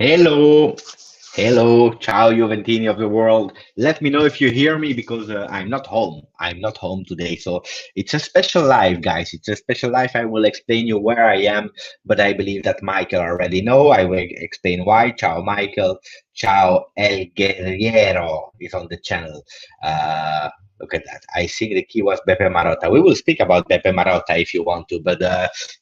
Hello, hello, ciao Juventini of the world. Let me know if you hear me because I'm not home. I'm not home today, so it's a special live, guys. It's a special live. I will explain you where I am, but I believe that Michael already know. I will explain why. Ciao, Michael. Ciao, El Guerriero is on the channel. Uh, Look at that. I think the key was Beppe Marotta. We will speak about Beppe Marotta if you want to, but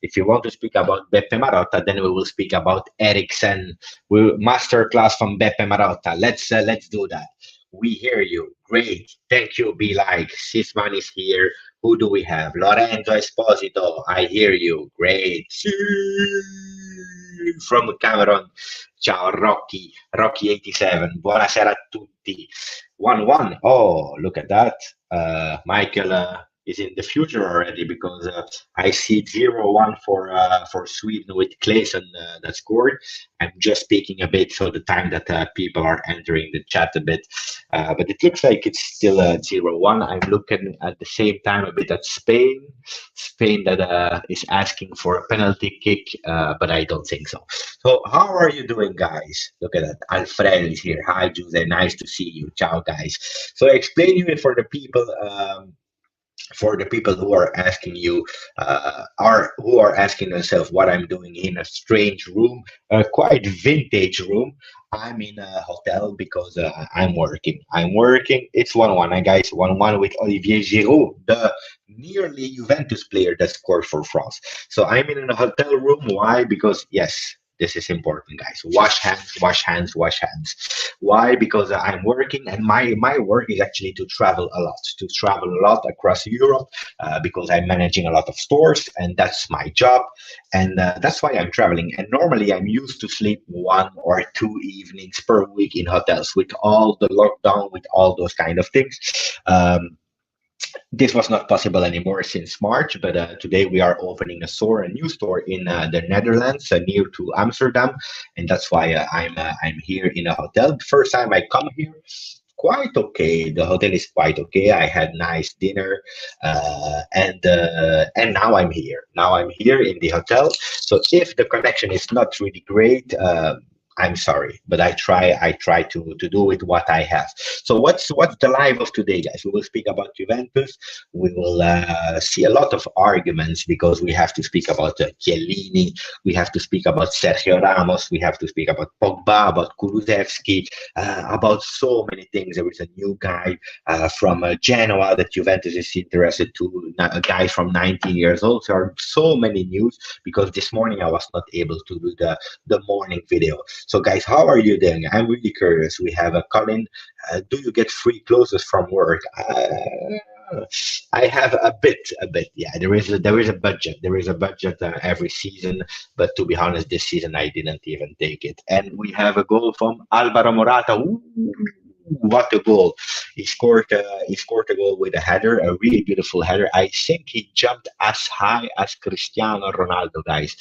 if you want to speak about Beppe Marotta, then we will speak about Eriksen we masterclass from Beppe Marotta. Let's do that. We hear you. Great. Thank you. Be like. Sisman is here. Who do we have? Lorenzo Esposito. I hear you. Great. From Cameron. Ciao Rocky. Rocky 87. Buonasera a tutti. 1-1. Oh, look at that. Michael is in the future already because I see 0-1 for Sweden with Claesson that scored. I'm just speaking a bit so the time that people are entering the chat a bit, but it looks like it's still 0-1. I'm looking at the same time a bit at Spain. Spain that is asking for a penalty kick, but I don't think so. So how are you doing, guys? Look at that. Alfredo is here. Hi, Jose. Nice to see you. Ciao, guys. So explain you for the people. For the people who are asking you who are asking themselves what I'm doing in a strange room, a quite vintage room. I'm in a hotel because I'm working. It's 1-1, guys. 1-1 with Olivier Giroud, the nearly Juventus player that scored for France. So I'm in a hotel room. Why? Because yes, this is important, guys. Wash hands, wash hands, wash hands. Why? Because I'm working, and my work is actually to travel a lot across Europe, because I'm managing a lot of stores, and that's my job, and that's why I'm traveling. And normally, I'm used to sleep 1 or 2 evenings per week in hotels, with all the lockdown, with all those kind of things. Um, this was not possible anymore since March, but today we are opening a new store in the Netherlands, near to Amsterdam, and that's why I'm here in a hotel. First time I come here, quite okay. The hotel is quite okay. I had nice dinner, and now I'm here. Now I'm here in the hotel. So if the connection is not really great, I'm sorry, but I try to do with what I have. So what's the live of today, guys? We will speak about Juventus. We will see a lot of arguments because we have to speak about Chiellini. We have to speak about Sergio Ramos. We have to speak about Pogba, about Kulusevski, about so many things. There is a new guy from Genoa that Juventus is interested to, a guy from 19 years old. There are so many news because this morning I was not able to do the morning video. So, guys, how are you doing? I'm really curious. We have a Colin. Do you get free clothes from work? I have a bit. Yeah, there is a budget. There is a budget every season, but to be honest, this season I didn't even take it. And we have a goal from Alvaro Morata. Ooh, what a goal! He scored. He scored a goal with a header, a really beautiful header. I think he jumped as high as Cristiano Ronaldo, guys.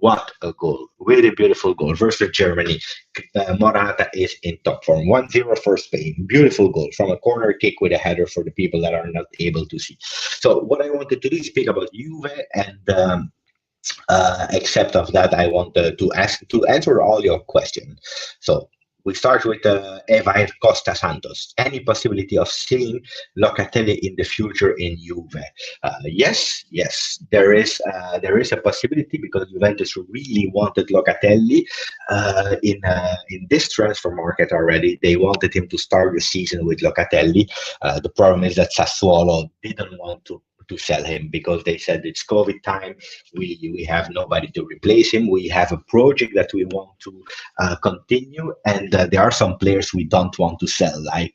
What a goal. Really beautiful goal versus Germany. Morata is in top form. 1-0 for Spain. Beautiful goal from a corner kick with a header for the people that are not able to see. So what I wanted to do is speak about Juve, and except of that, I want to answer all your questions. So we start with Evair Costa Santos. Any possibility of seeing Locatelli in the future in Juve? Yes, there is a possibility because Juventus really wanted Locatelli in this transfer market already. They wanted him to start the season with Locatelli. The problem is that Sassuolo didn't want to sell him because they said it's COVID time. We have nobody to replace him. We have a project that we want to continue, and there are some players we don't want to sell, like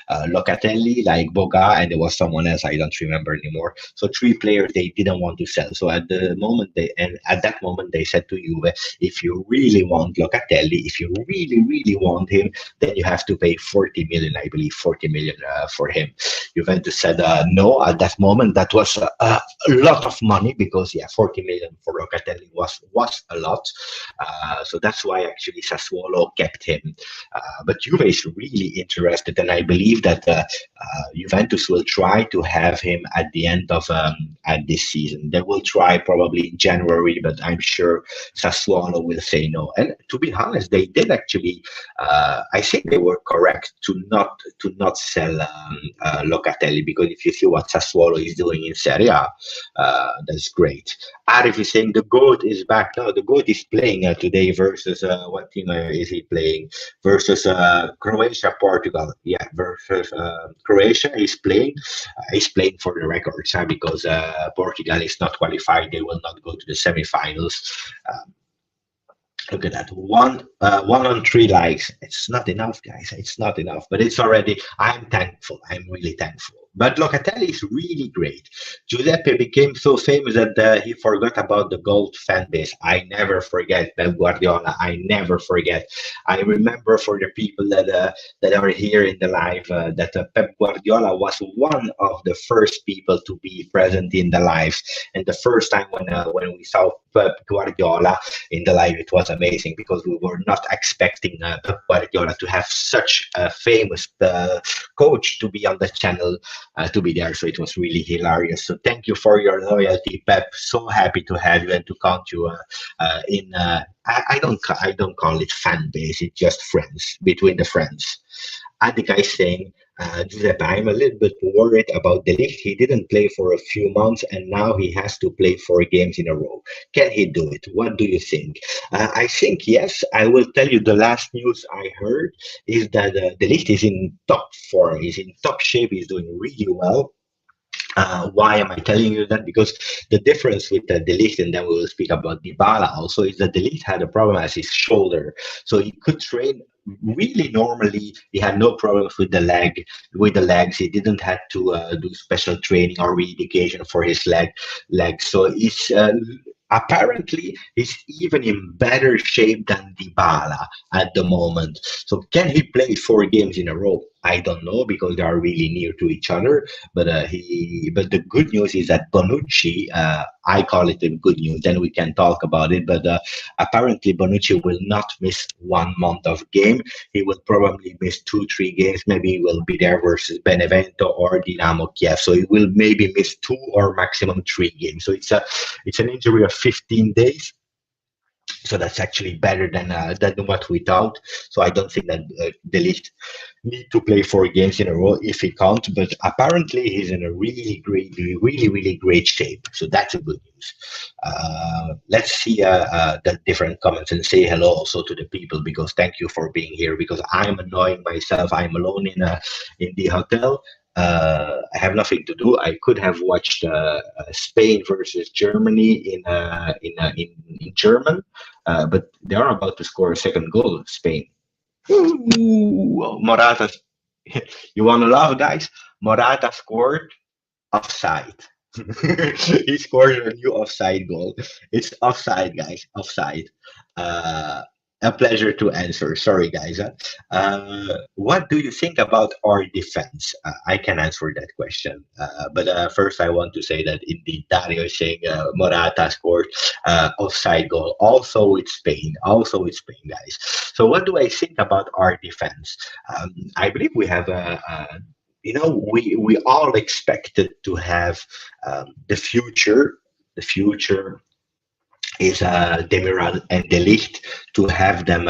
Locatelli, like Boga, and there was someone else I don't remember anymore. So 3 players they didn't want to sell. So at that moment they said to Juve, if you really want Locatelli, if you really want him, then you have to pay 40 million, I believe 40 million for him. Juventus said no at that moment. That was a lot of money because 40 million for Locatelli was a lot. So that's why actually Sassuolo kept him. But Juve is really interested, and I believe that Juventus will try to have him at the end of at this season. They will try probably in January, but I'm sure Sassuolo will say no. And to be honest, they did actually. I think they were correct to not sell Locatelli, because if you see what Sassuolo is doing in Serie A, that's great. Arif is saying the GOAT is back. No, the GOAT is playing today versus what team is he playing? Versus Croatia, Portugal. Yeah, versus Croatia. He's playing. He's playing for the records because Portugal is not qualified. They will not go to the semi-finals. Look at that. One on 3 likes. It's not enough, guys. It's not enough. But it's already, I'm thankful. I'm really thankful. But Locatelli is really great. Giuseppe became so famous that he forgot about the gold fan base. I never forget Pep Guardiola. I never forget. I remember for the people that are here in the live that Pep Guardiola was one of the first people to be present in the live. And the first time when we saw Pep Guardiola in the live, it was amazing because we were not expecting Pep Guardiola to have such a famous coach to be on the channel. To be there, so it was really hilarious. So thank you for your loyalty, Pep. So happy to have you and to count you in. I don't call it fan base. It's just friends, between the friends. Adika is saying, Giuseppe, I'm a little bit worried about the Ligt. He didn't play for a few months and now he has to play 4 games in a row. Can he do it? What do you think? I think yes. I will tell you the last news I heard is that the Ligt is in top form. He's in top shape. He's doing really well. Why am I telling you that? Because the difference with the Ligt, and then we will speak about Dybala also, is that the Ligt had a problem as his shoulder. So he could train really normally. He had no problems with the legs. He didn't have to do special training or re-education for his legs. So he's apparently he's even in better shape than Dybala at the moment. So can he play 4 games in a row? I don't know, because they are really near to each other. But the good news is that Bonucci, I call it the good news. Then we can talk about it. But apparently Bonucci will not miss 1 month of game. He will probably miss 2-3 games. Maybe he will be there versus Benevento or Dynamo Kiev. So he will maybe miss 2 or maximum 3 games. So it's an injury of 15 days. So that's actually better than what we thought. So I don't think that the Ligt need to play 4 games in a row if he can't. But apparently he's in a really great shape. So that's a good news. Let's see the different comments and say hello also to the people, because thank you for being here. Because I'm annoying myself. I'm alone in the hotel. I have nothing to do. I could have watched Spain versus Germany in German, but they are about to score a second goal. Spain. Ooh, Morata. You want to laugh, guys? Morata scored offside. He scored a new offside goal. It's offside, guys. Offside. A pleasure to answer. Sorry, guys. What do you think about our defense? I can answer that question. But first, I want to say that indeed, Dario is saying Morata scored offside goal. Also with Spain, guys. So what do I think about our defense? I believe we have we all expected to have the future. The future is Demiral and De Ligt, to have them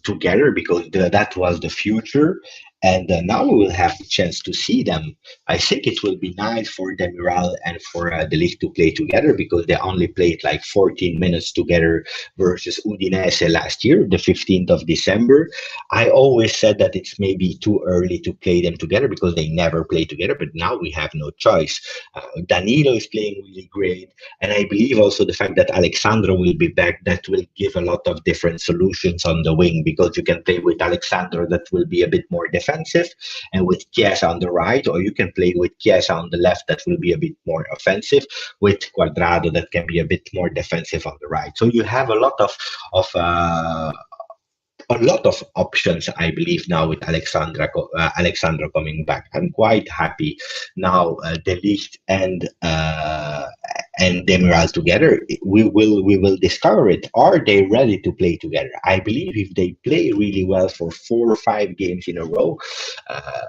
together, because that was the future. And now we will have the chance to see them. I think it will be nice for Demiral and for De Ligt to play together, because they only played like 14 minutes together versus Udinese last year, the 15th of December. I always said that it's maybe too early to play them together because they never play together, but now we have no choice. Danilo is playing really great. And I believe also the fact that Alexandro will be back, that will give a lot of different solutions on the wing, because you can play with Alexandro, that will be a bit more defensive, and with Chiesa on the right, or you can play with Chiesa on the left, that will be a bit more offensive, with Cuadrado that can be a bit more defensive on the right. So you have a lot of a lot of options, I believe, now with Alexandra coming back. I'm quite happy now. De Ligt and Demiral together. We will discover it. Are they ready to play together? I believe if they play really well for 4 or 5 games in a row, uh,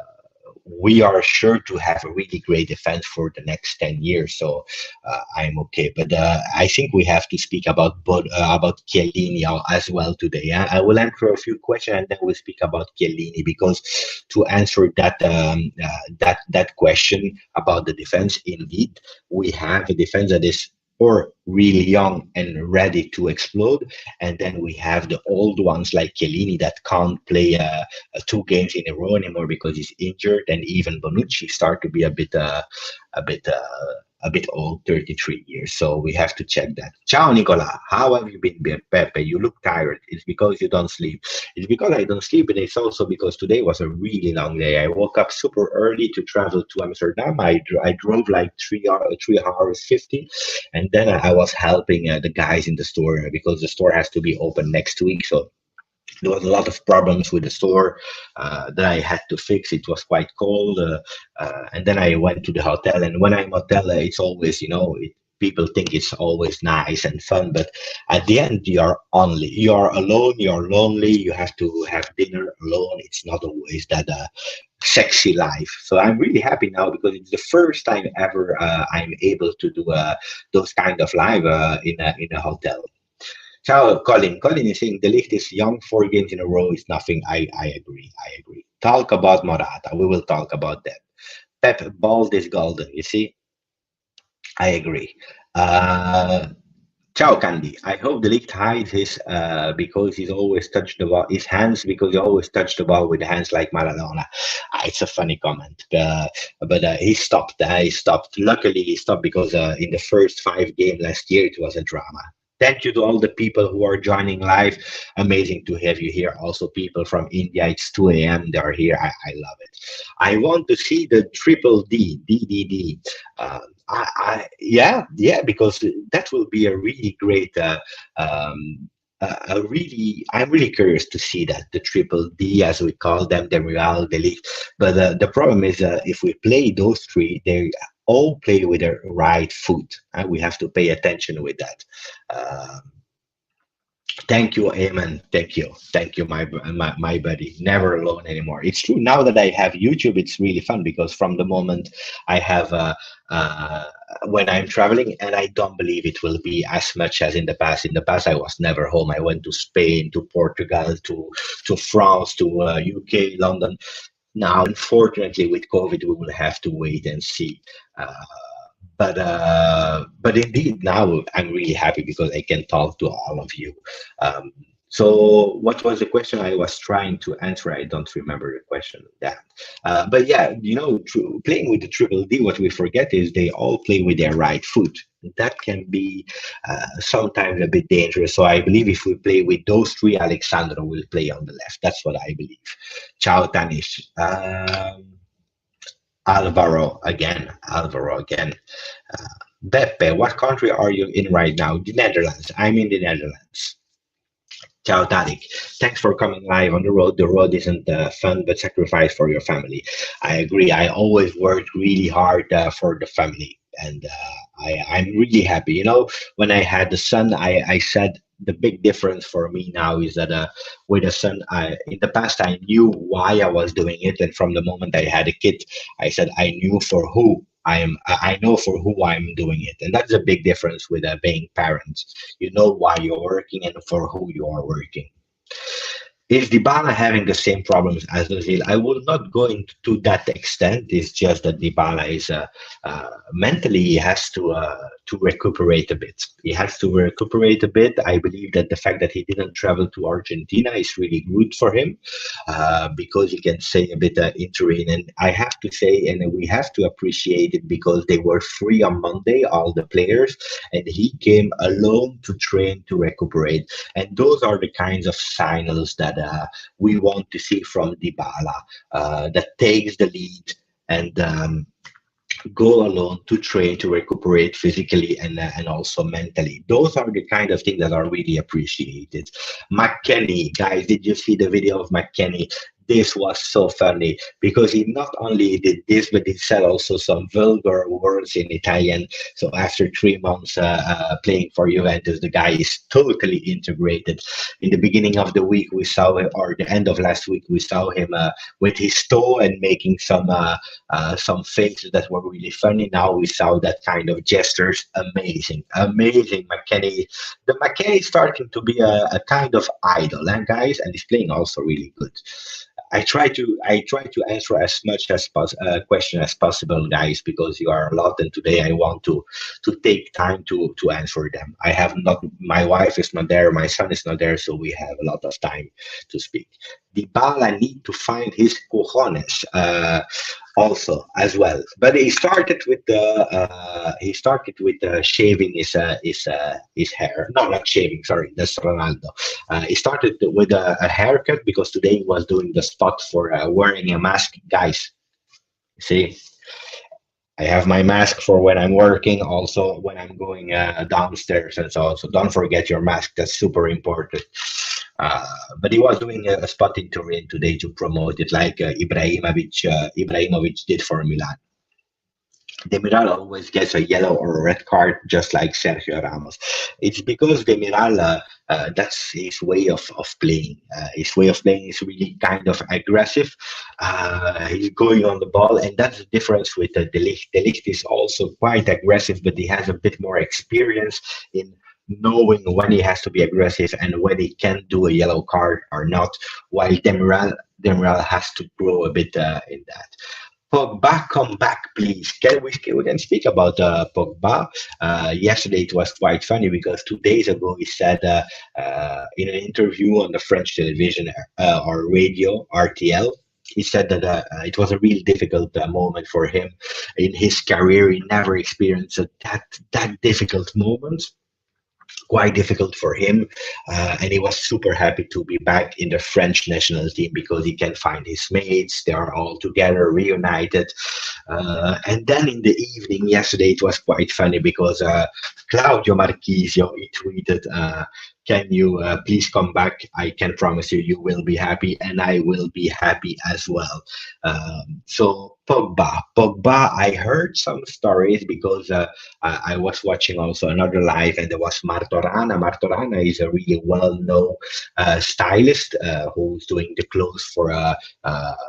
we are sure to have a really great defense for the next 10 years. So I'm okay. But I think we have to speak about Chiellini as well today. I will answer a few questions and then we'll speak about Chiellini, because to answer that question about the defense, indeed, we have a defense that is or really young and ready to explode, and then we have the old ones like Chiellini that can't play 2 games in a row anymore because he's injured, and even Bonucci start to be a bit a bit old, 33 years. So we have to check that. Ciao, Nicola. How have you been, Pepe? You look tired. It's because you don't sleep. It's because I don't sleep, but it's also because today was a really long day. I woke up super early to travel to Amsterdam. I drove like 3 hours 50, and then I was helping the guys in the store because the store has to be open next week. So there was a lot of problems with the store that I had to fix. It was quite cold, and then I went to the hotel. And when I'm hotel, it's always, people think it's always nice and fun, but at the end, you are alone, you're lonely. You have to have dinner alone. It's not always that sexy life. So I'm really happy now because it's the first time ever I'm able to do those kind of live in a hotel. Ciao, Colin. Colin is saying the Ligt is young. 4 games in a row is nothing. I agree. I agree. Talk about Morata. We will talk about that. Pep, bald is golden. You see, I agree. Uh, Ciao, Candy. I hope the Ligt hides because he's always touched the ball. His hands because he always touched the ball with hands like Maradona. It's a funny comment, but he stopped. He stopped. Luckily, he stopped because in the first 5 games last year it was a drama. Thank you to all the people who are joining live. Amazing to have you here. Also, people from India. It's 2 a.m. They are here. I love it. I want to see the triple D. Yeah, because that will be a really great. I'm really curious to see that the triple D, as we call them, the Real, the League. But the problem is, if we play those three, they all play with their right foot, and we have to pay attention with that. Uh, Thank you, Amen. Thank you, my buddy. Never alone anymore. It's true. Now that I have YouTube, it's really fun because from the moment I have uh, when I'm traveling, and I don't believe it will be as much as in the past. In the past, I was never home. I went to Spain, to Portugal, to France, to UK, London. Now, unfortunately, with COVID, we will have to wait and see. Uh, but indeed, now I'm really happy because I can talk to all of you. Um, so, what was the question I was trying to answer? I don't remember the question. That, but yeah, playing with the triple D, what we forget is they all play with their right foot. That can be sometimes a bit dangerous. So I believe if we play with those three, Alexandra will play on the left. That's what I believe. Ciao, Tanish. Alvaro again. Uh, Beppe, what country are you in right now? The Netherlands. I'm in the Netherlands. Ciao, Tariq. Thanks for coming live on the road. The road isn't fun, but sacrifice for your family. I agree. I always worked really hard for the family, and I'm really happy. When I had the son, I said the big difference for me now is that with the son, in the past I knew why I was doing it, and from the moment I had a kid, I said I knew for who. I know for who I'm doing it, and that's a big difference with being parents. You know why you're working and for who you are working. Is Dybala having the same problems as Ozil? I will not go into that extent. It's just that Dybala is mentally he has to recuperate a bit. He has to recuperate a bit. I believe that the fact that he didn't travel to Argentina is really good for him because he can stay a bit in terrain. And I have to say, and we have to appreciate it because they were free on Monday, all the players, and he came alone to train to recuperate. And those are the kinds of signals that we want to see from Dybala that takes the lead and go alone to train to recuperate physically and also mentally. Those are the kind of things that are really appreciated. McKennie, guys, did you see the video of McKennie? This was so funny because he not only did this, but he said also some vulgar words in Italian. So after 3 months playing for Juventus, the guy is totally integrated. In the beginning of the week, we saw him, or the end of last week, we saw him with his toe and making some faces that were really funny. Now we saw that kind of gestures. Amazing, amazing. McKennie, the McKennie is starting to be a kind of idol, and guys, and he's playing also really good. I try to answer as much as question as possible, guys, because you are a lot, and today I want to take time to answer them. I have not, my wife is not there, my son is not there, so we have a lot of time to speak. Dybala need to find his cojones. Also as well. But he started with shaving his hair. No, not shaving. Sorry, that's Ronaldo. He started with a haircut because today he was doing the spot for wearing a mask. Guys, see, I have my mask for when I'm working, also when I'm going downstairs and so on. So don't forget your mask. That's super important. But he was doing a spot in Turin today to promote it, like Ibrahimovic did for Milan. Demiral always gets a yellow or a red card, just like Sergio Ramos. It's because Demiral, that's his way of playing. His way of playing is really kind of aggressive. He's going on the ball, and that's the difference with De Ligt. De Ligt is also quite aggressive, but he has a bit more experience in knowing when he has to be aggressive and when he can do a yellow card or not, while Demiral has to grow a bit in that. Pogba, come back, please. We can speak about Pogba. Yesterday it was quite funny because 2 days ago he said in an interview on the French television or radio RTL, he said that it was a really difficult moment for him in his career. He never experienced that difficult moment, quite difficult for him, and he was super happy to be back in the French national team because he can find his mates. They are all together, reunited. And then in the evening, yesterday, it was quite funny because Claudio Marchisio, he tweeted, can you please come back? I can promise you, you will be happy, and I will be happy as well. So Pogba, I heard some stories because I was watching also another live, and there was Martorana. Martorana is a really well-known stylist who's doing the clothes for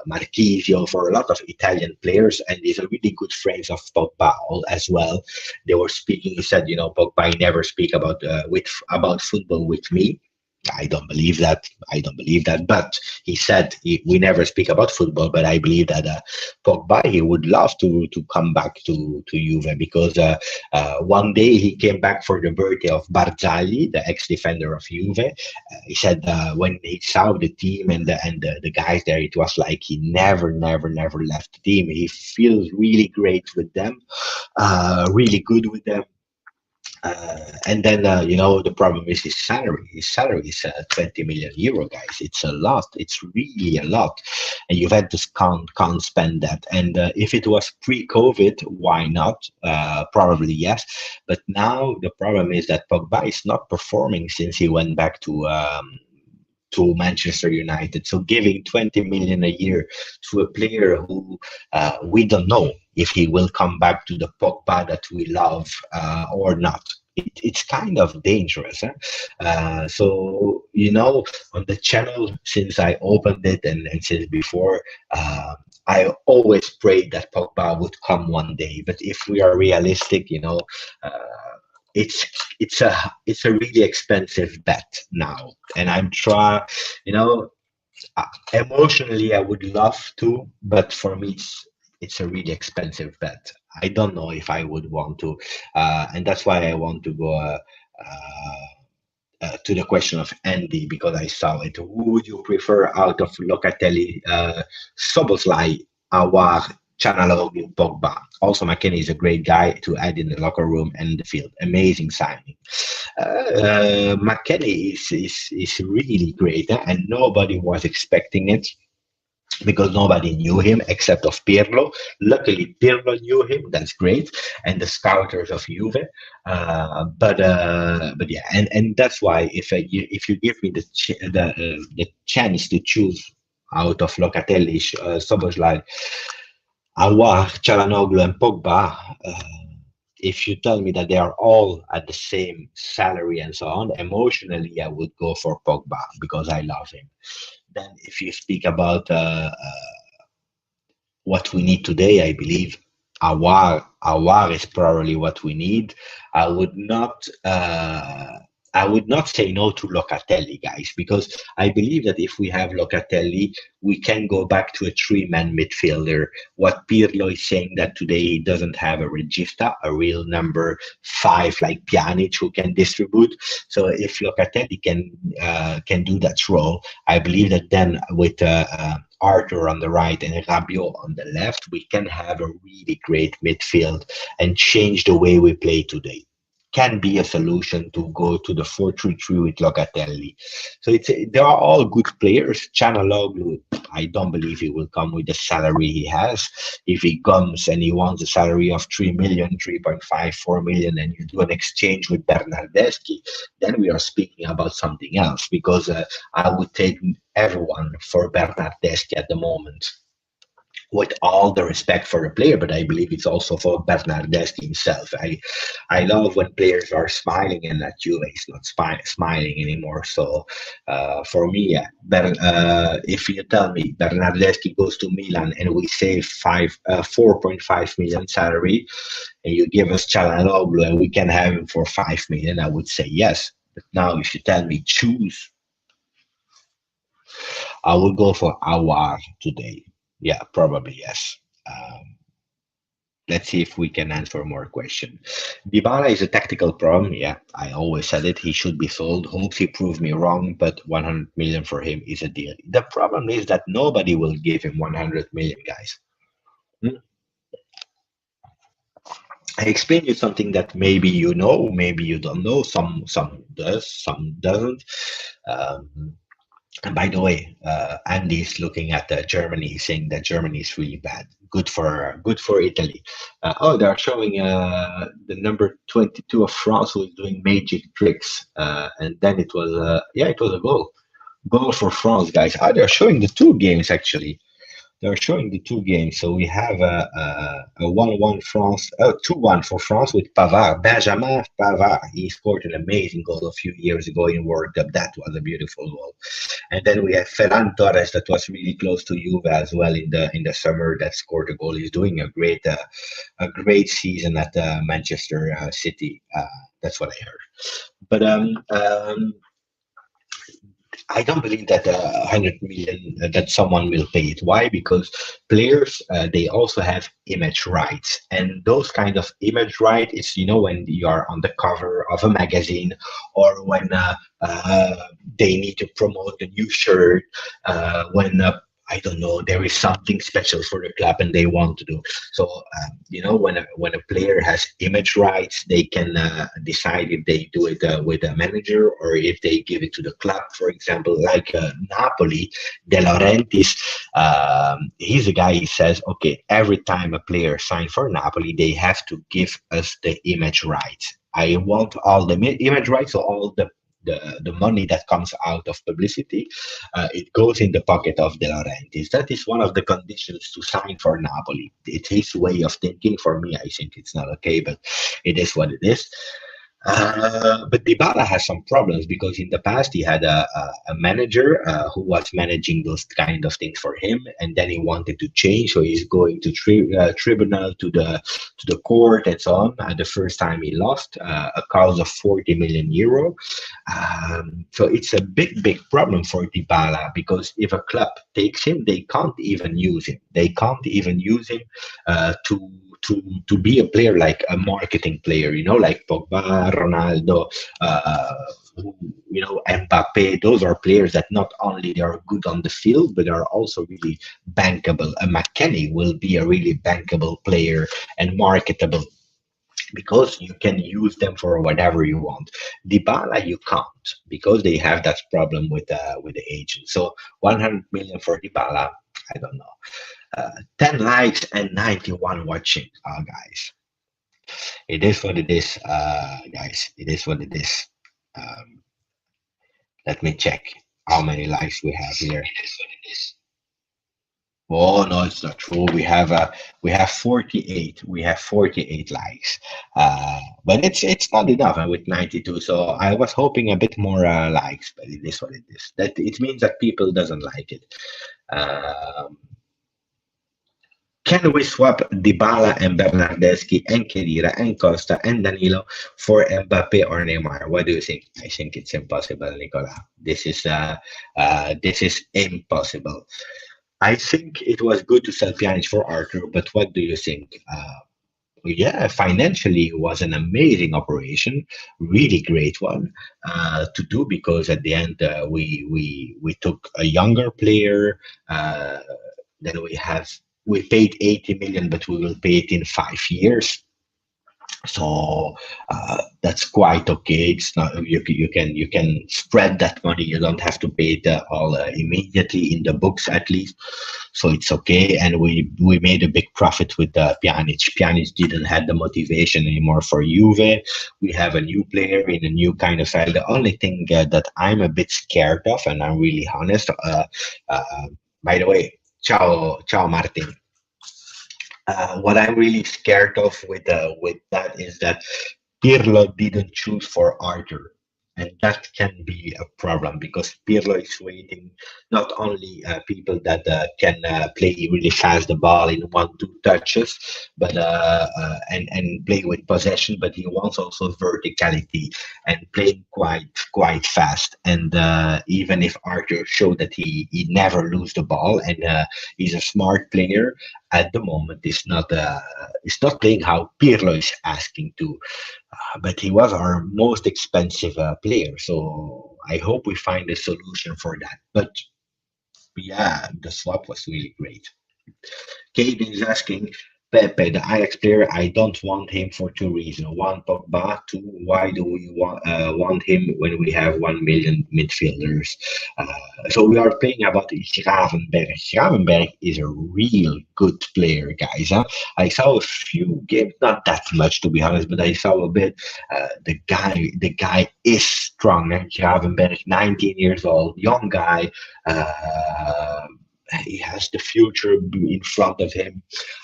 Marchisio, for a lot of Italian players, and is a really good friend of Pogba as well. They were speaking. He said, Pogba never speak about football with me. I don't believe that. I don't believe that. But he said we never speak about football. But I believe that Pogba, he would love to come back to Juve because one day he came back for the birthday of Barzagli, the ex-defender of Juve. He said when he saw the team and the guys there, it was like he never left the team. He feels really great with them, really good with them. And then the problem is his salary. His salary is 20 million euro, guys. It's a lot. It's really a lot, and Juventus can't spend that. And if it was pre-COVID, why not? Probably yes. But now the problem is that Pogba is not performing since he went back to Manchester United. So giving 20 million a year to a player who we don't know if he will come back to the Pogba that we love or not. It's kind of dangerous. So, on the channel, since I opened it and since before, I always prayed that Pogba would come one day. But if we are realistic, it's a really expensive bet now, and I'm trying, emotionally I would love to, but for me it's a really expensive bet. I don't know if I would want to, and that's why I want to go to the question of Andy, because I saw it. Who would you prefer out of Locatelli, Szoboszlai, Aouar, Çalhanoğlu, Pogba? Also, McKennie is a great guy to add in the locker room and the field. Amazing signing. McKennie is really great, and nobody was expecting it. because nobody knew him except of Pirlo. Luckily, Pirlo knew him. That's great, and the scouters of Juve. But yeah, and that's why if you give me the chance to choose out of Locatelli, Szoboszlai, Aouar, Çalhanoğlu, and Pogba. If you tell me that they are all at the same salary and so on, emotionally I would go for Pogba because I love him. Then, if you speak about what we need today, I believe Aouar is probably what we need. I would not. I would not say no to Locatelli, guys, because I believe that if we have Locatelli, we can go back to a three-man midfielder. What Pirlo is saying that today he doesn't have a regista, a real number 5 like Pjanic who can distribute. So if Locatelli can do that role, I believe that then with Arthur on the right and Rabiot on the left, we can have a really great midfield and change the way we play today. Can be a solution to go to the 4-3-3 with Locatelli. So they are all good players. Çalhanoğlu, I don't believe he will come with the salary he has. If he comes and he wants a salary of 3 million, 3.5, 4 million, and you do an exchange with Bernardeschi, then we are speaking about something else, because I would take everyone for Bernardeschi at the moment, with all the respect for the player, but I believe it's also for Bernardeschi himself. I love when players are smiling, and that Juve is not smiling anymore. So for me, yeah, if you tell me Bernardeschi goes to Milan and we save 4.5 million salary, and you give us Çalhanoğlu and we can have him for 5 million, I would say yes. But now, if you tell me choose, I would go for Aouar today. Yeah, probably yes. Let's see if we can answer more questions. Dybala is a tactical problem. Yeah, I always said it. He should be sold. Hopes he proved me wrong, but 100 million for him is a deal. The problem is that nobody will give him 100 million, guys. I explained you something that maybe you know, maybe you don't know. Some does, some doesn't. And by the way, Andy is looking at Germany. He's saying that Germany is really bad. Good for Italy. They're showing the number 22 of France who is doing magic tricks. And then it was it was a goal for France, guys. They're showing the two games actually. They're showing the two games. So we have a 1-1 France, 2-1 for France with Pavard, Benjamin Pavard. He scored an amazing goal a few years ago in World Cup. That was a beautiful goal. And then we have Ferran Torres that was really close to Juve as well in the summer, that scored a goal. He's doing a great season at Manchester City. That's what I heard. But I don't believe that 100 million that someone will pay it. Why? Because players they also have image rights, and those kind of image rights is when you are on the cover of a magazine, or when they need to promote a new shirt, when I don't know, there is something special for the club and they want to do. So, when a player has image rights, they can decide if they do it with a manager or if they give it to the club. For example, like Napoli, De Laurentiis, he's a guy, he says, okay, every time a player signs for Napoli, they have to give us the image rights. I want all the image rights, so all the money that comes out of publicity, it goes in the pocket of De Laurentiis. That is one of the conditions to sign for Napoli. It's his way of thinking. For me, I think it's not okay, but it is what it is. But Dybala has some problems because in the past he had a manager who was managing those kind of things for him, and then he wanted to change, so he's going to tribunal, to the court and so on. The first time he lost a cause of 40 million euro. So it's a big problem for Dybala, because if a club takes him, they can't even use him. They can't even use him to be a player, like a marketing player, like Pogba, Ronaldo, Mbappe. Those are players that not only they are good on the field, but are also really bankable. A McKennie will be a really bankable player and marketable, because you can use them for whatever you want. Dybala, you can't, because they have that problem with the agent. So 100 million for Dybala, I don't know. 10 likes and 91 watching. Guys, it is what it is. Guys, it is what it is. Um, let me check how many likes we have here. Oh no, it's not true. We have 48. We have 48 likes. But it's not enough with 92. So I was hoping a bit more likes, but it is what it is. That it means that people doesn't like it. Um, can we swap Dybala and Bernardeschi and Khedira and Costa and Danilo for Mbappe or Neymar? What do you think? I think it's impossible, Nicola. This is impossible. I think it was good to sell Pjanic for Arthur, but what do you think? Yeah, financially it was an amazing operation, really great one to do because at the end we took a younger player. Uh, then we paid 80 million, but we will pay it in 5 years. So that's quite okay. It's not you can spread that money. You don't have to pay it all immediately in the books at least. So it's okay. And we made a big profit with Pjanic. Pjanic didn't have the motivation anymore for Juve. We have a new player in a new kind of style. The only thing that I'm a bit scared of, and I'm really honest. Uh, by the way, ciao Martin. What I'm really scared of with that is that Pirlo didn't choose for Arthur. And that can be a problem because Pirlo is waiting not only people that can play really fast the ball in 1-2 touches, but and play with possession, but he wants also verticality and playing quite fast. And even if Arthur showed that he never lose the ball and he's a smart player, at the moment it's not playing how Pirlo is asking to, but he was our most expensive player. So I hope we find a solution for that. But yeah, the swap was really great. Caden is asking, Pepe, the Ajax player, I don't want him for two reasons. One, Pogba. Two, why do we want him when we have 1 million midfielders? So we are playing about Gravenberch. Gravenberch is a real good player, guys. Huh? I saw a few games, not that much to be honest, but I saw a bit. The guy is strong. Gravenberch, 19 years old, young guy. Uh, he has the future in front of him.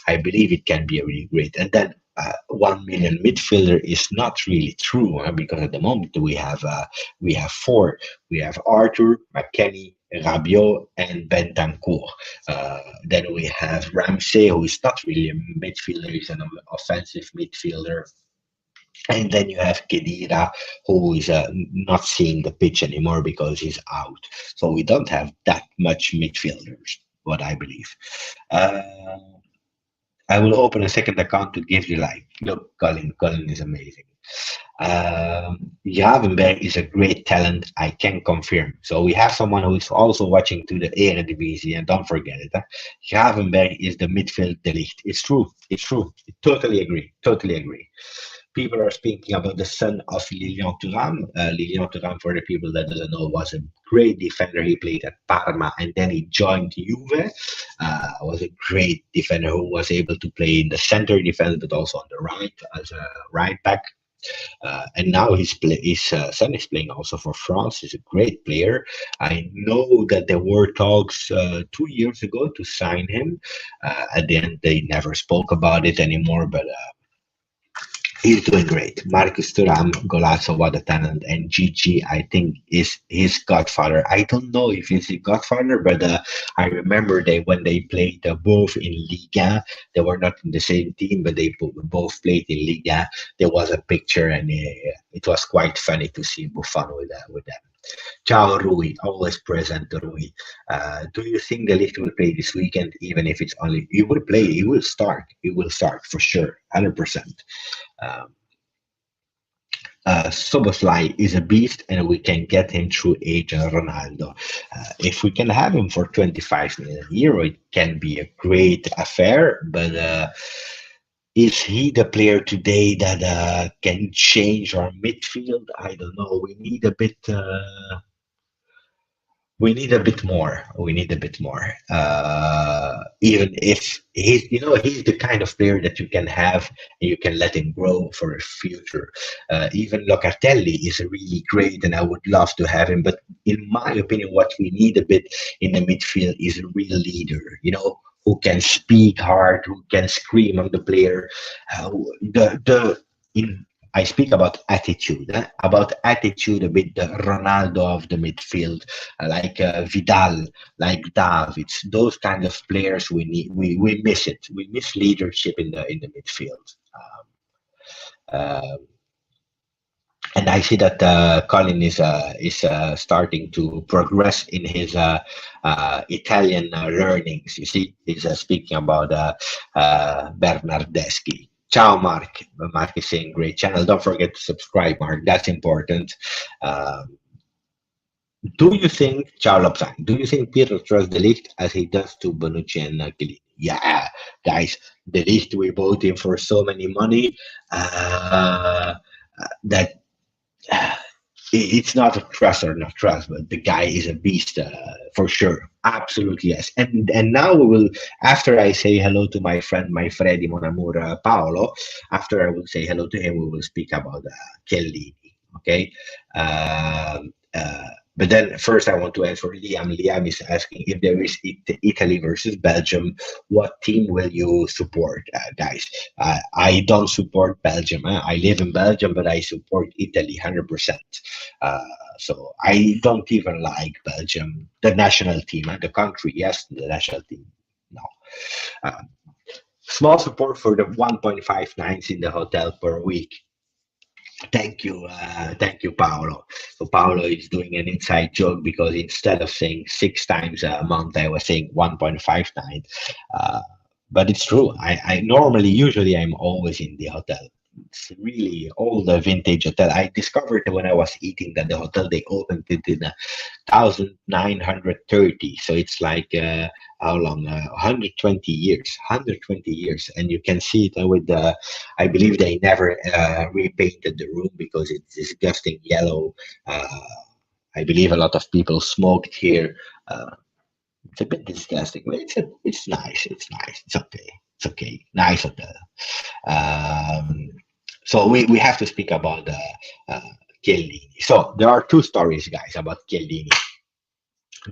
I believe it can be really great. And then 1 million midfielder is not really true because at the moment we have four. We have Arthur, McKennie, Rabiot, and Bentancur. Then we have Ramsey, who is not really a midfielder; he's an offensive midfielder. And then you have Khedira, who is not seeing the pitch anymore because he's out. So we don't have that much midfielders, what I believe. Uh, I will open a second account to give you like, look, Colin is amazing. Gravenberch is a great talent, I can confirm. So we have someone who is also watching to the Eredivisie, and don't forget it. Gravenberch is the midfield Ligt. It's true. It's true. Totally agree. Totally agree. People are speaking about the son of Lilian Thuram. Lilian Thuram, for the people that doesn't know, was a great defender. He played at Parma and then he joined Juve. Was a great defender who was able to play in the center defense, but also on the right as a right back. And now his son is playing also for France. He's a great player. I know that there were talks 2 years ago to sign him. At the end, they never spoke about it anymore, but he's doing great. Marcus Thuram, Golazzo, what a talent, and Gigi, I think, is his godfather. I don't know if he's his godfather, but I remember when they played both in Liga. They were not in the same team, but they both played in Liga. There was a picture, and it was quite funny to see Buffon with them. Ciao Rui, always present Rui. Do you think the Ligt will play this weekend, even if it's only he will play, he will start for sure, 100%. Um, Soboslai is a beast, and we can get him through agent Ronaldo. If we can have him for 25 million euro, it can be a great affair. But is he the player today that can change our midfield? I don't know. We need a bit. we need a bit more. We need a bit more. Even if he's the kind of player that you can have and you can let him grow for a future. Even Locatelli is really great, and I would love to have him. But in my opinion, what we need a bit in the midfield is a real leader. Who can speak hard, who can scream on the player. The in I speak about attitude, about attitude a bit the Ronaldo of the midfield, like Vidal, like Davids, those kind of players we need. We miss it. We miss leadership in the midfield. Um, and I see that Colin is starting to progress in his Italian learnings. You see, he's speaking about Bernardeschi. Ciao, Mark. Mark is saying great channel. Don't forget to subscribe, Mark. That's important. Do you think, Ciao Lopsan, do you think Pirlo trusts the Ligt as he does to Bonucci and Chiellini? Yeah, guys, the Ligt, we bought him for so many money that it's not a trust or not trust, but the guy is a beast for sure. Absolutely, yes. And now we will, after I say hello to my friend, my Freddy Mon Amour, Paolo, after I will say hello to him, we will speak about Chiellini. Okay. But then first I want to answer Liam. Liam is asking if there is Italy versus Belgium, what team will you support, guys? I don't support Belgium. I live in Belgium, but I support Italy 100%. So I don't even like Belgium, the national team, the country. Yes, the national team. No. Uh, Small support for the 1.5 nights in the hotel per week. Thank you, Paolo. So Paolo is doing an inside joke because instead of saying 6 times a month, I was saying 1.59. Uh, but it's true. I normally, usually, I'm always in the hotel. It's really all the vintage hotel. I discovered when I was eating that the hotel they opened it in 1930. So it's like how long? 120 years. 120 years, and you can see it with the. I believe they never repainted the room because it's disgusting yellow. I believe a lot of people smoked here. It's a bit disgusting, but it's nice. It's nice. It's okay. It's okay. Nice hotel. Um, so we have to speak about Chiellini. So there are two stories, guys, about Chiellini.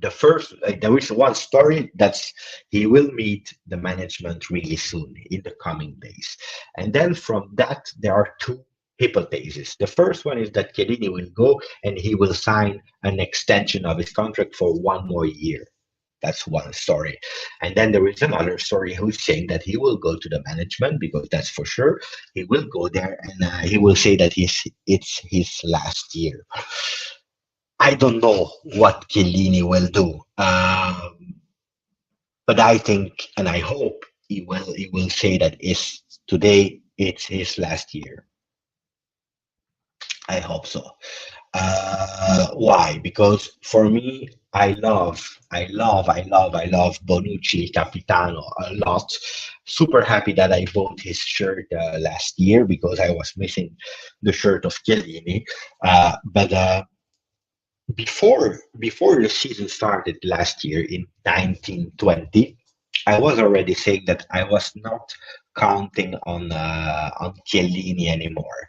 The first, there is one story that's he will meet the management really soon in the coming days, and then from that there are two hypotheses. The first one is that Chiellini will go and he will sign an extension of his contract for 1 more year. That's one story. And then there is another story who's saying that he will go to the management because that's for sure. He will go there and he will say that it's his last year. I don't know what Chiellini will do, but I think and I hope he will say that it's his last year. I hope so. Why? Because for me, I love Bonucci Capitano a lot. Super happy that I bought his shirt last year because I was missing the shirt of Chiellini. But before the season started last year in 1920, I was already saying that I was not counting on Chiellini anymore,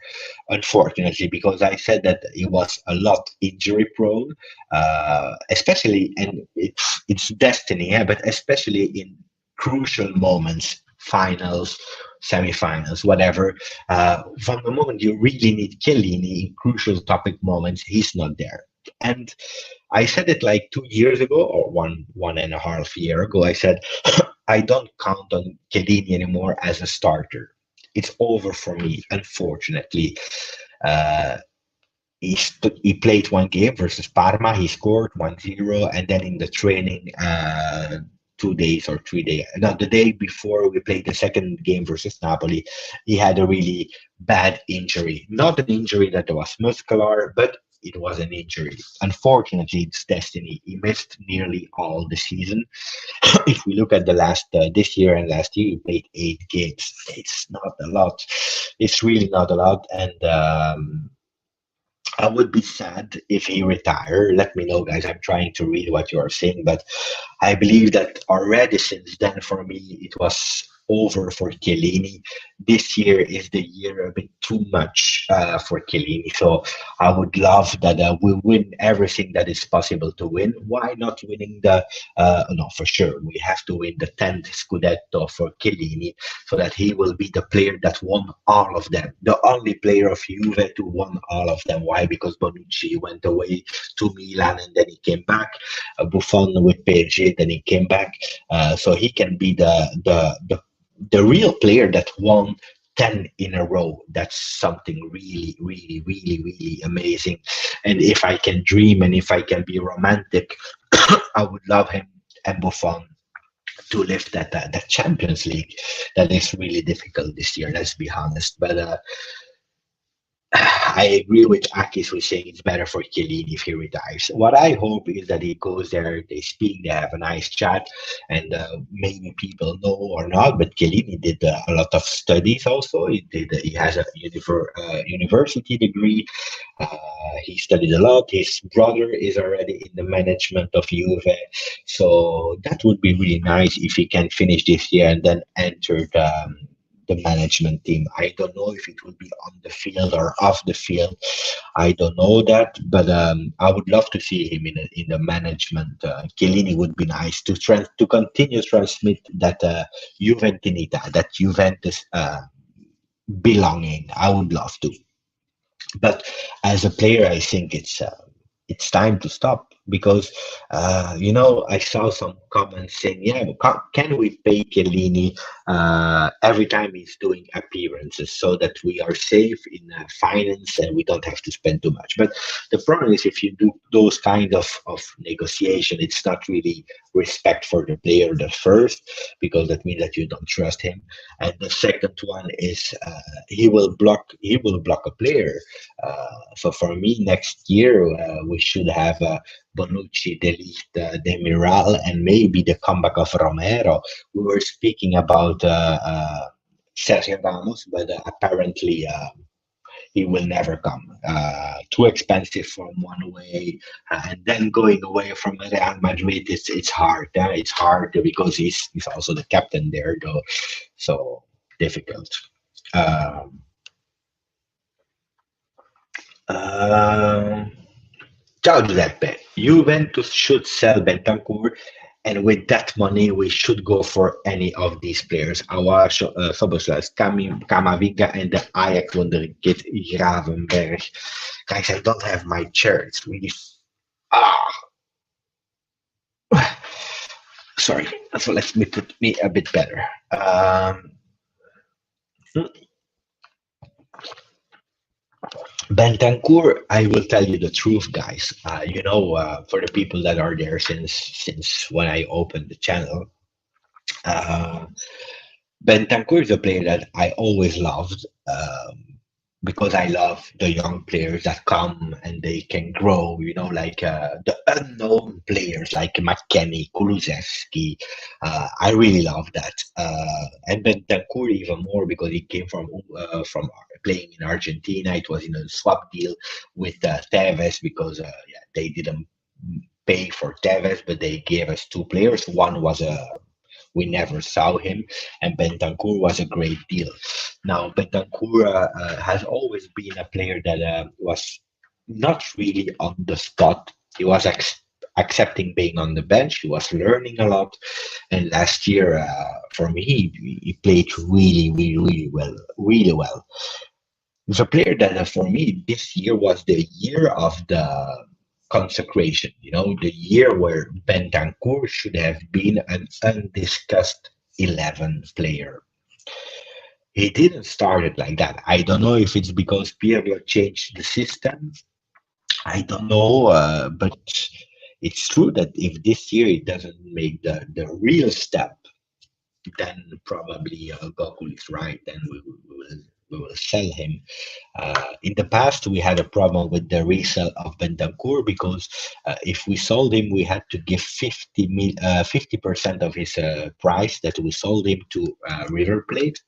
unfortunately, because I said that he was a lot injury prone, especially, and it's destiny, yeah, but especially in crucial moments, finals, semifinals, whatever. From the moment you really need Chiellini in crucial topic moments, he's not there. And I said it like 2 years ago, or one and a half year ago. I said I don't count on Chiellini anymore as a starter. It's over for me, unfortunately. Uh, he played one game versus Parma. He scored 1-0, and then in the training, 2 days or 3 days, no, the day before we played the second game versus Napoli, he had a really bad injury. Not an injury that was muscular, but it was an injury. Unfortunately, it's destiny. He missed nearly all the season. If we look at the last this year and last year, he played 8 games. It's not a lot. It's really not a lot, and I would be sad if he retired. Let me know, guys. I'm trying to read what you are saying, but I believe that already since then, for me, it was over for Chiellini. This year is the year a bit too much for Chiellini. So I would love that we win everything that is possible to win. Why not winning the? No, for sure, we have to win the 10th Scudetto for Chiellini, so that he will be the player that won all of them, the only player of Juve to won all of them. Why? Because Bonucci went away to Milan and then he came back. Buffon with PSG, then he came back. So he can be the real player that won 10 in a row. That's something really, really, really, really amazing. And if I can dream and if I can be romantic, I would love him and Buffon to lift that Champions League. That is really difficult this year, let's be honest. But I agree with Akis who's saying it's better for Chiellini if he retires. What I hope is that he goes there, they speak, they have a nice chat, and maybe people know or not, but Chiellini did a lot of studies also. He has a university degree. He studied a lot. His brother is already in the management of Juve. So that would be really nice if he can finish this year and then enter the management team. I don't know if it will be on the field or off the field. I don't know that, but I would love to see him in the management. Chiellini would be nice to continue transmit that Juventinita, that Juventus belonging. I would love to, but as a player, I think it's time to stop because I saw some comments saying, yeah, can we pay Chiellini every time he's doing appearances so that we are safe in finance and we don't have to spend too much. But the problem is if you do those kind of negotiation, it's not really respect for the player, the first, because that means that you don't trust him, and the second one is he will block a player. So for me, next year we should have Bonucci, De Ligt, Demiral, and maybe the comeback of Romero. We were speaking about Sergio Ramos, but apparently he will never come. Too expensive from one way, and then going away from Real Madrid, it's hard. It's hard because he's also the captain there, though. So difficult. Um, um, Ciao Giuseppe. Juventus should sell Bentancur, and with that money, we should go for any of these players. Our Soboslai, Camavinga, and the Ajax wonderkid Gravenberch. Guys, I don't have my chair. It's really ah. Sorry. So let me put me a bit better. Bentancur, I will tell you the truth, guys. For the people that are there since when I opened the channel, uh, Bentancur is a player that I always loved because I love the young players that come and they can grow. Like the unknown players like McKennie, Kulusevski. I really love that, and Bentancur even more because he came from playing in Argentina. It was in a swap deal with Tevez because they didn't pay for Tevez, but they gave us two players. One was we never saw him, and Bentancur was a great deal. Now, Bentancur has always been a player that was not really on the spot. He was accepting being on the bench. He was learning a lot, and last year, for me, he played really, really, really well, really well. He's a player that, for me, this year was the year of the consecration. The year where Bentancur should have been an undiscussed 11 player. He didn't start it like that. I don't know if it's because Pirlo changed the system. I don't know, but it's true that if this year it doesn't make the real step, then probably Goku is right. Then we will sell him. In the past, we had a problem with the resale of Bentancur because if we sold him, we had to give 50% of his price that we sold him to River Plate.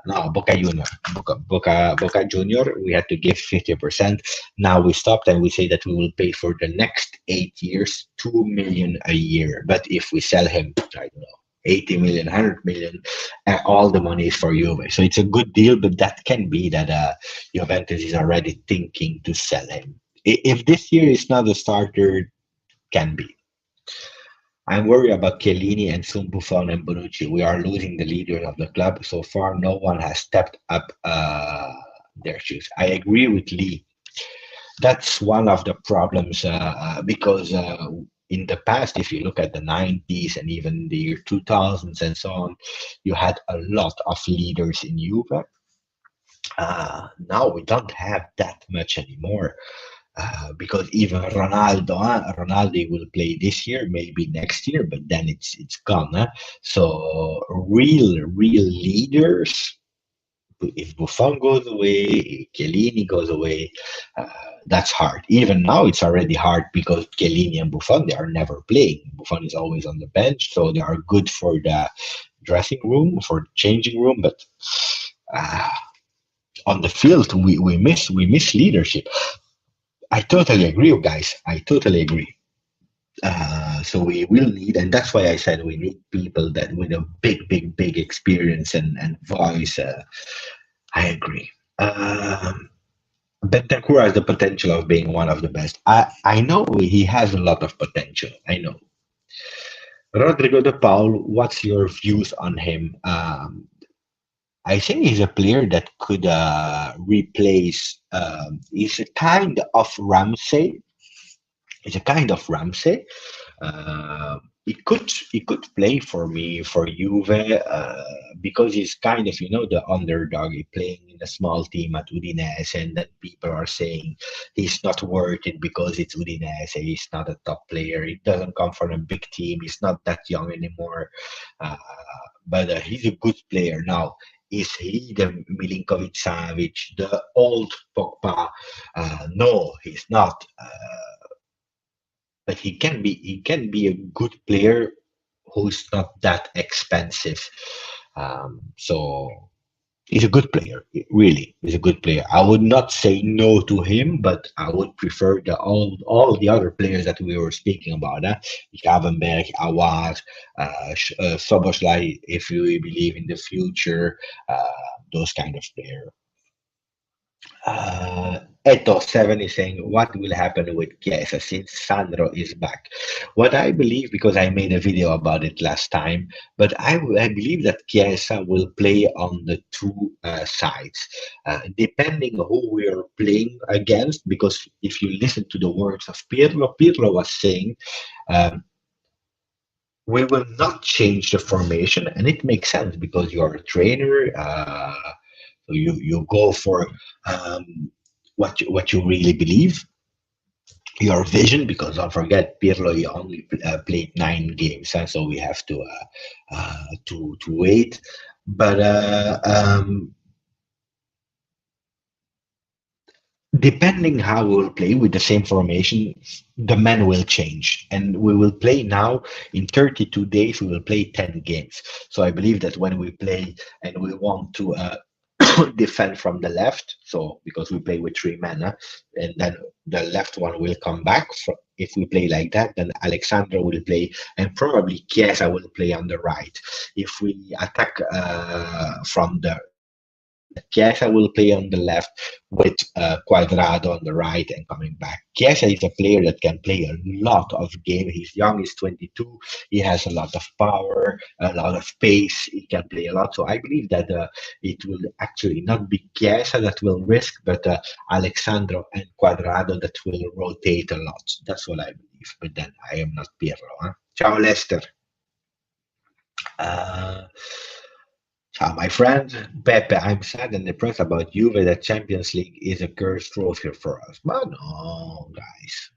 No, Boca Junior. Boca Junior, we had to give 50%. Now we stopped and we say that we will pay for the next 8 years, 2 million a year. But if we sell him, I don't know, 80 million, 100 million, all the money is for Juve. So it's a good deal, but that can be that Juventus is already thinking to sell him. If this year is not a starter, can be. I'm worried about Chiellini and soon Buffon and Bonucci. We are losing the leaders of the club. So far, no one has stepped up their shoes. I agree with Lee. That's one of the problems because in the past, if you look at the 90s and even the year 2000s and so on, you had a lot of leaders in Juve. Now we don't have that much anymore. Because even Ronaldo will play this year, maybe next year, but then it's gone. So real leaders. If Buffon goes away, Chiellini goes away, that's hard. Even now, it's already hard because Chiellini and Buffon, they are never playing. Buffon is always on the bench, so they are good for the dressing room, for the changing room, but on the field, we miss leadership. I totally agree, you guys. I totally agree. So we will need, and that's why I said we need people that with a big experience and voice. I agree. Bentancur has the potential of being one of the best. I know he has a lot of potential. I know. Rodrigo de Paul, what's your views on him? I think he's a player that could replace. He's a kind of Ramsey. He could play for me for Juve because he's kind of the underdog. He's playing in a small team at Udinese, and then people are saying he's not worth it because it's Udinese. He's not a top player. He doesn't come from a big team. He's not that young anymore, but he's a good player now. Is he the Milinkovic-Savic, the old Pogba? No, he's not. But he can be a good player who's not that expensive. So he's a good player. Really, he's a good player. I would not say no to him, but I would prefer all the other players that we were speaking about. Gravenberch, Awad, Soboslai, if you believe in the future, those kind of players. Eto7 is saying, what will happen with Chiesa since Sandro is back? What I believe, because I made a video about it last time, but I believe that Chiesa will play on the two sides, depending who we are playing against, because if you listen to the words of Pirlo was saying, we will not change the formation, and it makes sense because you're a trainer. So you go for what you really believe, your vision, because don't forget Pirlo he only played 9 games, so we have to wait. But depending how we will play with the same formation, the men will change, and we will play now in 32 days. We will play 10 games. So I believe that when we play and we want to defend from the left, so because we play with 3 men, and then the left one will come back. If we play like that, then Alexandro will play, and probably Chiesa will play on the right. If we attack from the Chiesa will play on the left with Cuadrado on the right and coming back. Chiesa is a player that can play a lot of games. He's young, he's 22. He has a lot of power, a lot of pace. He can play a lot. So I believe that it will actually not be Chiesa that will risk, but Alexandro and Cuadrado that will rotate a lot. That's what I believe. But then I am not Pirlo. Huh? Ciao, Lester. My friend Pepe, I'm sad and depressed about Juve. The Champions League is a cursed trophy for us. But no, guys,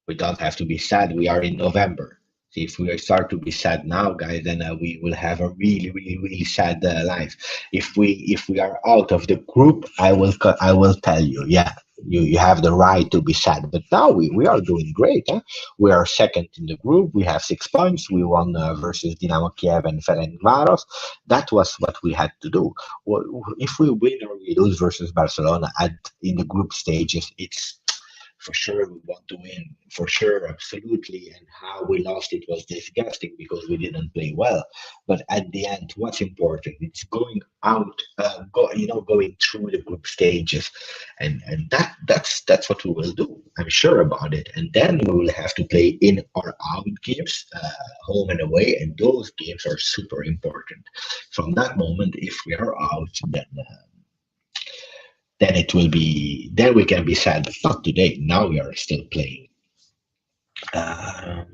we don't have to be sad. We are in November. See, if we start to be sad now, guys, then we will have a really sad life. If we are out of the group, I will tell you. Yeah, You have the right to be sad. But now we are doing great. Huh? We are second in the group. We have 6 points. We won versus Dynamo Kiev and Ferencvaros. That was what we had to do. Well, if we win or we lose versus Barcelona in the group stages, it's for sure we want to win, for sure, absolutely. And how we lost it was disgusting because we didn't play well. But at the end, what's important? It's going out, going through the group stages, and that's what we will do. I'm sure about it. And then we will have to play in or out games, home and away, and those games are super important. From that moment, if we are out, then it will be then we can be sad, but not today. Now we are still playing. Um,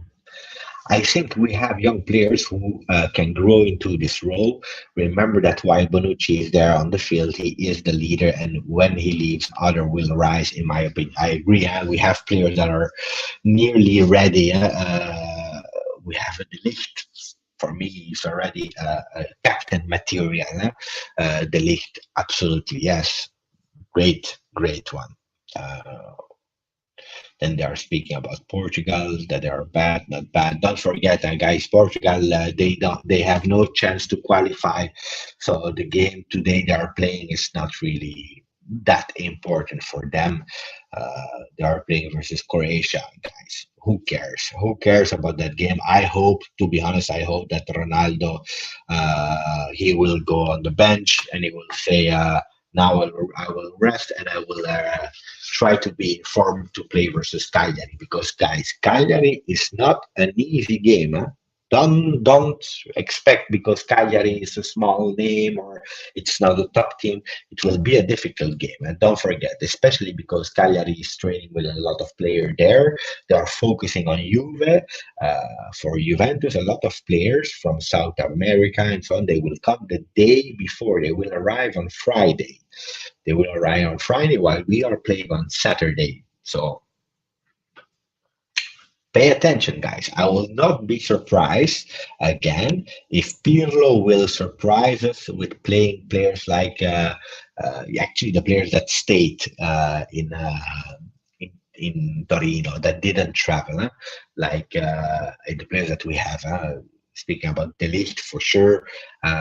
I think we have young players who can grow into this role. Remember that while Bonucci is there on the field, he is the leader, and when he leaves, other will rise. In my opinion, I agree. We have players that are nearly ready. We have a Ligt. For me, he's already a captain material. The Ligt, absolutely yes. Great one. Uh, then they are speaking about Portugal, that they are bad, not bad. Don't forget, guys, Portugal, they have no chance to qualify. So the game today they are playing is not really that important for them. They are playing versus Croatia, guys. Who cares? Who cares about that game? I hope, to be honest, I hope that Ronaldo, he will go on the bench and he will say, now I will rest and I will try to be informed to play versus Cagliari, because guys, Cagliari is not an easy game. Huh? Don't expect because Cagliari is a small name or it's not a top team. It will be a difficult game, and don't forget, especially because Cagliari is training with a lot of players there. They are focusing on Juve. For Juventus, a lot of players from South America and so on. They will come the day before. They will arrive on Friday. They will arrive on Friday while we are playing on Saturday. So pay attention, guys. I will not be surprised again if Pirlo will surprise us with playing players like actually the players that stayed in Torino that didn't travel, huh? Like the players that we have. Speaking about De Ligt for sure,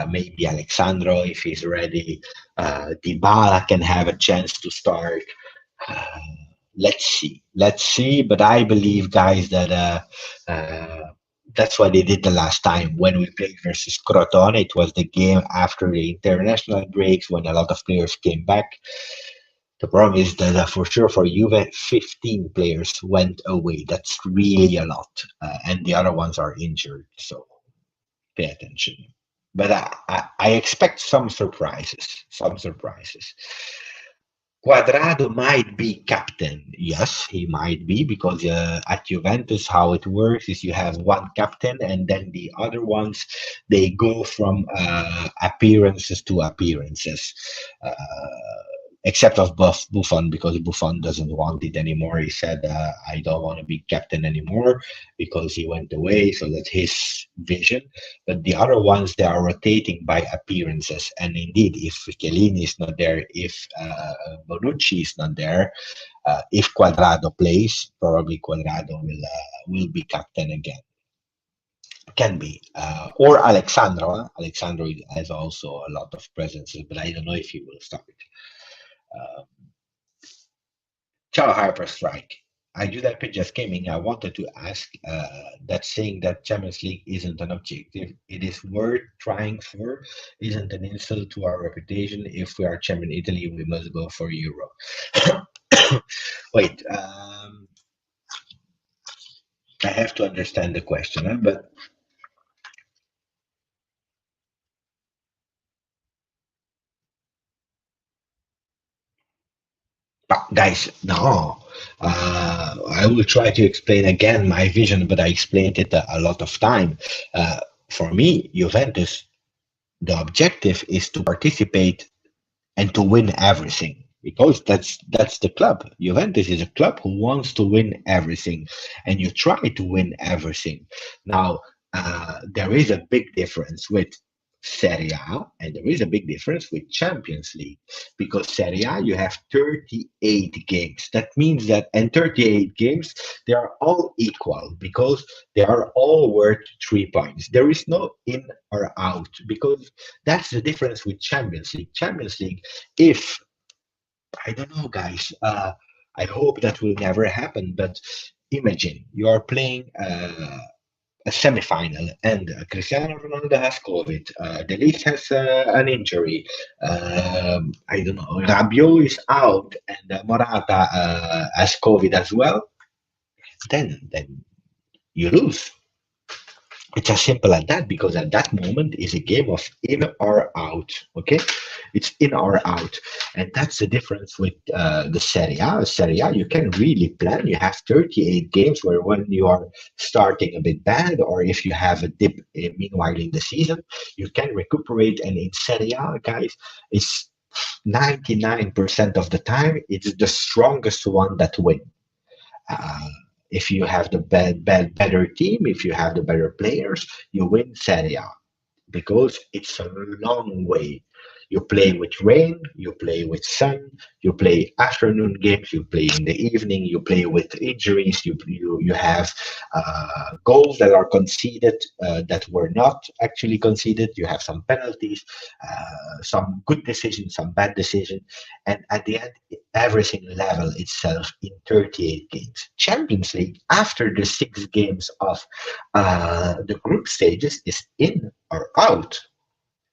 maybe Alexandro if he's ready. Dybala can have a chance to start. Uh, let's see. But I believe, guys, that that's what they did the last time when we played versus Crotone. It was the game after the international breaks when a lot of players came back. The problem is that for sure for Juve, 15 players went away. That's really a lot, and the other ones are injured. So pay attention. But I expect some surprises. Some surprises. Quadrado might be captain. Yes, he might be because at Juventus, how it works is you have one captain, and then the other ones they go from appearances to appearances. Uh, except of Buffon, because Buffon doesn't want it anymore. He said, "I don't want to be captain anymore," because he went away. So that's his vision. But the other ones, they are rotating by appearances. And indeed, if Chiellini is not there, if Bonucci is not there, if Quadrado plays, probably Quadrado will be captain again. Can be. Or Alexandro. Huh? Alexandro has also a lot of presences, but I don't know if he will start. Um, Ciao Hyperstrike. Giuseppe just came in. I wanted to ask that saying that Champions League isn't an objective. It is worth trying for. Isn't an insult to our reputation. If we are champion Italy, we must go for Euro. Wait, I have to understand the question, huh? But guys, no. I will try to explain again my vision, but I explained it a lot of time. For me, Juventus, the objective is to participate and to win everything, because that's the club. Juventus is a club who wants to win everything, and you try to win everything. Now, there is a big difference with Serie A, and there is a big difference with Champions League, because Serie A you have 38 games. That means that, and 38 games, they are all equal because they are all worth 3 points. There is no in or out, because that's the difference with Champions League. Champions League, if I don't know, guys, I hope that will never happen, but imagine you are playing a semi-final, and Cristiano Ronaldo has COVID. The Ligt has an injury. I don't know. Rabiot is out, and Marotta has COVID as well. Then you lose. It's as simple as that, because at that moment is a game of in or out. Okay, it's in or out, and that's the difference with the Serie A. Serie A, you can really plan. You have 38 games where when you are starting a bit bad, or if you have a dip meanwhile in the season, you can recuperate. And in Serie A, guys, it's 99% of the time it's the strongest one that win. Uh, if you have the better team, if you have the better players, you win Serie A, because it's a long way. You play with rain, you play with sun, you play afternoon games, you play in the evening, you play with injuries, you have goals that are conceded that were not actually conceded, you have some penalties, some good decisions, some bad decisions, and at the end, everything level itself in 38 games. Champions League, after the 6 games of the group stages, is in or out.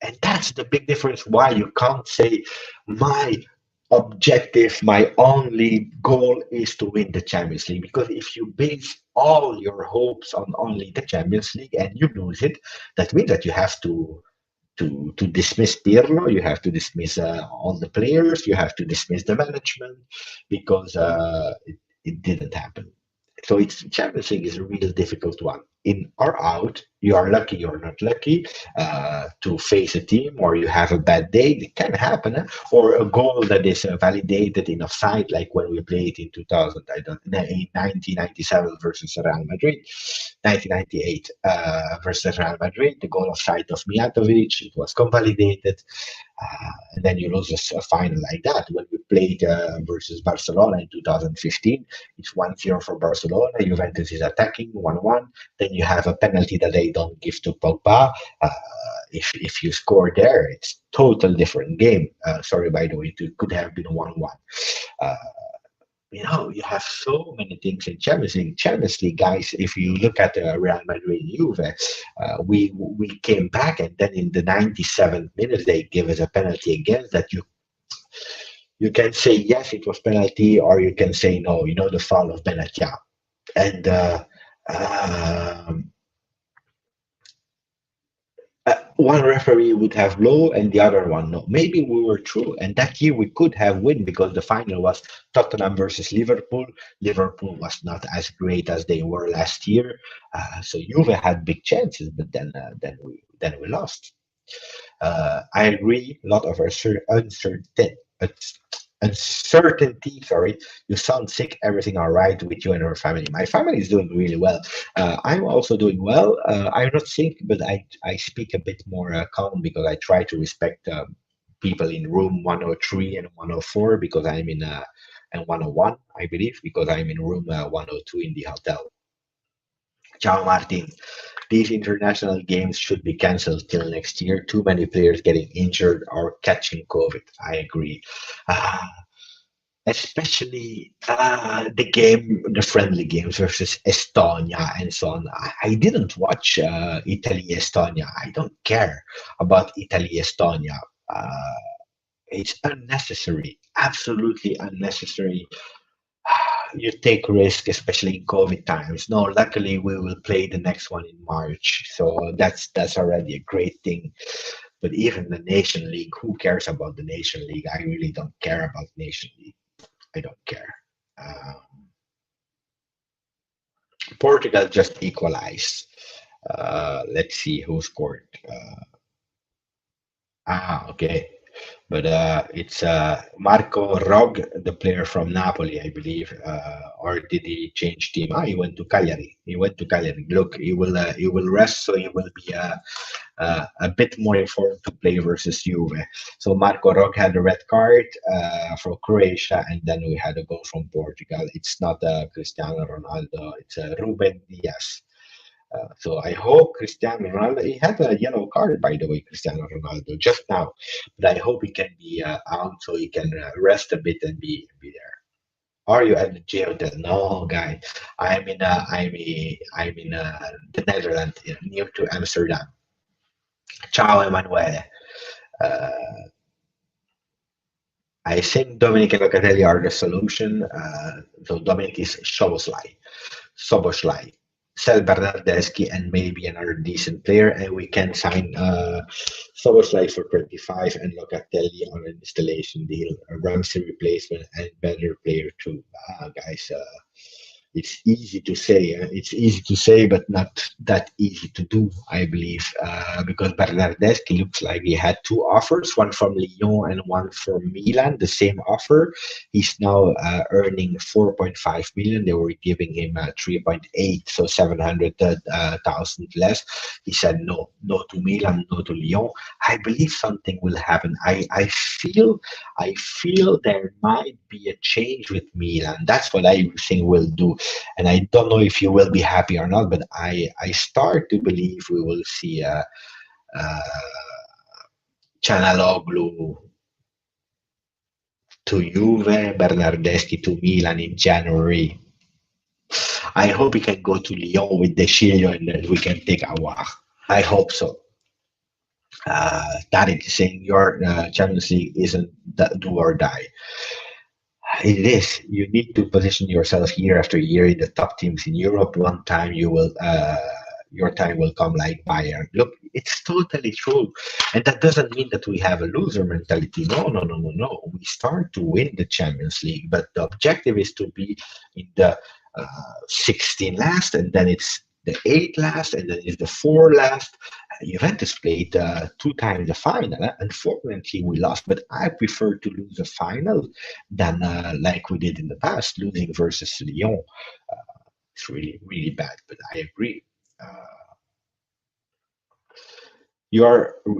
And that's the big difference, why you can't say my objective, my only goal is to win the Champions League. Because if you base all your hopes on only the Champions League and you lose it, that means that you have to dismiss Pirlo, you have to dismiss all the players, you have to dismiss the management, because it didn't happen. So it's Champions League is a real difficult one. In or out, you are lucky or not lucky to face a team, or you have a bad day. It can happen, or a goal that is validated in offside, like when we played in 2000. I don't 1997 versus Real Madrid, 1998 versus Real Madrid. The goal offside of Mijatovic, it was convalidated. And then you lose a final like that. When we played versus Barcelona in 2015, it's 1-0 for Barcelona. Juventus is attacking 1-1. Then you have a penalty that they don't give to Pogba. If you score there, it's total different game. Sorry, by the way, it could have been 1-1. You have so many things in Champions League. Champions League, guys, if you look at Real Madrid Juve, we came back, and then in the 97th minute, they give us a penalty against that. You can say, yes, it was penalty, or you can say, no, the foul of Benatia. And one referee would have blow and the other one no. Maybe we were true, and that year we could have win, because the final was Tottenham versus Liverpool. Liverpool was not as great as they were last year, so Juve had big chances, but then we lost. I agree, a lot of uncertainty. Sorry, you sound sick. Everything all right with you and your family? My family is doing really well. I'm also doing well. I'm not sick, but I speak a bit more calm, because I try to respect people in room 103 and 104, because I'm in and 101, I believe, because I'm in room 102 in the hotel. Ciao, Martin. These international games should be cancelled till next year. Too many players getting injured or catching COVID. I agree. Especially the friendly games versus Estonia and so on. I didn't watch Italy-Estonia. I don't care about Italy-Estonia. It's unnecessary, absolutely unnecessary. You take risk, especially in COVID times. No, luckily we will play the next one in March, so that's already a great thing. But even the Nation League, who cares about the Nation League? I really don't care about Nation League. I don't care. Portugal just equalized. Let's see who scored. Okay. But it's Marco Rog, the player from Napoli, I believe, or did he change team? He went to Cagliari. Look, he will rest, so he will be a bit more informed to play versus Juve. So Marco Roque had a red card for Croatia, and then we had a goal from Portugal. It's not Cristiano Ronaldo, it's Ruben Diaz. So I hope Cristiano Ronaldo, he had a yellow card, by the way, Cristiano Ronaldo, just now. But I hope he can be out so he can rest a bit and be there. Are you at the jail? No, guy. I'm in the Netherlands, near to Amsterdam. Ciao, Emanuele. Uh, I think Dominic and Locatelli are the solution. So Dominic is Soboslai, sell Bernardeschi, and maybe another decent player, and we can sign Soboslai for 25 and Locatelli on an installation deal, a Ramsey replacement, and better player too. Guys, it's easy to say. It's easy to say, but not that easy to do, I believe, because Bernardeschi looks like he had two offers, one from Lyon and one from Milan, the same offer. He's now earning 4.5 million. They were giving him 3.8, so 700,000 less. He said no to Milan, no to Lyon. I believe something will happen. I feel there might be a change with Milan. That's what I think will do. And I don't know if you will be happy or not, but I start to believe we will see Canaloglu to Juve, Bernardeschi to Milan in January. I hope he can go to Lyon with De Sciglio and then we can take Awar. I hope so. Tariq saying your Champions League isn't do or die. It is. You need to position yourself year after year in the top teams in Europe. One time you will, your time will come like Bayern. Look, it's totally true, and that doesn't mean that we have a loser mentality. No, no, no, no, no. We start to win the Champions League, but the objective is to be in the 16 last, and then it's the 8 last, and then it's the 4 last. Juventus played 2 times the final. Unfortunately, we lost, but I prefer to lose a final than like we did in the past, losing versus Lyon. It's really, really bad, but I agree. You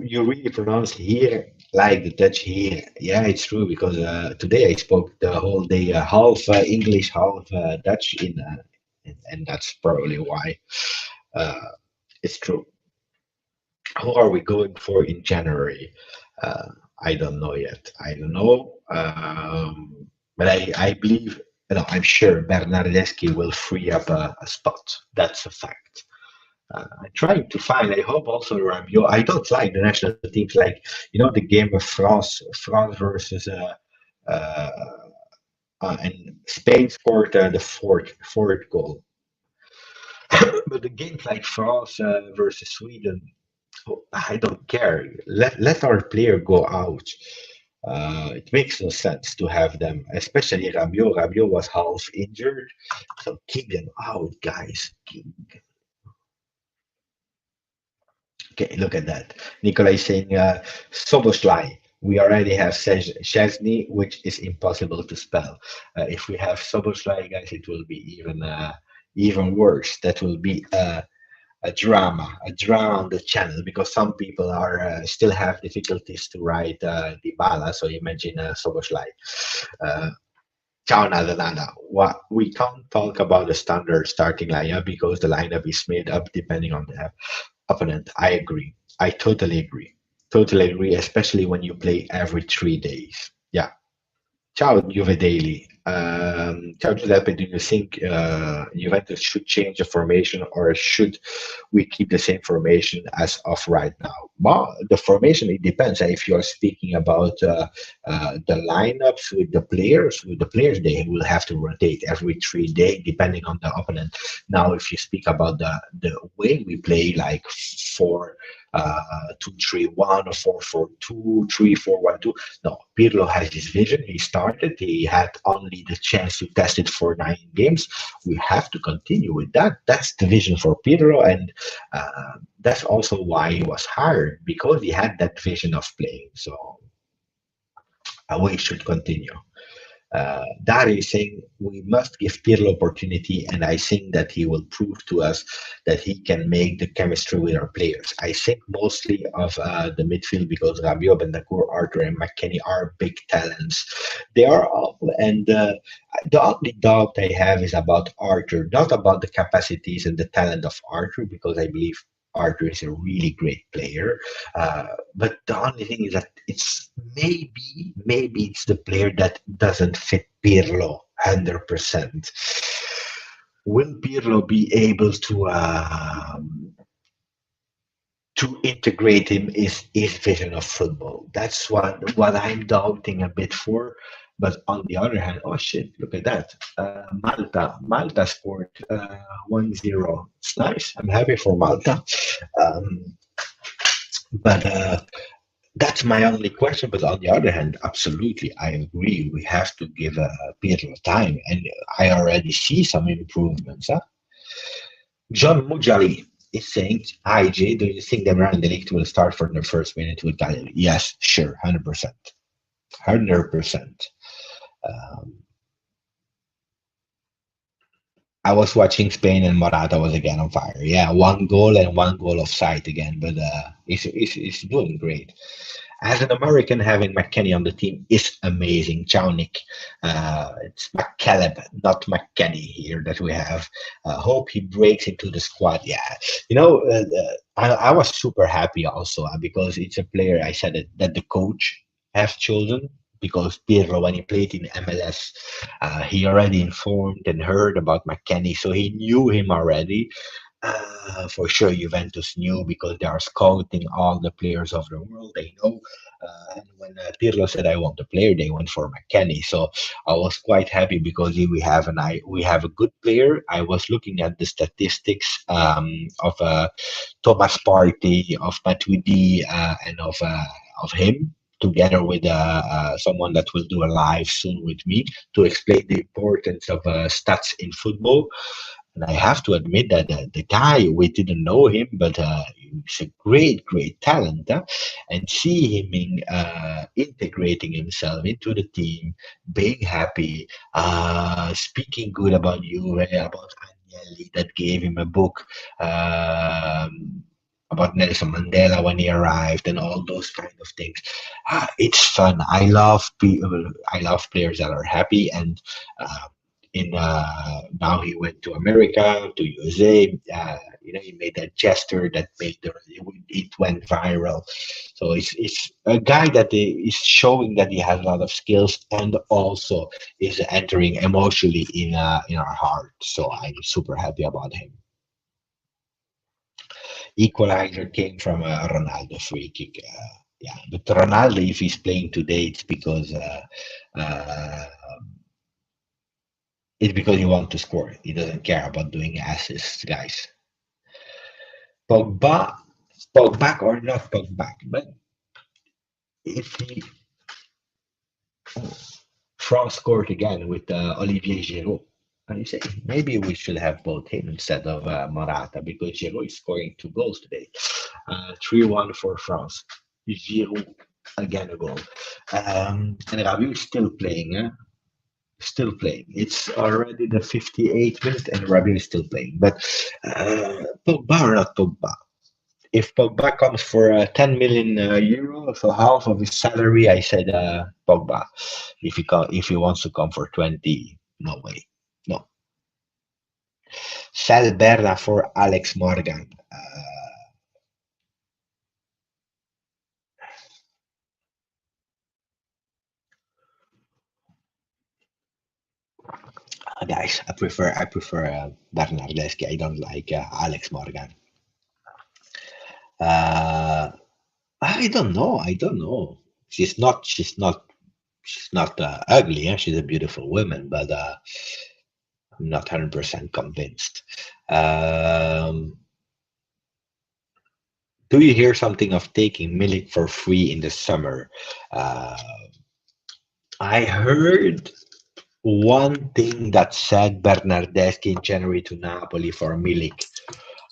really pronounce here like the Dutch here. Yeah, it's true because today I spoke the whole day half English, half Dutch and that's probably why. Uh, it's true. Who are we going for in January? I don't know yet. I don't know. But I believe, I'm sure Bernardeschi will free up a spot. That's a fact. I'm trying to find, I hope also Rabiot. I don't like the national teams, like, the game of France versus, uh, and Spain scored the fourth goal. But the games like France versus Sweden, I don't care. Let our player go out. It makes no sense to have them, especially Rabiot. Rabiot was half injured, so keep them out, guys. Okay, look at that. Nikolai saying, Soboslai. We already have Szczesny, which is impossible to spell. If we have Soboslai, guys, it will be even worse. That will be a drama on the channel because some people are still have difficulties to write Dybala. So imagine Soboslai. Ciao, nada. What we can't talk about the standard starting lineup because the lineup is made up depending on the opponent. I agree. I totally agree. Totally agree, especially when you play every 3 days. Yeah. Ciao, Juve Daily. Ciao, Giuseppe. Do you think Juventus should change the formation or should we keep the same formation as of right now? Well, the formation, it depends. If you're speaking about the lineups with the players, they will have to rotate every 3 days depending on the opponent. Now, if you speak about the way we play, like 4-2-3-1 or 4-4-2, 3-4-1-2. No, Pirlo has his vision. He started. He had only the chance to test it for 9 games. We have to continue with that. That's the vision for Pirlo, and that's also why he was hired, because he had that vision of playing. So we should continue. Dari is saying we must give Pirlo opportunity, and I think that he will prove to us that he can make the chemistry with our players. I think mostly of the midfield because Rabiot, Bentancur, Arthur, and McKennie are big talents. They are all, and the only doubt I have is about Arthur, not about the capacities and the talent of Arthur, because I believe Arthur is a really great player. But the only thing is that it's maybe it's the player that doesn't fit Pirlo 100%. Will Pirlo be able to integrate him his vision of football? That's what I'm doubting a bit for. But on the other hand, oh shit, look at that. Malta scored 1-0. It's nice. I'm happy for Malta. Um, but that's my only question. But on the other hand, absolutely, I agree. We have to give Pirlo time. And I already see some improvements. Huh? John Mujali is saying, IJ, do you think that Ryan Ligt will start from the first minute with Gallardo? Yes, sure, 100%. 100%. I was watching Spain and Marotta was again on fire. Yeah, one goal and one goal offside again, but he's doing great. As an American, having McKennie on the team is amazing. Ciao, Nick. It's McCaleb, not McKennie here that we have. Hope he breaks into the squad. Yeah, I was super happy also because it's a player I said that the coach has chosen because Pirlo, when he played in MLS, he already informed and heard about McKennie, so he knew him already. For sure, Juventus knew because they are scouting all the players of the world. They know. And when Pirlo said, "I want a player," they went for McKennie. So I was quite happy because we have a good player. I was looking at the statistics of Thomas Partey, of Matuidi, and of him. Together with someone that will do a live soon with me to explain the importance of stats in football. And I have to admit that the guy, we didn't know him, but he's a great talent. And see him integrating himself into the team, being happy, speaking good about Juve, about Agnelli, that gave him a book about Nelson Mandela when he arrived, and all those kind of things. It's fun. I love people. I love players that are happy, and now he went to America, to USA. He made that gesture that made it went viral. So it's a guy that is showing that he has a lot of skills and also is entering emotionally in our heart. So I'm super happy about him. Equalizer came from a Ronaldo free kick. Yeah, but Ronaldo, if he's playing today, it's because he wants to score. He doesn't care about doing assists, guys. Pogba or not Pogba, but if he France scored again with Olivier Giroud. And you say maybe we should have both him instead of Marotta because Giroud is scoring 2 goals today. 3-1 for France. Giroud again a goal. And Rabiot is still playing. Still playing. It's already the 58th minute and Rabiot is still playing. But Pogba or not Pogba? If Pogba comes for 10 million euro, so half of his salary, I said Pogba. If he wants to come for 20, no way. No. Sell Berna for Alex Morgan. Guys, I prefer Bernardeschi. I don't like Alex Morgan. I don't know. She's not ugly. She's a beautiful woman, but I'm not 100% convinced. Do you hear something of taking Milik for free in the summer? I heard one thing that said Bernardeschi in January to Napoli for Milik.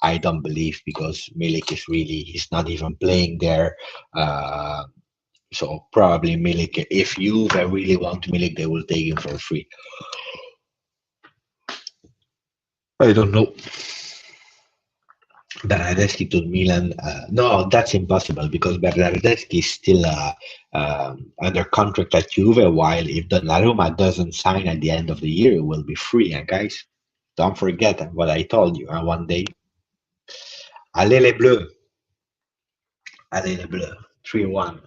I don't believe because Milik he's not even playing there. So probably Milik. If Juve really want Milik, they will take him for free. I don't know. Bernardeschi to Milan. No, that's impossible because Bernardeschi is still under contract at Juve, while if Donnarumma doesn't sign at the end of the year, it will be free. And guys, don't forget what I told you one day. Allez les Bleus. Allez les Bleus. 3-1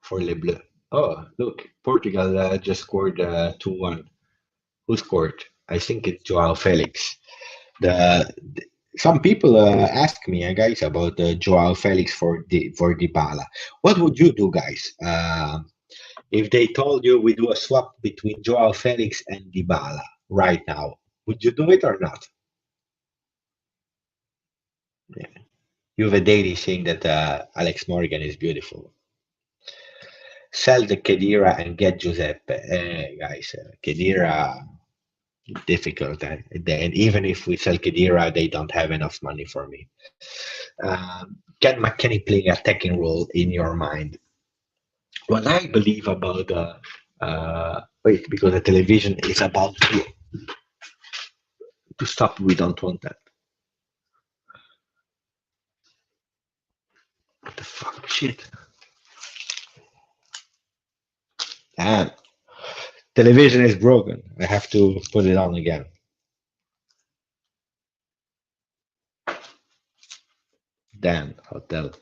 for les Bleus. Oh, look, Portugal just scored 2-1. Who scored? I think it's Joao Felix. Some people ask me, guys, about Joao Felix for Dybala. What would you do, guys, if they told you we do a swap between Joao Felix and Dybala right now? Would you do it or not? Yeah. Juve Daily saying that Alex Morgan is beautiful. Sell the Khedira and get Giuseppe. Guys, Khedira, difficult. And even if we sell Khedira, they don't have enough money for me. Can McKennie play an attacking role in your mind? What I believe about wait, because the television is about to stop. We don't want that. What the fuck? Shit. And television is broken. I have to put it on again. Damn, hotel.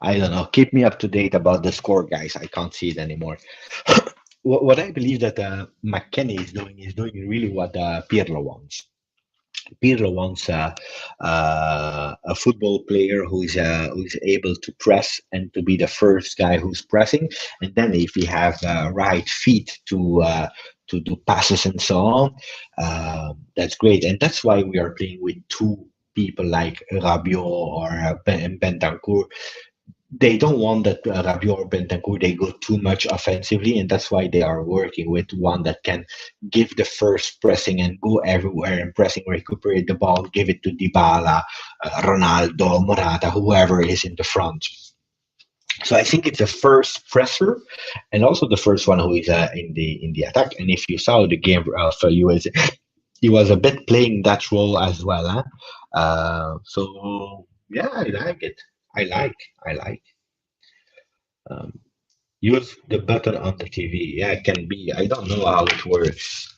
I don't know. Keep me up to date about the score, guys. I can't see it anymore. What I believe that McKennie is doing really what Pirlo wants. Pirlo wants a football player who's able to press and to be the first guy who's pressing, and then if he have right feet to do passes and so on, that's great, and that's why we are playing with two people like Rabiot or Bentancur. They don't want that Rabiot or Bentancur, they go too much offensively, and that's why they are working with one that can give the first pressing and go everywhere and pressing, recuperate the ball, give it to Dybala, Ronaldo, Marotta, whoever is in the front. So I think it's the first presser and also the first one who is in the attack. And if you saw the game for USA, he was a bit playing that role as well. So yeah, I like it. I like. Use the button on the TV. Yeah, it can be. I don't know how it works.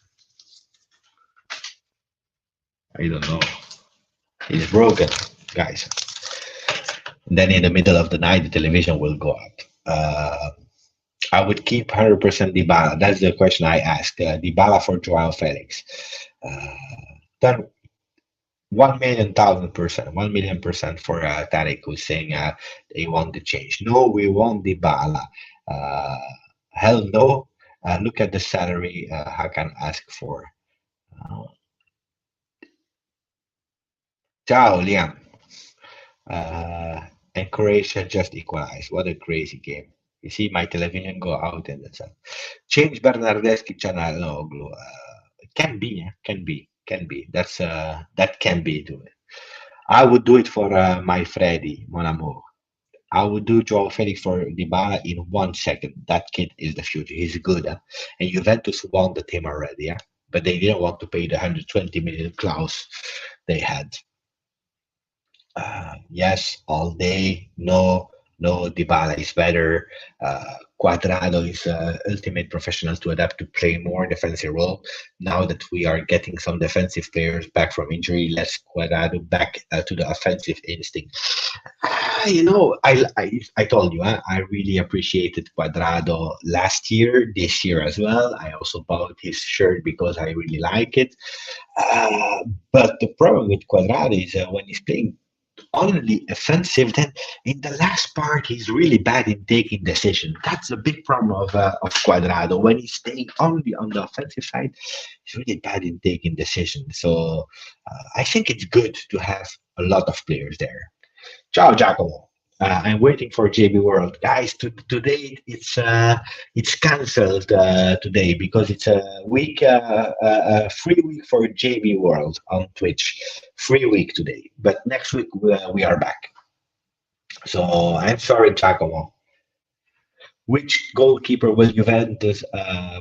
I don't know. It's broken, guys. And then in the middle of the night, the television will go up. I would keep 100% Dybala. That's the question I asked. Dybala for Joao Felix. Then 1,000,000% for Tarek, who's saying they want to change. No, we want Dybala. Hell no. Look at the salary I can ask for. Ciao, Liam. And Croatia just equalized. What a crazy game. You see my television go out in the sun. Change Bernardeschi channel. No, can be. That's that can be doing. I would do it for my Freddy, mon amour. I would do Joao Felix for Dybala in 1 second. That kid is the future. He's good. And Juventus won the team already. But they didn't want to pay the 120 million clause they had. Yes, all day. No, Dybala is better. Quadrado is ultimate professional to adapt to play more defensive role. Now that we are getting some defensive players back from injury, let's Quadrado back to the offensive instinct. I told you, I really appreciated Quadrado last year, this year as well. I also bought his shirt because I really like it. But the problem with Quadrado is when he's playing only offensive, then in the last part he's really bad in taking decisions. That's a big problem of Quadrado. When he's staying only on the offensive side, he's really bad in taking decisions. So I think it's good to have a lot of players there. Ciao, Giacomo. I'm waiting for JB World, guys. Today it's cancelled today because it's a week, free week for JB World on Twitch. Free week today, but next week we are back. So I'm sorry, Giacomo. Which goalkeeper will Juventus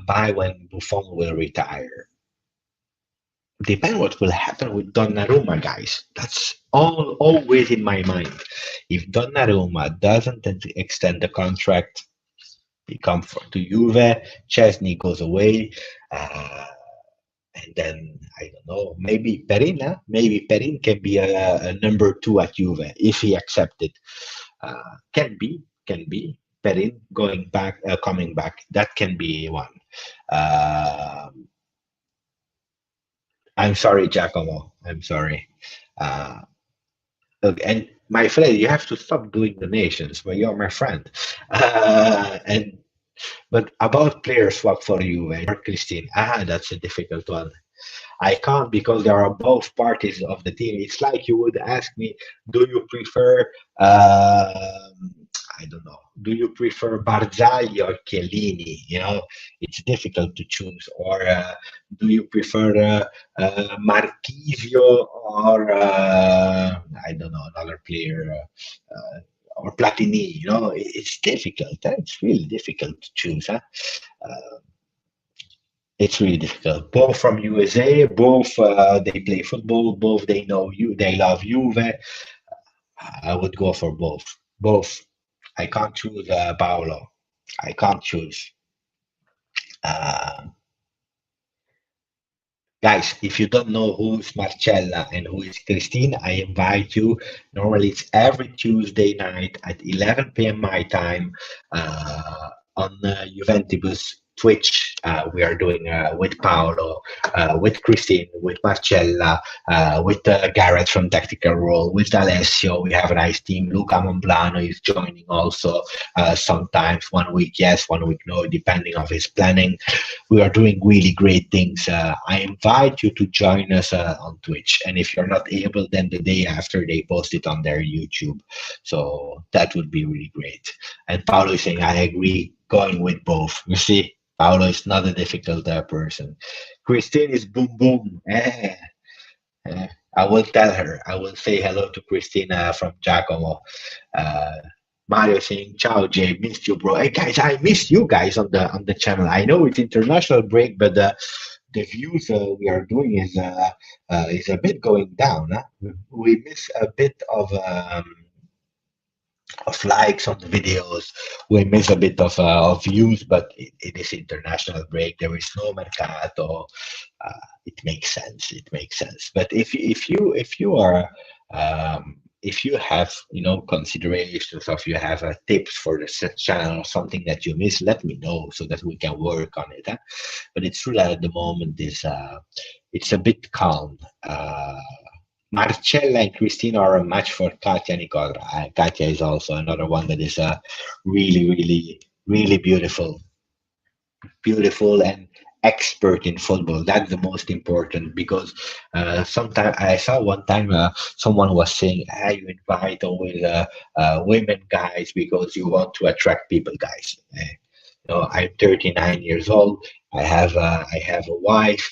buy when Buffon will retire? Depend what will happen with Donnarumma, guys. That's always in my mind. If Donnarumma doesn't extend the contract, he comes to Juve, Chesney goes away, and then I don't know, maybe Perin, huh? Maybe Perin can be a number 2 at Juve if he accepted. Can be Perin going back, coming back. That can be one. Uh, I'm sorry, Giacomo. I'm sorry. Uh, Look, and my friend, you have to stop doing donations, but you're my friend. And but about player swap for you, or Christine, that's a difficult one. I can't because there are both parties of the team. It's like you would ask me, do you prefer, I don't know, do you prefer Barzagli or Chiellini? It's difficult to choose. Or do you prefer Marquisio or, I don't know, another player, or Platini? It's difficult. It's really difficult to choose. Huh? It's really difficult. Both from USA, both they play football, both they know you, they love Juve. I would go for both. Both. I can't choose Paolo. I can't choose. Uh, Guys, if you don't know who's Marcella and who is Christine, I invite you. Normally, it's every Tuesday night at 11 p.m. my time on Juventus Twitch. We are doing with Paolo, with Christine, with Marcella, with Gareth from Tactical Role, with Alessio. We have a nice team. Luca Monblano is joining also sometimes. 1 week yes, 1 week no, depending on his planning. We are doing really great things. I invite you to join us on Twitch. And if you're not able, then the day after they post it on their YouTube. So that would be really great. And Paolo is saying, I agree, going with both. You see, Paolo is not a difficult person. Christine is boom boom. I will tell her. I will say hello to Christina from Giacomo. Uh, Mario saying, "Ciao, Jay, missed you, bro." Hey guys, I missed you guys on the channel. I know it's international break, but the views we are doing is a bit going down. Huh? We miss a bit of likes on the videos. We miss a bit of views, but it is international break. There is no mercato. It makes sense. It makes sense. But if you are if you have considerations, or if you have tips for the channel or something that you miss, let me know so that we can work on it. Huh? But it's true that at the moment it's a bit calm. Marcella and Christina are a match for Katya Nicola. Katya is also another one that is really, really, really beautiful and expert in football. That's the most important, because sometimes I saw one time someone was saying, you invite always women guys because you want to attract people, guys. I'm 39 years old. I have a wife.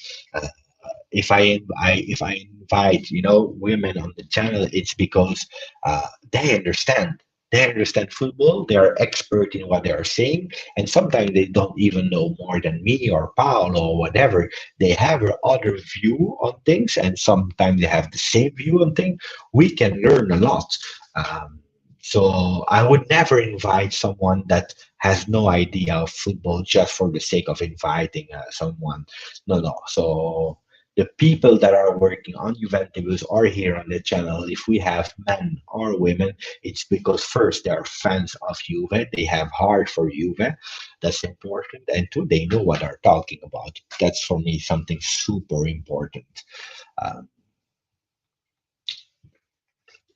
If I invite women on the channel, it's because they understand. They understand football. They are expert in what they are saying, and sometimes they don't even know more than me or Paolo or whatever. They have an other view on things, and sometimes they have the same view on things. We can learn a lot. So I would never invite someone that has no idea of football just for the sake of inviting someone. No. So the people that are working on Juventus or here on the channel, if we have men or women, it's because first they are fans of Juve, they have heart for Juve, that's important, and two, they know what they're talking about. That's for me something super important.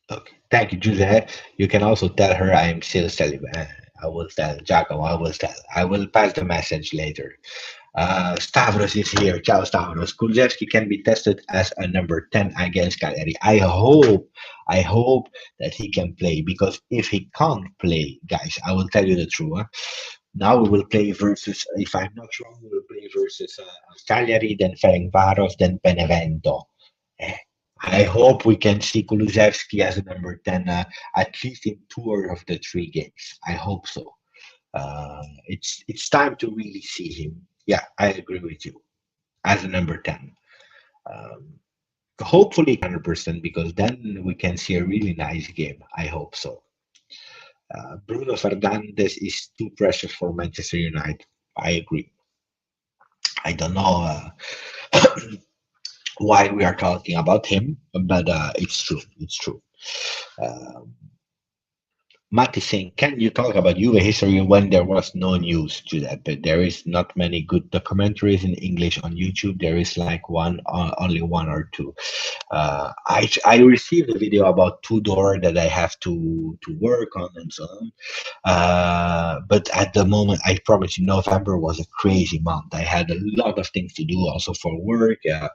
Okay, thank you, Giuseppe. You can also tell her I am still celibate. I will tell Giacomo. I will tell. I will pass the message later. Stavros is here. Ciao, Stavros. Kulusevski can be tested as a number 10 against Cagliari. I hope that he can play, because if he can't play, guys, I will tell you the truth. Huh? Now we will play versus, if I'm not wrong, we will play versus Cagliari, then Ferencváros, then Benevento. I hope we can see Kulusevski as a number 10 at least in 2 of the 3 games. I hope so. It's time to really see him. Yeah, I agree with you. As a number 10. Um, Hopefully 100% because then we can see a really nice game. I hope so. Bruno Fernandes is too precious for Manchester United. I agree. I don't know why we are talking about him, but it's true. It's true. Um, Matt is saying, can you talk about Juve history when there was no news to that? But there is not many good documentaries in English on YouTube. There is like only one or two. I received a video about Tudor that I have to work on and so on. But at the moment, I promise you, November was a crazy month. I had a lot of things to do also for work. It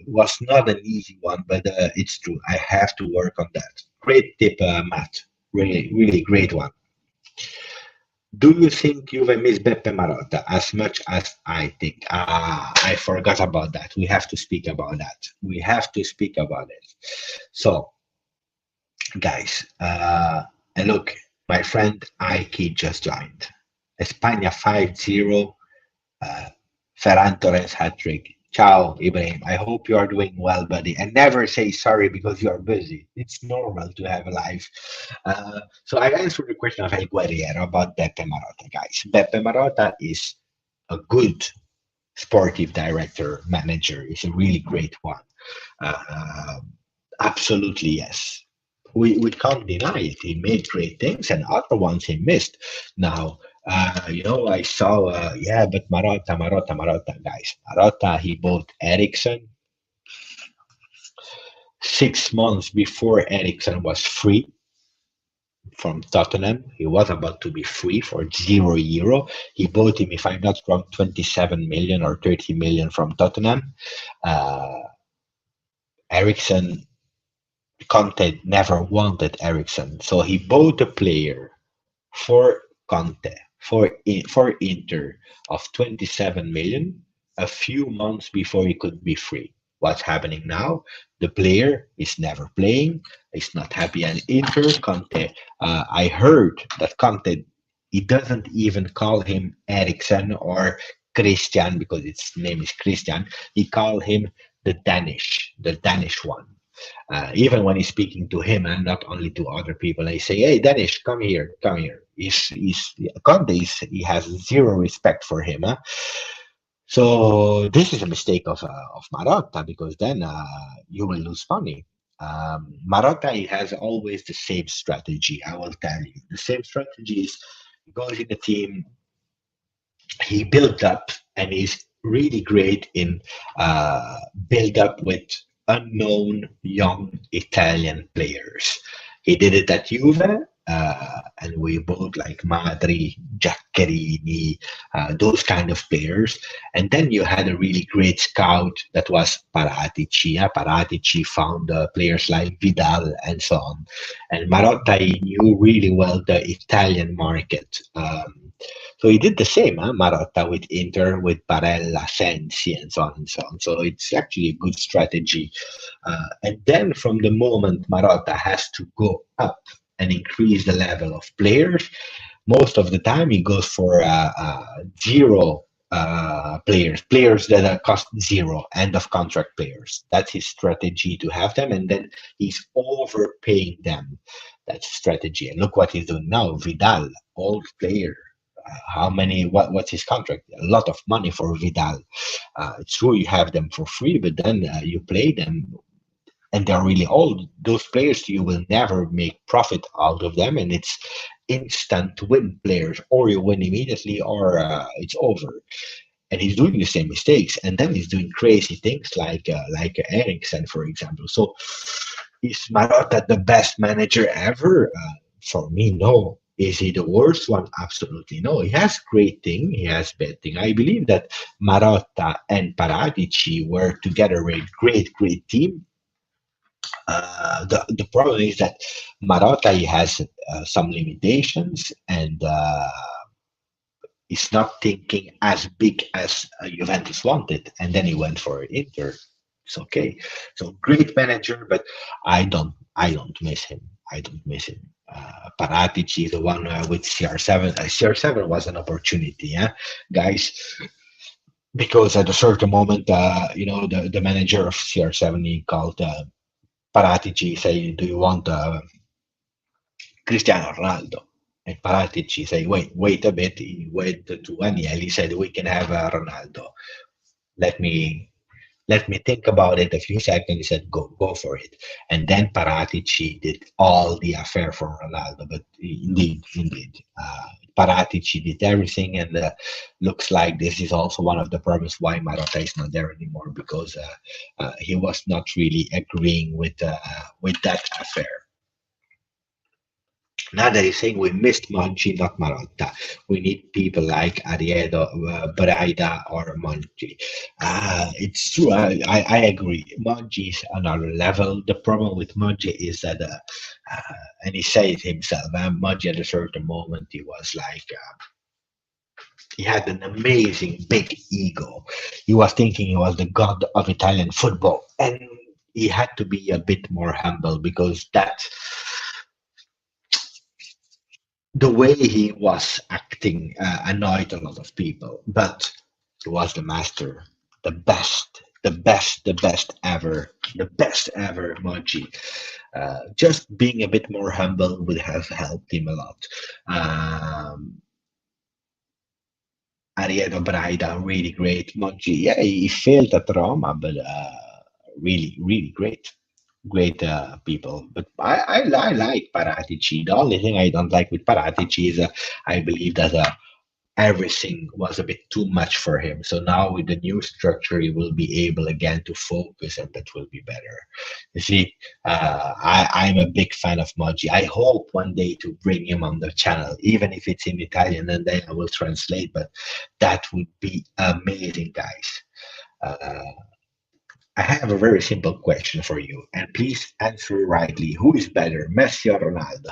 was not an easy one, but it's true. I have to work on that. Great tip, Matt. Really, really great one. Do you think Juve miss Beppe Marotta as much as I think? I forgot about that. We have to speak about that. We have to speak about it. So, guys, and look, my friend Ike just joined. España 5-0, Ferran Torres hat-trick. Ciao, Ibrahim. I hope you are doing well, buddy. And never say sorry because you are busy. It's normal to have a life. So I answered the question of El Guerriero about Beppe Marotta, guys. Beppe Marotta is a good sportive director, manager. He's a really great one. Uh, Absolutely, yes. We can't deny it. He made great things, and other ones he missed. Now, I saw, yeah, but Marotta, guys. Marotta, he bought Ericsson 6 months before Ericsson was free from Tottenham. He was about to be free for €0. He bought him, if I'm not wrong, 27 million or 30 million from Tottenham. Uh, Ericsson Conte never wanted Ericsson, so he bought a player for Conte for Inter of 27 million a few months before he could be free. What's happening now? The player is never playing. He's not happy at Inter. Conte. I heard that Conte he doesn't even call him Ericsson or Christian because his name is Christian. He called him the Danish one. Even when he's speaking to him and not only to other people, I say, "Hey, Danish, come here, come here." Conte he has zero respect for him. Huh? So this is a mistake of Marotta because then you will lose money. Marotta he has always the same strategy. I will tell you, the same strategy is he goes in the team, he built up, and he's really great in build up with unknown young Italian players. He did it at Juve, and we bought like Madri, Giaccherini, those kind of players. And then you had a really great scout that was Paratici. Paratici found players like Vidal and so on. And Marotta he knew really well the Italian market. So he did the same, Marotta with Inter, with Barella, Sensi, and so on and so on. So it's actually a good strategy. And then from the moment Marotta has to go up and increase the level of players, most of the time he goes for zero players that are cost zero, end of contract players. That's his strategy to have them, and then he's overpaying them. That's strategy. And look what he's doing now. Vidal, old player. How many? What's his contract? A lot of money for Vidal. It's true you have them for free, but then you play them, and they're really old. Those players you will never make profit out of them, and it's instant win players, or you win immediately, or it's over. And he's doing the same mistakes, and then he's doing crazy things like Eriksen, for example. So is Marotta the best manager ever? For me, no. Is he the worst one? Absolutely no. He has great thing. He has bad thing. I believe that Marotta and Paratici were together a great team. The problem is that Marotta he has some limitations and is not thinking as big as Juventus wanted, and then he went for Inter. It's okay. So great manager, but I don't miss him. I don't miss him. Paratici, the one with CR7. CR7 was an opportunity, guys, because at a certain moment, the manager of CR7, he called Paratici, saying, "Do you want Cristiano Ronaldo?" And Paratici said, wait a bit. He went to Agnelli, said, "We can have Ronaldo. Let me think about it a few seconds." He said, go for it. And then Paratici did all the affair for Ronaldo. But indeed, Paratici did everything, and looks like this is also one of the problems why Marotta is not there anymore, because he was not really agreeing with that affair. Now that he's saying we missed Monchi, not Marotta. We need people like Ariedo, Braida, or Monchi. It's true. I agree. Monchi is another level. The problem with Monchi is that, and he said it himself, Monchi at a certain moment, he was like, he had an amazing big ego. He was thinking he was the god of Italian football. And he had to be a bit more humble, because the way he was acting annoyed a lot of people, but he was the master, the best ever, Monchi. Just being a bit more humble would have helped him a lot. Ariedo Braida, really great. Monchi, yeah, he failed at Roma, but really great. People, but I like Paratici. The only thing I don't like with Paratici is I believe that everything was a bit too much for him. So now with the new structure, he will be able again to focus, and that will be better. You see, I'm a big fan of Moggi. I hope one day to bring him on the channel, even if it's in Italian, and then I will translate. But that would be amazing, guys. I have a very simple question for you, and please answer rightly. Who is better, Messi or Ronaldo?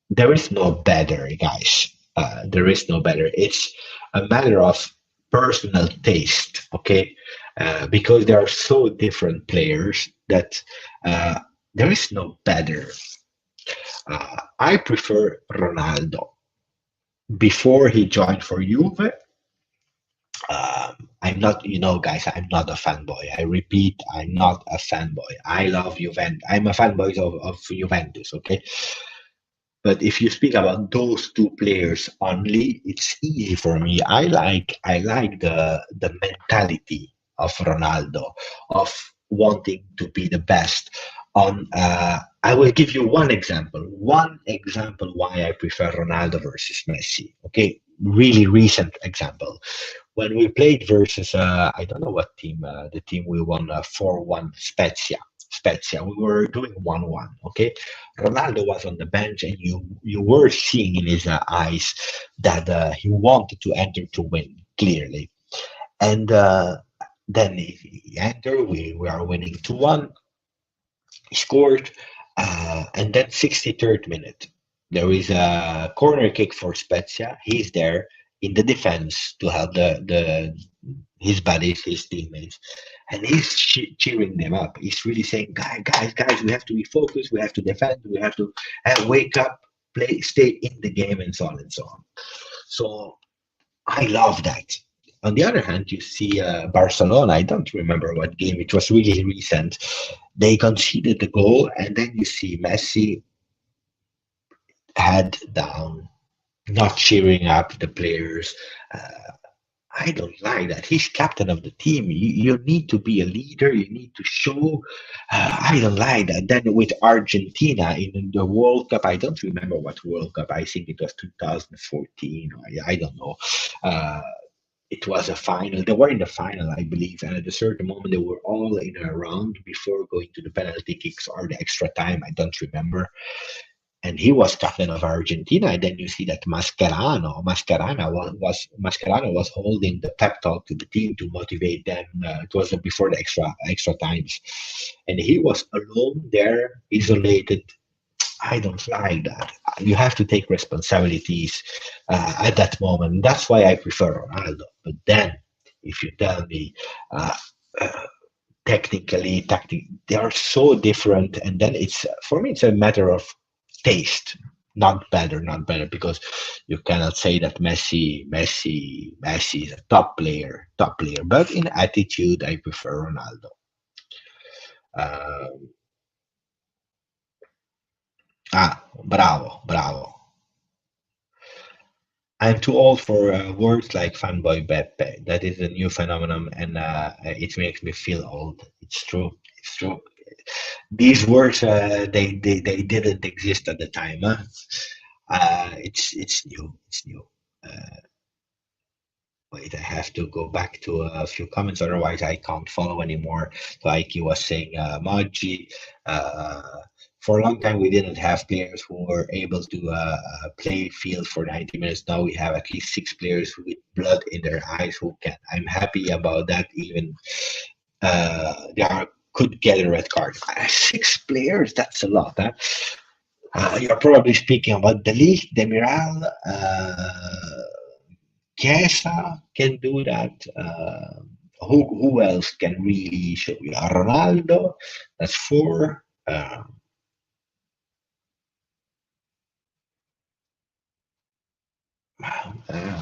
There is no better, guys. There is no better. It's a matter of personal taste, okay? Because there are so different players that there is no better. I prefer Ronaldo. Before he joined for Juve, I'm not, guys, I'm not a fanboy. I repeat, I'm not a fanboy. I love Juventus. I'm a fanboy of Juventus, okay? But if you speak about those two players only, it's easy for me. I like the mentality of Ronaldo, of wanting to be the best. I will give you one example why I prefer Ronaldo versus Messi. Okay, really recent example. When we played versus I don't know what team, the team we won 4-1, Spezia. We were doing 1-1. Okay, Ronaldo was on the bench, and you were seeing in his eyes that he wanted to enter to win, clearly. And then he entered. We are winning 2-1. He scored, and then 63rd minute, there is a corner kick for Spezia. He's there in the defense to help his buddies, his teammates, and he's cheering them up. He's really saying, guys, we have to be focused. We have to defend. We have to wake up, play, stay in the game, and so on and so on. So I love that. On the other hand, you see Barcelona. I don't remember what game. It was really recent. They conceded the goal, and then you see Messi head down, not cheering up the players. I don't like that. He's captain of the team. You need to be a leader. You need to show. I don't like that. Then with Argentina in the World Cup, I don't remember what World Cup. I think it was 2014. I don't know. It was a final. They were in the final, I believe, and at a certain moment they were all in a round before going to the penalty kicks or the extra time. I don't remember. And he was captain of Argentina. And then you see that Mascherano was holding the pep talk to the team to motivate them. It was before the extra times, and he was alone there, isolated. I don't like that. You have to take responsibilities at that moment. That's why I prefer Ronaldo. But then, if you tell me technically, they are so different. And then it's for me, it's a matter of taste. Not better, because you cannot say that Messi is a top player. But in attitude, I prefer Ronaldo. Um, bravo. I'm too old for words like fanboy Beppe. That is a new phenomenon, and it makes me feel old. It's true. It's true. These words, they didn't exist at the time. Huh? It's new. It's new. Uh, Wait, I have to go back to a few comments, otherwise I can't follow anymore. Like he was saying, Maggi. Uh, for a long time, we didn't have players who were able to play field for 90 minutes. Now we have at least six players with blood in their eyes who can. I'm happy about that. Even they could get a red card. Six players, that's a lot. Huh? You're probably speaking about the Ligt, Demiral. Chiesa can do that. Who else can really show you? Ronaldo, that's four.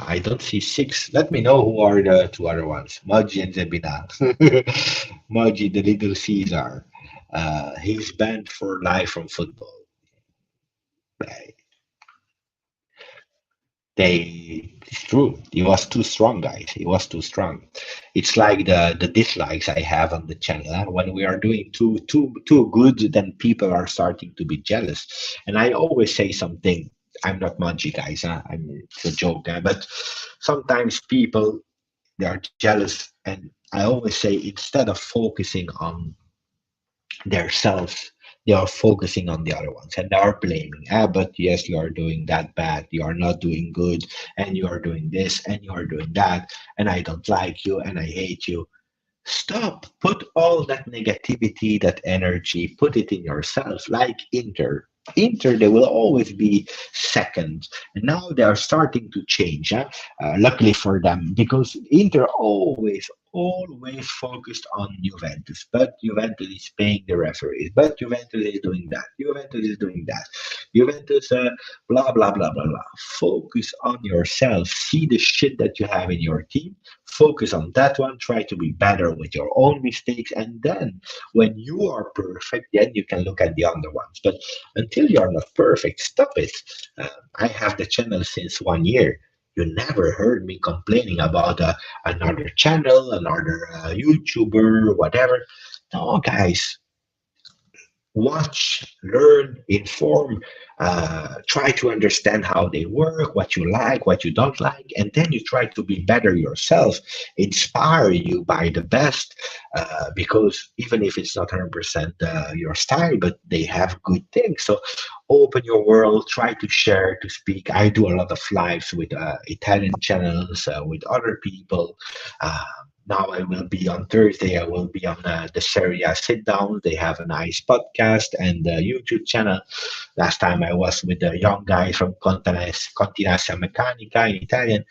I don't see six. Let me know who are the two other ones. Maggi and Zebina. Maggi, the little Caesar. He's banned for life from football. It's true. He was too strong, guys. He was too strong. It's like the dislikes I have on the channel. Huh? When we are doing too good, then people are starting to be jealous. And I always say something. I'm not Munchie, guys. Huh? It's a joke, huh? But sometimes people, they are jealous, and I always say, instead of focusing on themselves, they are focusing on the other ones, and they are blaming, but yes, you are doing that bad, you are not doing good, and you are doing this and you are doing that, and I don't like you and I hate you. Stop. Put all that negativity, that energy, put it in yourself, like Inter, they will always be second. And now they are starting to change. Huh? Luckily for them, because Inter always focused on Juventus. But Juventus is paying the referees. But Juventus is doing that. Juventus is doing that. Juventus, blah, blah, blah, blah, blah. Focus on yourself. See the shit that you have in your team. Focus on that one. Try to be better with your own mistakes. And then when you are perfect, then you can look at the other ones. But until you are not perfect, stop it. I have the channel since 1 year. You never heard me complaining about another channel, another YouTuber, whatever. No, guys, watch, learn, inform, try to understand how they work, what you like, what you don't like, and then you try to be better yourself, inspire you by the best, because even if it's not 100% your style, but they have good things. So open your world, try to share, to speak. I do a lot of lives with Italian channels, with other people. Now I will be on Thursday. I will be on the Serie A sit down. They have a nice podcast and YouTube channel. Last time I was with the young guy from Continenza Meccanica in Italian.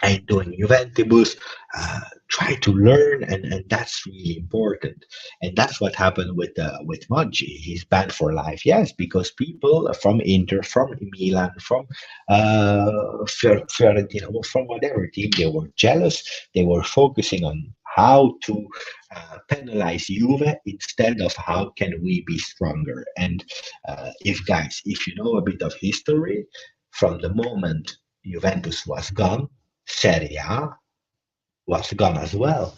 I'm doing Juventus. Try to learn, and that's really important. And that's what happened with Maggi. He's banned for life, yes, because people from Inter, from Milan, from Fiorentina, from whatever team, they were jealous. They were focusing on how to penalize Juve instead of how can we be stronger. And if you know a bit of history, from the moment Juventus was gone, Serie A was gone as well.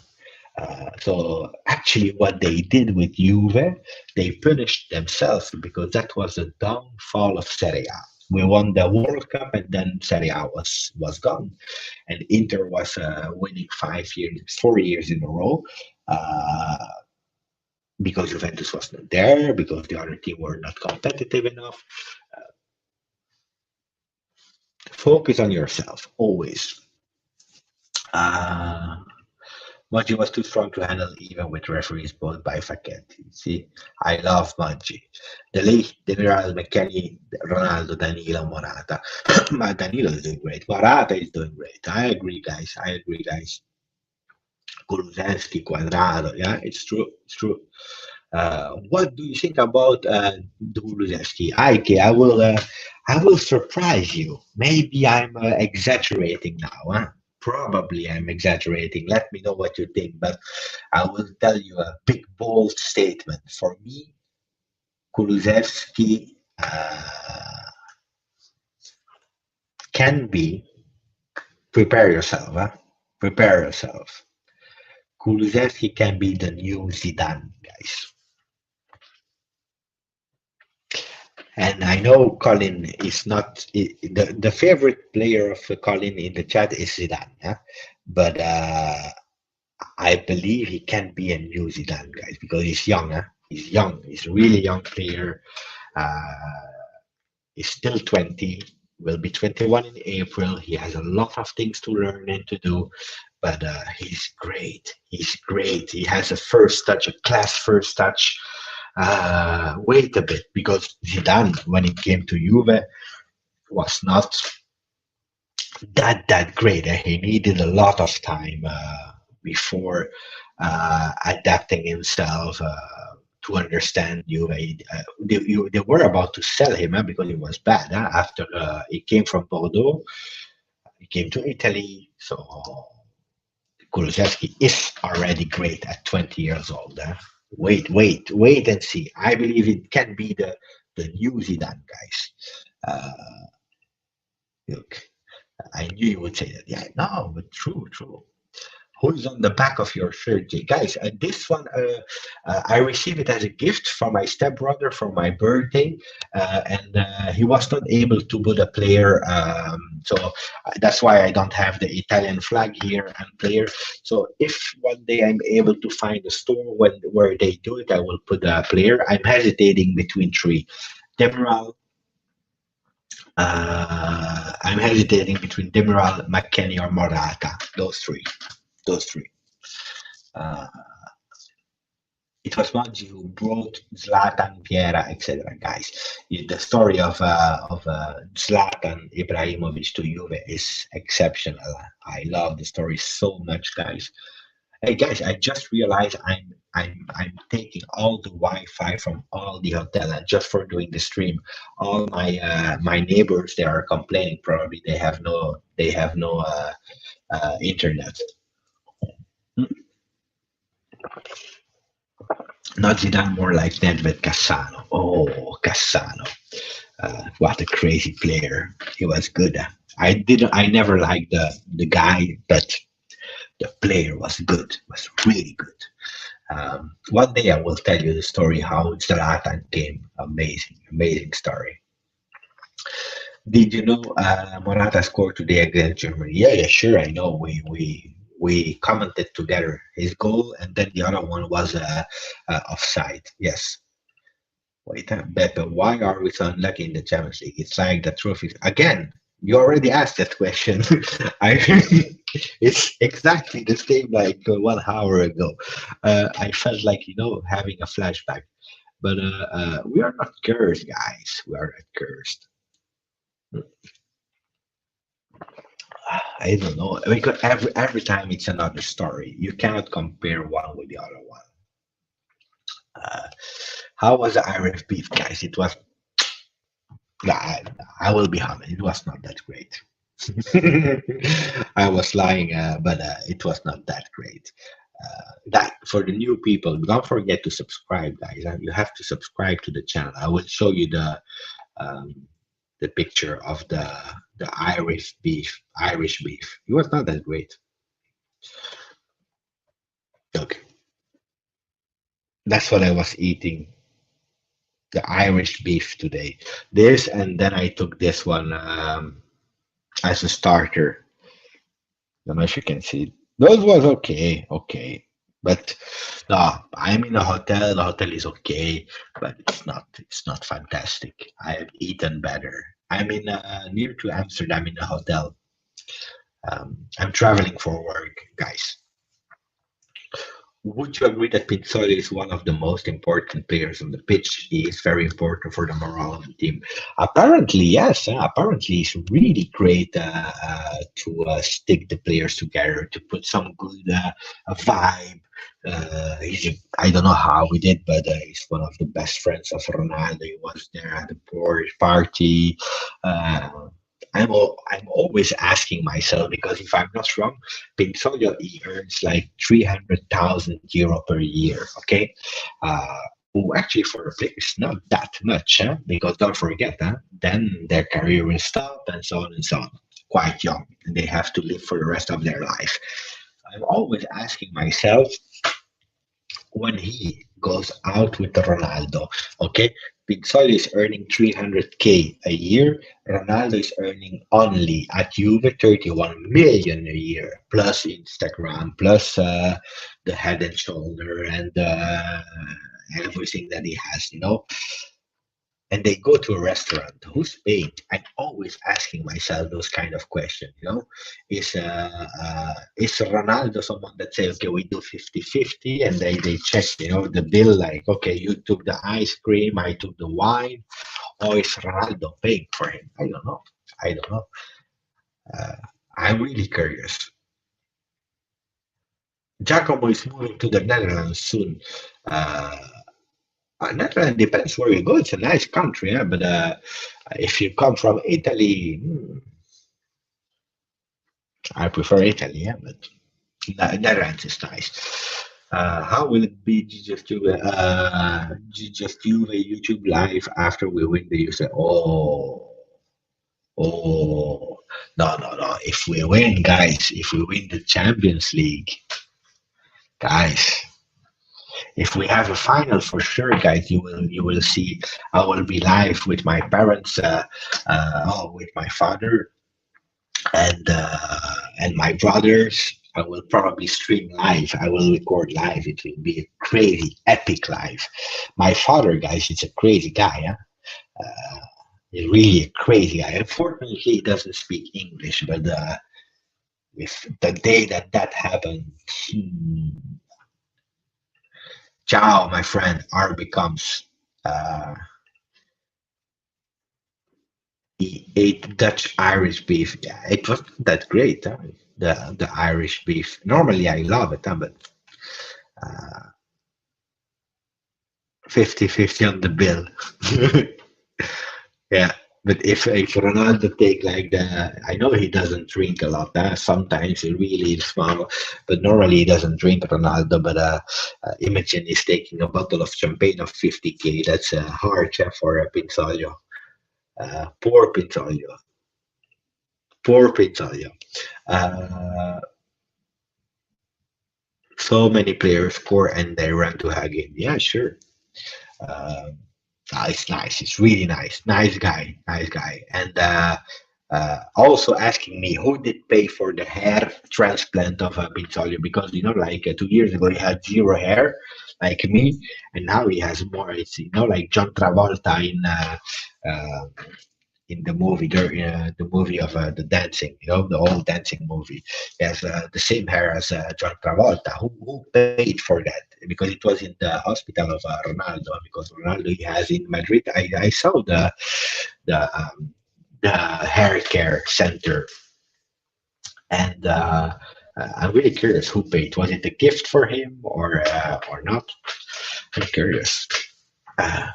So actually, what they did with Juve, they punished themselves, because that was the downfall of Serie A. We won the World Cup, and then Serie A was gone, and Inter was winning 4 years in a row. Because Juventus was not there, because the other team were not competitive enough. Focus on yourself always. Maggi was too strong to handle even with referees bought by Facchetti. See, I love Maggi. The Ligt, Demiral, McKennie, Ronaldo, Danilo, Morata. Danilo is doing great. Morata is doing great. I agree, guys. Kulusevski, Quadrado. Yeah, it's true. It's true. What do you think about Kulusevski? I will surprise you. Maybe I'm exaggerating now. Huh? Probably I'm exaggerating. Let me know what you think. But I will tell you a big, bold statement. For me, Kulusevski can be. Prepare yourself. Huh? Prepare yourself. Kulusevski can be the new Zidane, guys. And I know Colin is not the favorite player of Colin in the chat is Zidane, yeah? But I believe he can be a new Zidane, guys, because he's young. Huh? He's young. He's a really young player. Uh, he's still 20. Will be 21 in April. He has a lot of things to learn and to do, but he's great. He's great. He has a first touch, a class first touch. Wait a bit, because Zidane, when he came to Juve, was not that great. He needed a lot of time before adapting himself to understand Juve. They were about to sell him because he was bad. After he came from Bordeaux, he came to Italy. So Kulusevski is already great at 20 years old. Wait and see. I believe it can be the new Zidane, guys. Look, I knew you would say that. Yeah, no, but true. Who's on the back of your shirt, Jay? Guys, this one, I received it as a gift from my stepbrother for my birthday, and he was not able to put a player, so that's why I don't have the Italian flag here and player. So if one day I'm able to find a store where they do it, I will put a player. I'm hesitating between three. Demiral, I'm hesitating between Demiral, McKennie, or Marotta. Those three. Uh, it was Maggi who brought Zlatan, Vieira, etc. Guys, the story of Zlatan Ibrahimovic to Juve is exceptional. I love the story so much, guys. Hey guys, I just realized I'm taking all the Wi-Fi from all the hotel and just for doing the stream. All my neighbors, they are complaining. Probably they have no internet. Not Zidane, more like Nedved Cassano. Oh, Cassano. What a crazy player. He was good. I never liked the guy, but the player was good, was really good. One day I will tell you the story how Zlatan came. Amazing story. Did you know Morata scored today against Germany? Yeah, sure. I know. We commented together his goal, and then the other one was offside. Yes. Wait, Beppe, why are we so unlucky in the Champions League? It's like the trophies again. You already asked that question. It's exactly the same like 1 hour ago. I felt like having a flashback, but we are not cursed, guys. We are not cursed. I don't know, because every time it's another story. You cannot compare one with the other one. How was the Irish beef, guys? It was. I will be honest. It was not that great. I was lying, but it was not that great. That for the new people, don't forget to subscribe, guys. You have to subscribe to the channel. I will show you the picture of the Irish beef. It was not that great. Okay, that's what I was eating. The Irish beef today. This, and then I took this one as a starter. I don't know if you can see. Those was okay. But no, I'm in a hotel. The hotel is okay, but it's not fantastic. I have eaten better. I'm in near to Amsterdam in a hotel. I'm traveling for work, guys. Would you agree that Pizzoli is one of the most important players on the pitch? He is very important for the morale of the team. Apparently, yes. Apparently, he's really great to stick the players together, to put some good vibe. I don't know how we did, but he's one of the best friends of Ronaldo. He was there at the party. Uh, I'm always asking myself, because if I'm not wrong, Pinsoglio, he earns like 300,000 euro per year. Okay, uh, actually for a player, it's not that much, huh? Because don't forget, huh? Then their career will stop and so on and so on. Quite young, and they have to live for the rest of their life. I'm always asking myself, when he goes out with Ronaldo, okay, Pizzoli is earning 300K a year. Ronaldo is earning only at Juve 31 million a year, plus Instagram, plus the head and shoulder and everything that he has, and they go to a restaurant, who's paying? I'm always asking myself those kind of questions. Is Ronaldo someone that says, okay, we do 50-50, and they check, the bill, like, okay, you took the ice cream, I took the wine, or is Ronaldo paying for him? I don't know. uh, I'm really curious. Giacomo is moving to the Netherlands soon. uh, Netherlands depends where you go. It's a nice country, yeah, but if you come from Italy, I prefer Italy, yeah, but Netherlands is nice. How will it be GJustjuve YouTube live after we win the UCL? Oh, no, no, no. If we win, guys, if we win the Champions League, guys, if we have a final for sure, guys, you will see. I will be live with my parents, with my father and my brothers. I will probably stream live. I will record live. It will be a crazy, epic live. My father, guys, is a crazy guy. Huh? He's really a crazy guy. Unfortunately, he doesn't speak English, but if the day that happened, hmm, ciao, my friend, R becomes. Uh, he ate Dutch Irish beef. Yeah, it wasn't that great. Huh? The Irish beef. Normally, I love it, huh? But uh, 50-50 on the bill. Yeah, but if Ronaldo take like I know he doesn't drink a lot. Sometimes he really is small, but normally he doesn't drink Ronaldo. But imagine he's taking a bottle of champagne of 50K. That's hard for Pinsoglio. Poor Pinsoglio. Poor Pinsoglio. Uh, so many players poor and they run to hug him. Yeah, sure. Um, it's nice. It's really nice. Nice guy. Nice guy. And also asking me who did pay for the hair transplant of Pinsoglio, because like 2 years ago he had zero hair, like me, and now he has more. It's like John Travolta uh, in the movie of the dancing, the old dancing movie. He has the same hair as John Travolta. Who paid for that? Because it was in the hospital of Ronaldo. Because Ronaldo he has in Madrid. I saw the um, the hair care center, and I'm really curious who paid. Was it a gift for him or not? I'm curious. Uh,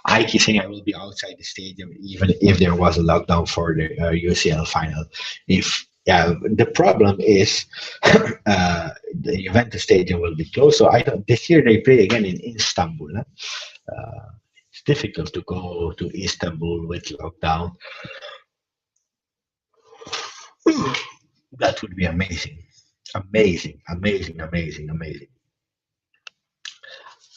I keep saying I will be outside the stadium even if there was a lockdown for the UCL final. If the problem is the Juventus stadium will be closed. So I don't. This year they play again in Istanbul. Huh? It's difficult to go to Istanbul with lockdown. That would be amazing, amazing, amazing, amazing, amazing.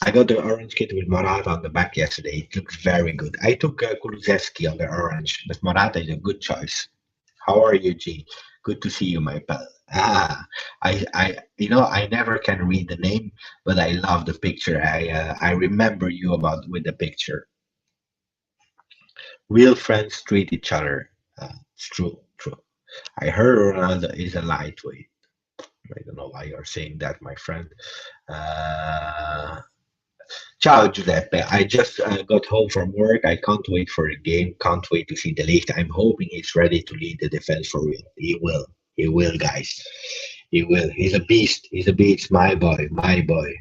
I got the orange kit with Marotta on the back yesterday. It looks very good. I took Kulusevski on the orange, but Marotta is a good choice. How are you, G? Good to see you, my pal. I never can read the name, but I love the picture. I remember you about with the picture. Real friends treat each other. It's true, true. I heard Ronaldo is a lightweight. I don't know why you're saying that, my friend. Uh, Ciao Giuseppe, I just got home from work. I can't wait for the game. Can't wait to see the Ligt. I'm hoping he's ready to lead the defense for real. He will. He will, guys. He will. He's a beast. He's a beast. My boy. My boy.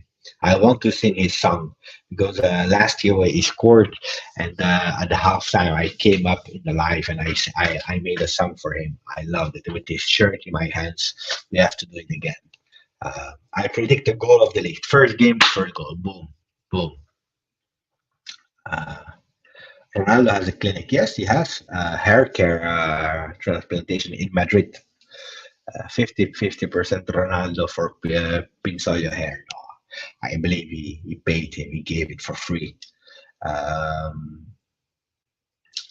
I want to sing his song because last year when he scored and at the halftime I came up in the live and I made a song for him. I loved it with his shirt in my hands. We have to do it again. I predict the goal of the league. First game, first goal. Boom, boom. Uh, Ronaldo has a clinic. Yes, he has hair care transplantation in Madrid. 50% Ronaldo for Pinsoyo hair. No, I believe he paid him. He gave it for free. Um,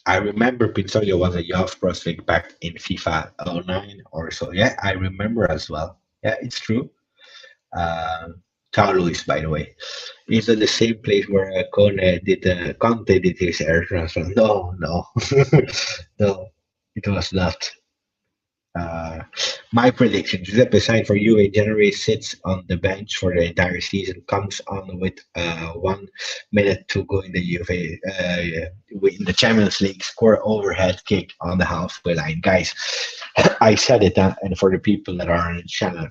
I remember Pinsoyo was a young prospect back in FIFA '09 or so. Yeah, I remember as well. Yeah, it's true. Ciao Luis, by the way. Is it the same place where Conte did his air transfer? No, no, no, it was not. Uh, my prediction: Giuseppe signed for Juve in January, sits on the bench for the entire season, comes on with 1 minute to go in the Juve in the Champions League, score overhead kick on the halfway line. Guys, I said it, and for the people that are on the channel,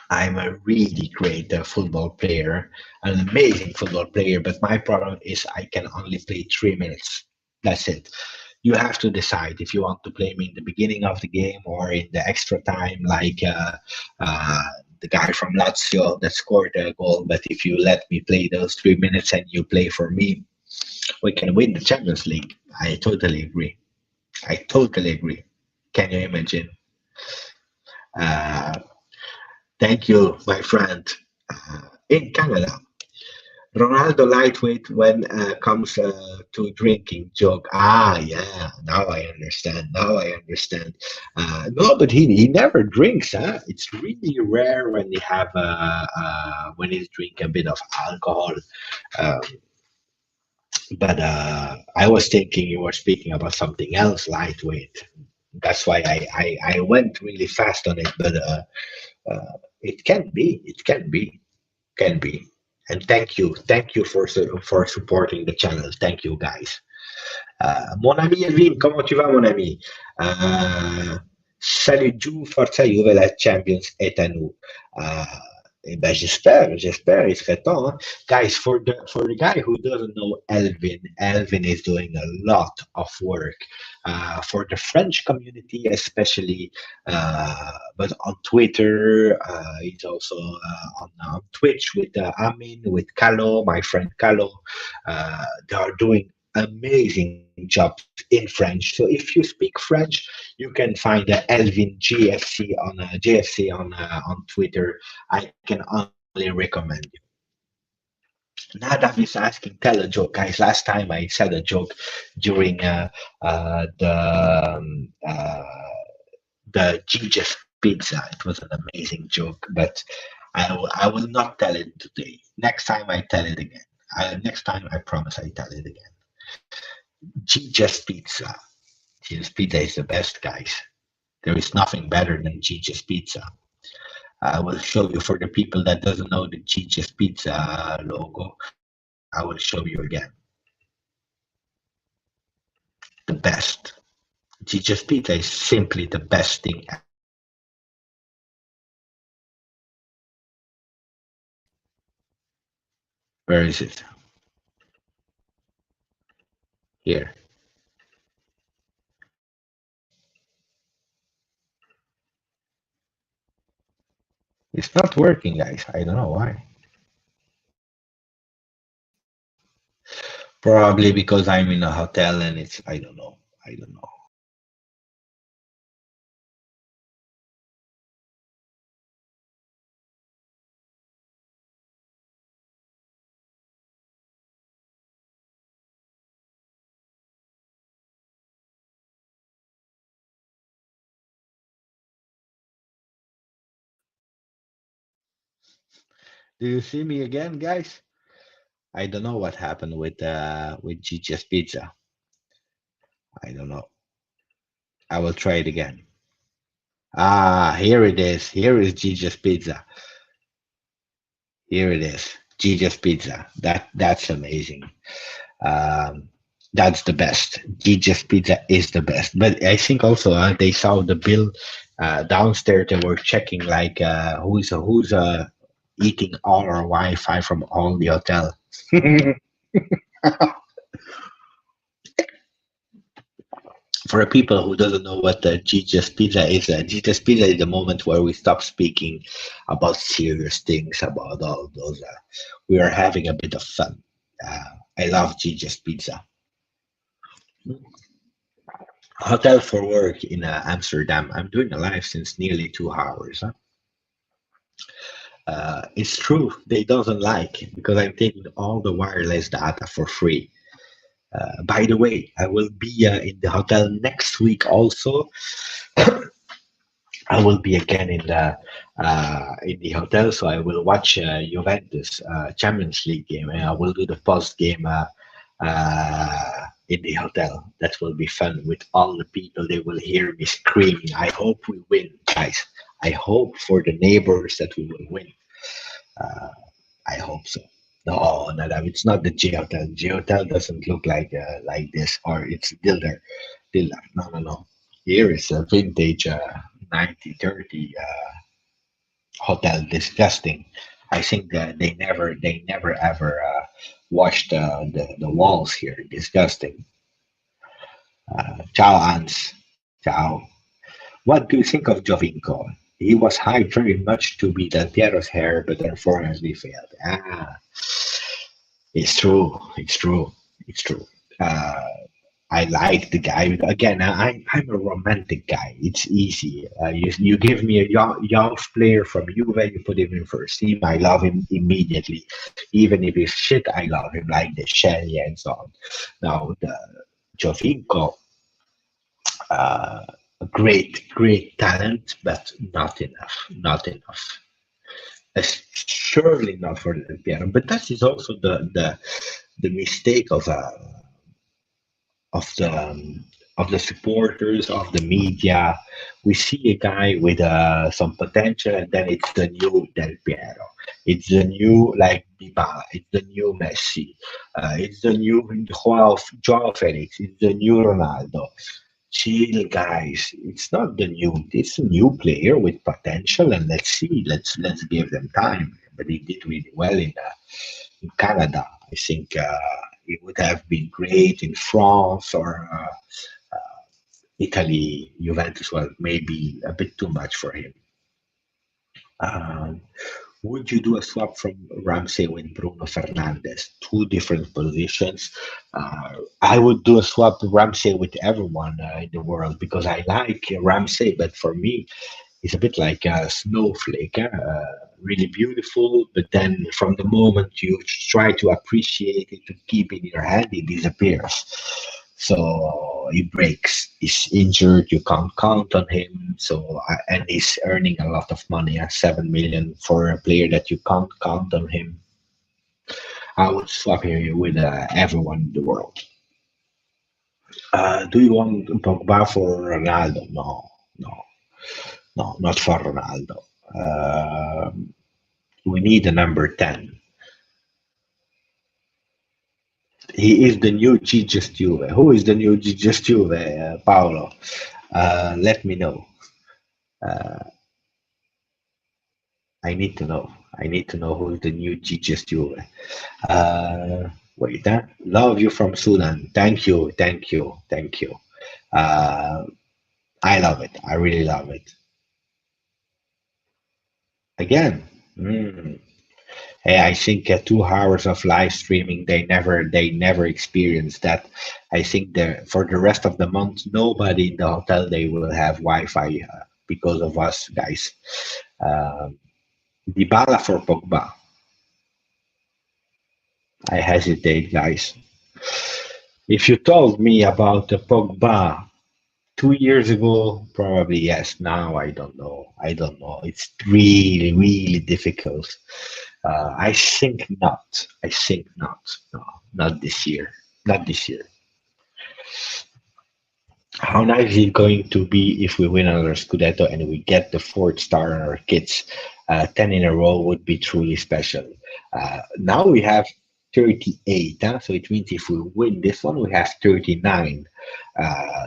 I'm a really great football player, an amazing football player, but my problem is I can only play 3 minutes. That's it. You have to decide if you want to play me in the beginning of the game or in the extra time, like uh, the guy from Lazio that scored a goal. But if you let me play those 3 minutes and you play for me, we can win the Champions League. I totally agree. I totally agree. Can you imagine? Uh, Thank you, my friend. In Canada, Ronaldo lightweight when comes to drinking joke. Ah, yeah. Now I understand. Now I understand. No, but he never drinks. Huh? It's really rare when they have when he's drink a bit of alcohol. Um, but I was thinking you were speaking about something else lightweight. That's why I went really fast on it. But it can be. It can be. And thank you for supporting the channel. Thank you, guys. Mon ami Elvin, comment tu vas, mon ami? Salut Juve, Forza Juve, la Champions est à nous. Eh ben, j'espère, il serait temps. Hein. Guys, for the guy who doesn't know Elvin, Elvin is doing a lot of work for the French community, especially, but on Twitter. He's also on Twitch with Amin, with Calo, my friend Calo. They are doing amazing jobs in French. So if you speak French, you can find Elvin GFC on Twitter. I can only recommend you. Nadav is asking, tell a joke, guys. Last time I said a joke during the GJustjuve pizza. It was an amazing joke, but I will not tell it today. Next time I tell it again. Next time I promise I tell it again. GJustjuve pizza. GJustjuve pizza is the best, guys. There is nothing better than GJustjuve pizza. I will show you for the people that doesn't know the GJustjuve pizza logo. I will show you again. The best. GJustjuve pizza is simply the best thing. Where is it? Here. It's not working, guys. I don't know why. Probably because I'm in a hotel and it's, I don't know. I don't know. Do you see me again, guys? I don't know what happened with GJ's Pizza. I don't know. I will try it again. Ah, here it is. Here is Gigi's Pizza. Here it is. Gigi's Pizza. That's amazing. Um, that's the best. Gigi's Pizza is the best. But I think also they saw the bill downstairs. They were checking like who's eating all our Wi-Fi from all the hotel. For people who doesn't know what Gigi's Pizza is, Gigi's Pizza is the moment where we stop speaking about serious things, about all those. We are having a bit of fun. I love Gigi's Pizza. Hotel for work in Amsterdam. I'm doing a live since nearly 2 hours. Huh? It's true. They doesn't like because I'm taking all the wireless data for free. By the way, I will be in the hotel next week also. I will be again in the hotel, so I will watch Juventus Champions League game, and I will do the post game in the hotel. That will be fun with all the people. They will hear me screaming. I hope we win, guys. I hope for the neighbors that we will win. Uh, I hope so. No, no, no, it's not the G Hotel. G Hotel doesn't look like this, or it's Dilder. Dilder. No, no, no. Here is a vintage 1930 hotel. Disgusting. I think that they never ever washed the walls here. Disgusting. Ciao, Hans. Ciao. What do you think of Jovinko? He was hyped very much to be Del Piero's heir, but unfortunately failed. Ah, it's true. It's true. It's true. Uh, I like the guy. Again, I'm a romantic guy. It's easy. You give me a young player from Juve, you put him in first team. I love him immediately, even if he's shit. I love him like the Shelly and so on. Now the Jovinko, uh, great talent, but not enough. Not enough. Surely not for the piano. But that is also the mistake of the um, of the supporters of the media. We see a guy with some potential, and then it's the new Del Piero. It's the new like Dybala. It's the new Messi. It's the new Joao Felix. It's the new Ronaldo. Chill, guys. It's not the new. It's a new player with potential, and let's see. Let's give them time. But he did really well in Canada. I think it would have been great in France or Italy. Juventus was maybe a bit too much for him. Um, would you do a swap from Ramsey with Bruno Fernandes? Two different positions. I would do a swap Ramsey with everyone in the world because I like Ramsey, but for me, he's a bit like a snowflake, really beautiful, but then from the moment you try to appreciate it, to keep it in your hand, it disappears. So he breaks, he's injured, you can't count on him. So and he's earning a lot of money, 7 million for a player that you can't count on him. I would swap him with everyone in the world. Do you want Pogba for Ronaldo? No, no, no, not for Ronaldo. We need a number 10. He is the new GJustjuve. Who is the new GJustjuve, Paolo? Let me know. Uh, I need to know. I need to know who is the new GJustjuve. Wait, love you from Sudan. Thank you, thank you, thank you. Uh, I love it. I really love it. Again, mm, hey, I think 2 hours of live streaming, they never experienced that. I think for the rest of the month, nobody in the hotel they will have Wi-Fi because of us guys. Um, Dybala for Pogba. I hesitate, guys. If you told me about Pogba 2 years ago, probably yes. Now I don't know. I don't know. It's really difficult. I think not. I think not. No, not this year. Not this year. How nice is it going to be if we win another Scudetto and we get the fourth star on our kits? 10 in a row would be truly special. Now we have 38, huh? So it means if we win this one, we have 39.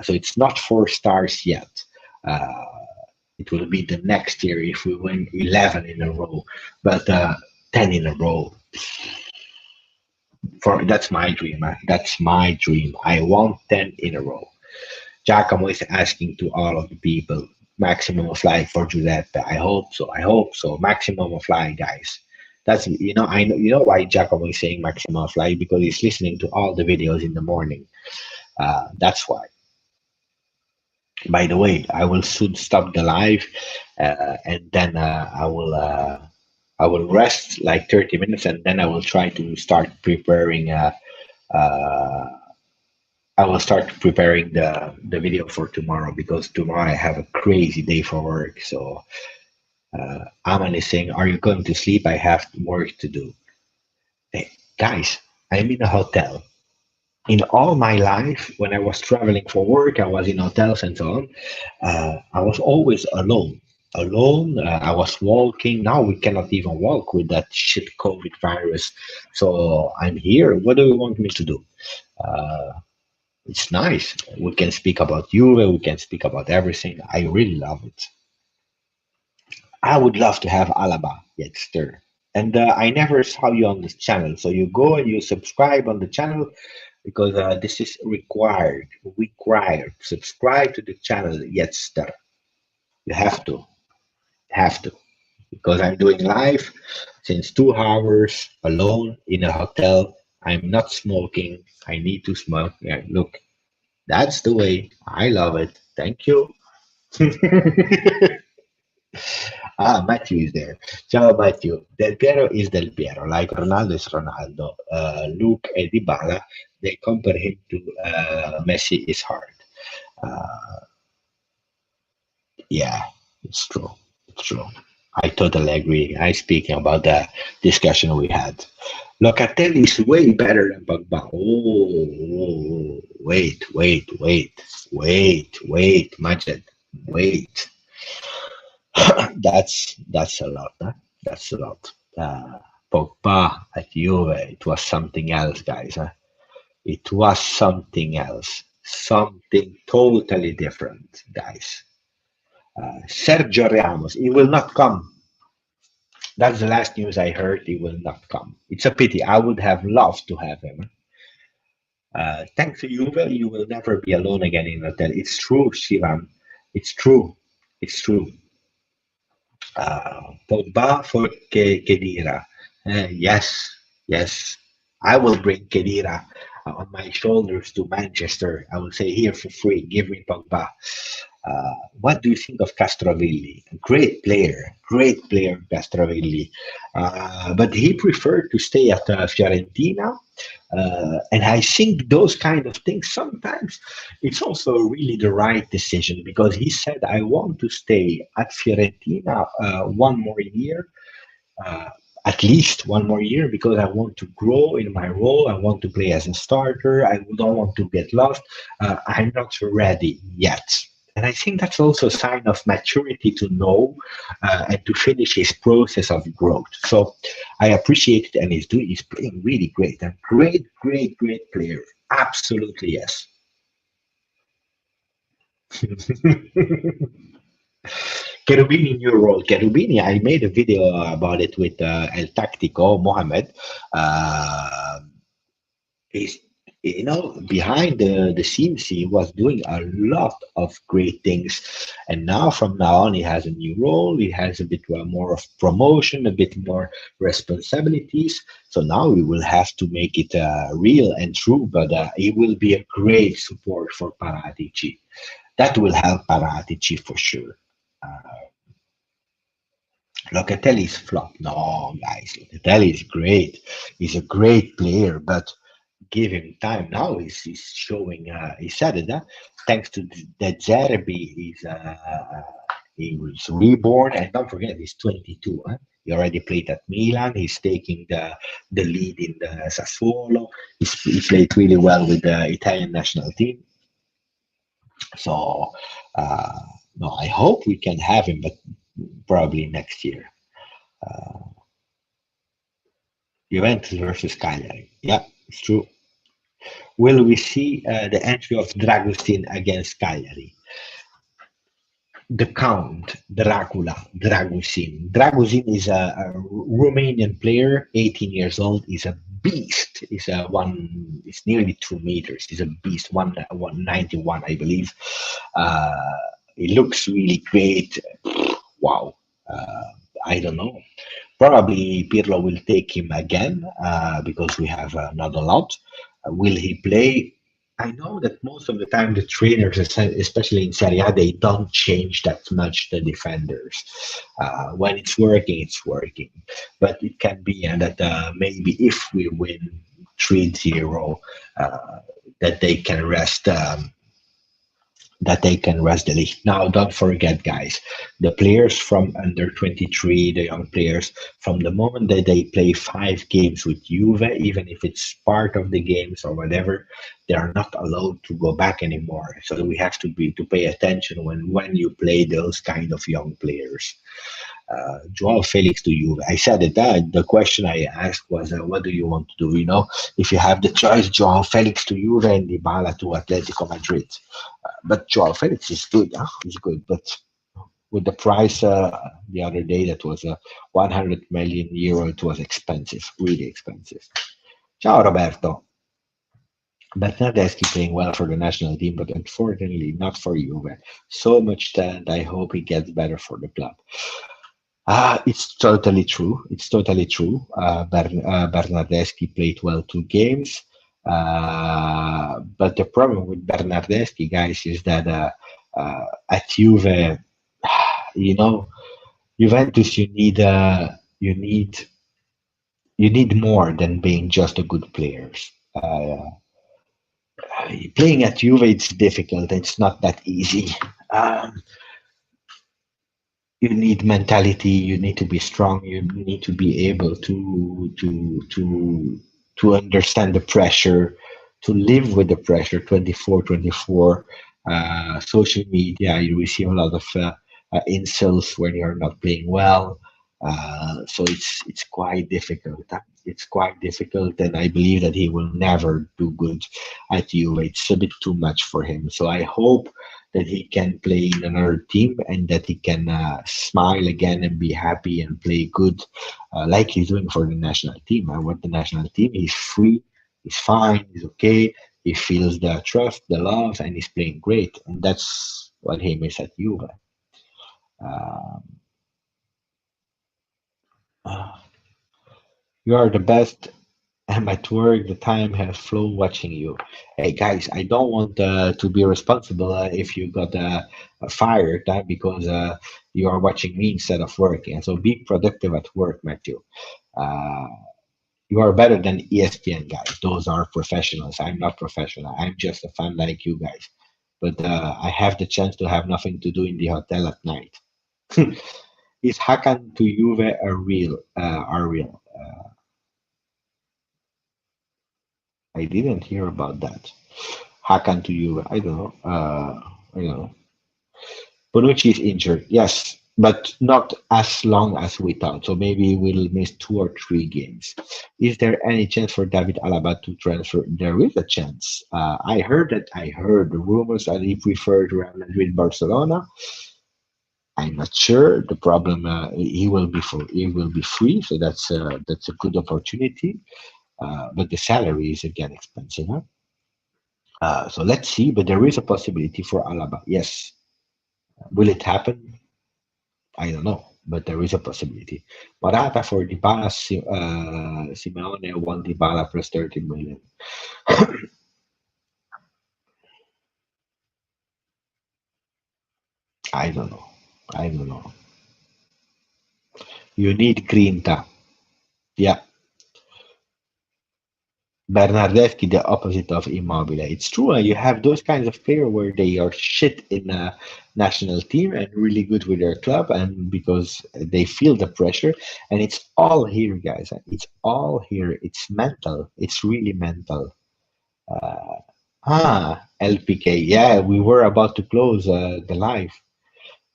So it's not 4 stars yet. Uh, it will be the next year if we win 11 in a row. But 10 in a row, that's my dream. That's my dream. I want 10 in a row. Giacomo is asking to all of the people, maximum of life for Giuseppe. I hope so. I hope so. Maximum of life, guys. That's I know why Giacomo is saying maximum of life, because he's listening to all the videos in the morning. That's why. By the way, I will soon stop the live, and then I will rest like 30 minutes, and then I will try to start preparing. Uh, I will start preparing the video for tomorrow, because tomorrow I have a crazy day for work. So Aman is saying, "Are you going to sleep? I have work to do." Hey, guys, I'm in a hotel. In all my life, when I was traveling for work, I was in hotels and so on. I was always alone. Alone, I was walking. Now we cannot even walk with that shit COVID virus. So I'm here. What do you want me to do? Uh, it's nice. We can speak about Juve. We can speak about everything. I really love it. I would love to have Alaba yet stir. And I never saw you on this channel. So you go and you subscribe on the channel, because this is required. Required. Subscribe to the channel yet stir. You have to. Because I'm doing live since 2 hours alone in a hotel. I'm not smoking. I need to smoke. Yeah, look, that's the way. I love it. Thank you. Matthew is there. Ciao, Matthew. Del Piero is Del Piero, like Ronaldo is Ronaldo. Luke and Dybala, they compare him to Messi is hard. Uh, yeah, it's true. It's true. I totally agree. I speaking about the discussion we had. Locatelli is way better than Pogba. Oh, wait, Majed, wait. That's a lot. Huh? That's a lot. Pogba at Juve, it was something else, guys. Huh? It was something else, something totally different, guys. Sergio Ramos, he will not come. That's the last news I heard. He will not come. It's a pity. I would have loved to have him. Thanks to Juve, you will never be alone again in hotel. It's true, Shivan. It's true. It's true. Pogba for Kedira. Yes, yes. I will bring Kedira on my shoulders to Manchester. I will say, here for free, give me Pogba. What do you think of Castrovilli? Great player, Castrovilli. But he preferred to stay at Fiorentina. And I think those kind of things, sometimes it's also really the right decision, because he said, I want to stay at Fiorentina one more year, uh, at least one more year, because I want to grow in my role. I want to play as a starter. I don't want to get lost. I'm not ready yet. And I think that's also a sign of maturity, to know and to finish his process of growth. So I appreciate it, and he's playing really great. A great player. Absolutely, yes. Cherubini new role. Cherubini, I made a video about it with El Tactico Mohamed. Uh, he's behind the scenes, he was doing a lot of great things, and now from now on he has a new role. He has a bit more of promotion, a bit more responsibilities. So now we will have to make it real and true, but it will be a great support for Paratici. That will help Paratici for sure. Locatelli's flop. No, guys, Locatelli is great. He's a great player, but give him time. Now he's showing. He said it. Thanks to the Zerbi, he was reborn, and don't forget he's 22. Huh? He already played at Milan. He's taking the lead in the Sassuolo. He played really well with the Italian national team. So no, I hope we can have him, but probably next year. Juventus versus Cagliari. Yeah, it's true. Will we see the entry of Dragustin against Cagliari? The Count, Dracula, Dragusin. Dragusin is a Romanian player, 18 years old. He's a beast. He's nearly 2 meters. He's a beast, 191, I believe. Uh, he looks really great. Wow. I don't know. Probably Pirlo will take him again because we have not a lot. Will he play? I know that most of the time the trainers, especially in Serie A, they don't change that much the defenders. When it's working, it's working. But it can be that maybe if we win 3-0, that they can rest. That they can rest the league. Now, don't forget, guys, the players from under 23, the young players, from the moment that they play 5 games with Juve, even if it's part of the games or whatever, they are not allowed to go back anymore. So we have to pay attention when you play those kind of young players. Joao Felix to Juve. I said it. The question I asked was, what do you want to do? If you have the choice, Joao Felix to Juve and Dybala to Atletico Madrid. But Joao Felix is good. He's good. But with the price the other day, that was 100 million euro. It was expensive, really expensive. Ciao, Roberto. Bernardeschi playing well for the national team, but unfortunately not for Juve. So much talent. I hope he gets better for the club. It's totally true. It's totally true. Bernardeschi played well 2 games. But the problem with Bernardeschi, guys, is that at Juve, Juventus, you need more than being just a good player. Playing at Juve, it's difficult. It's not that easy. You need mentality. You need to be strong. You need to be able to understand the pressure, to live with the pressure. 24/24. Social media. You receive a lot of insults when you're not playing well. So it's quite difficult. It's quite difficult, and I believe that he will never do good at Juve. It's a bit too much for him. So I hope that he can play in another team and that he can smile again and be happy and play good, like he's doing for the national team. I want the national team. He's free. He's fine. He's okay. He feels the trust, the love, and he's playing great. And that's what he misses at Juve. Um, uh, you are the best. I'm at work. The time has flown watching you. Hey guys, I don't want to be responsible if you got fired because you are watching me instead of working. So be productive at work, Matthew. Uh, you are better than ESPN guys. Those are professionals. I'm not professional. I'm just a fan like you guys. But I have the chance to have nothing to do in the hotel at night. Is Hakan to Juve a real? Are real? I didn't hear about that. Hakan to Juve. I don't know. I don't know. Bonucci is injured, yes, but not as long as we thought. So maybe we'll miss 2 or 3 games. Is there any chance for David Alaba to transfer? There is a chance. I heard the rumors that he preferred Real Madrid, Barcelona. I'm not sure. The problem he will be free, so that's a good opportunity. But the salary is again expensive. Huh? So let's see. But there is a possibility for Alaba. Yes. Will it happen? I don't know, but there is a possibility. Marotta for Dybala, Simeone won Dybala plus 30 million. I don't know. I don't know. You need Grinta. Yeah. Bernardeschi, the opposite of Immobile. It's true. You have those kinds of players where they are shit in a national team and really good with their club, and because they feel the pressure. And it's all here, guys. It's all here. It's mental. It's really mental. LPK. Yeah, we were about to close the live,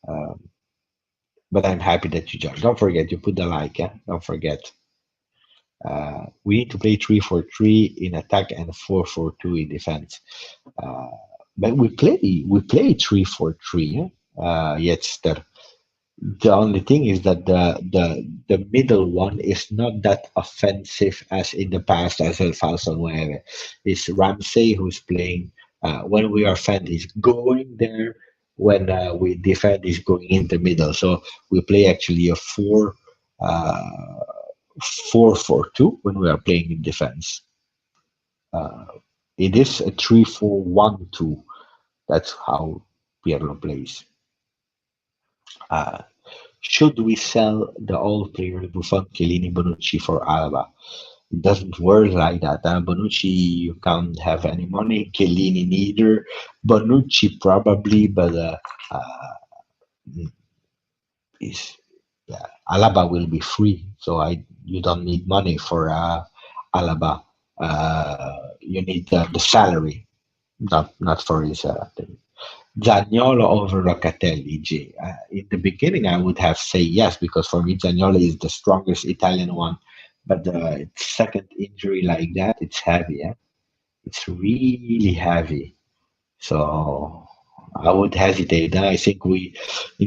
um, but I'm happy that you joined. Don't forget, you put the like. Yeah? Don't forget. We need to play 3-4-3 in attack and 4-4-2 in defense. Uh, but we play 3-4-3. Yeah? Yes, the only thing is that the middle one is not that offensive as in the past as El Falso Nueve. It's Ramsey who's playing when we are defend, he's going there. When we defend, he's going in the middle. So we play actually a 4-4-2 when we are playing in defense. Uh, it is a 3-4-1-2. That's how Pirlo plays. Should we sell the old players Buffon, Chiellini, Bonucci for Alba? It doesn't work like that. Bonucci, you can't have any money. Chiellini neither. Bonucci probably, but is Alaba will be free, so you don't need money for Alaba. You need the salary, not for his thing. Zaniolo over Locatelli, G. In the beginning, I would have say yes because for me Zaniolo is the strongest Italian one, but the second injury like that, it's heavy. Yeah? It's really heavy. So I would hesitate. I think in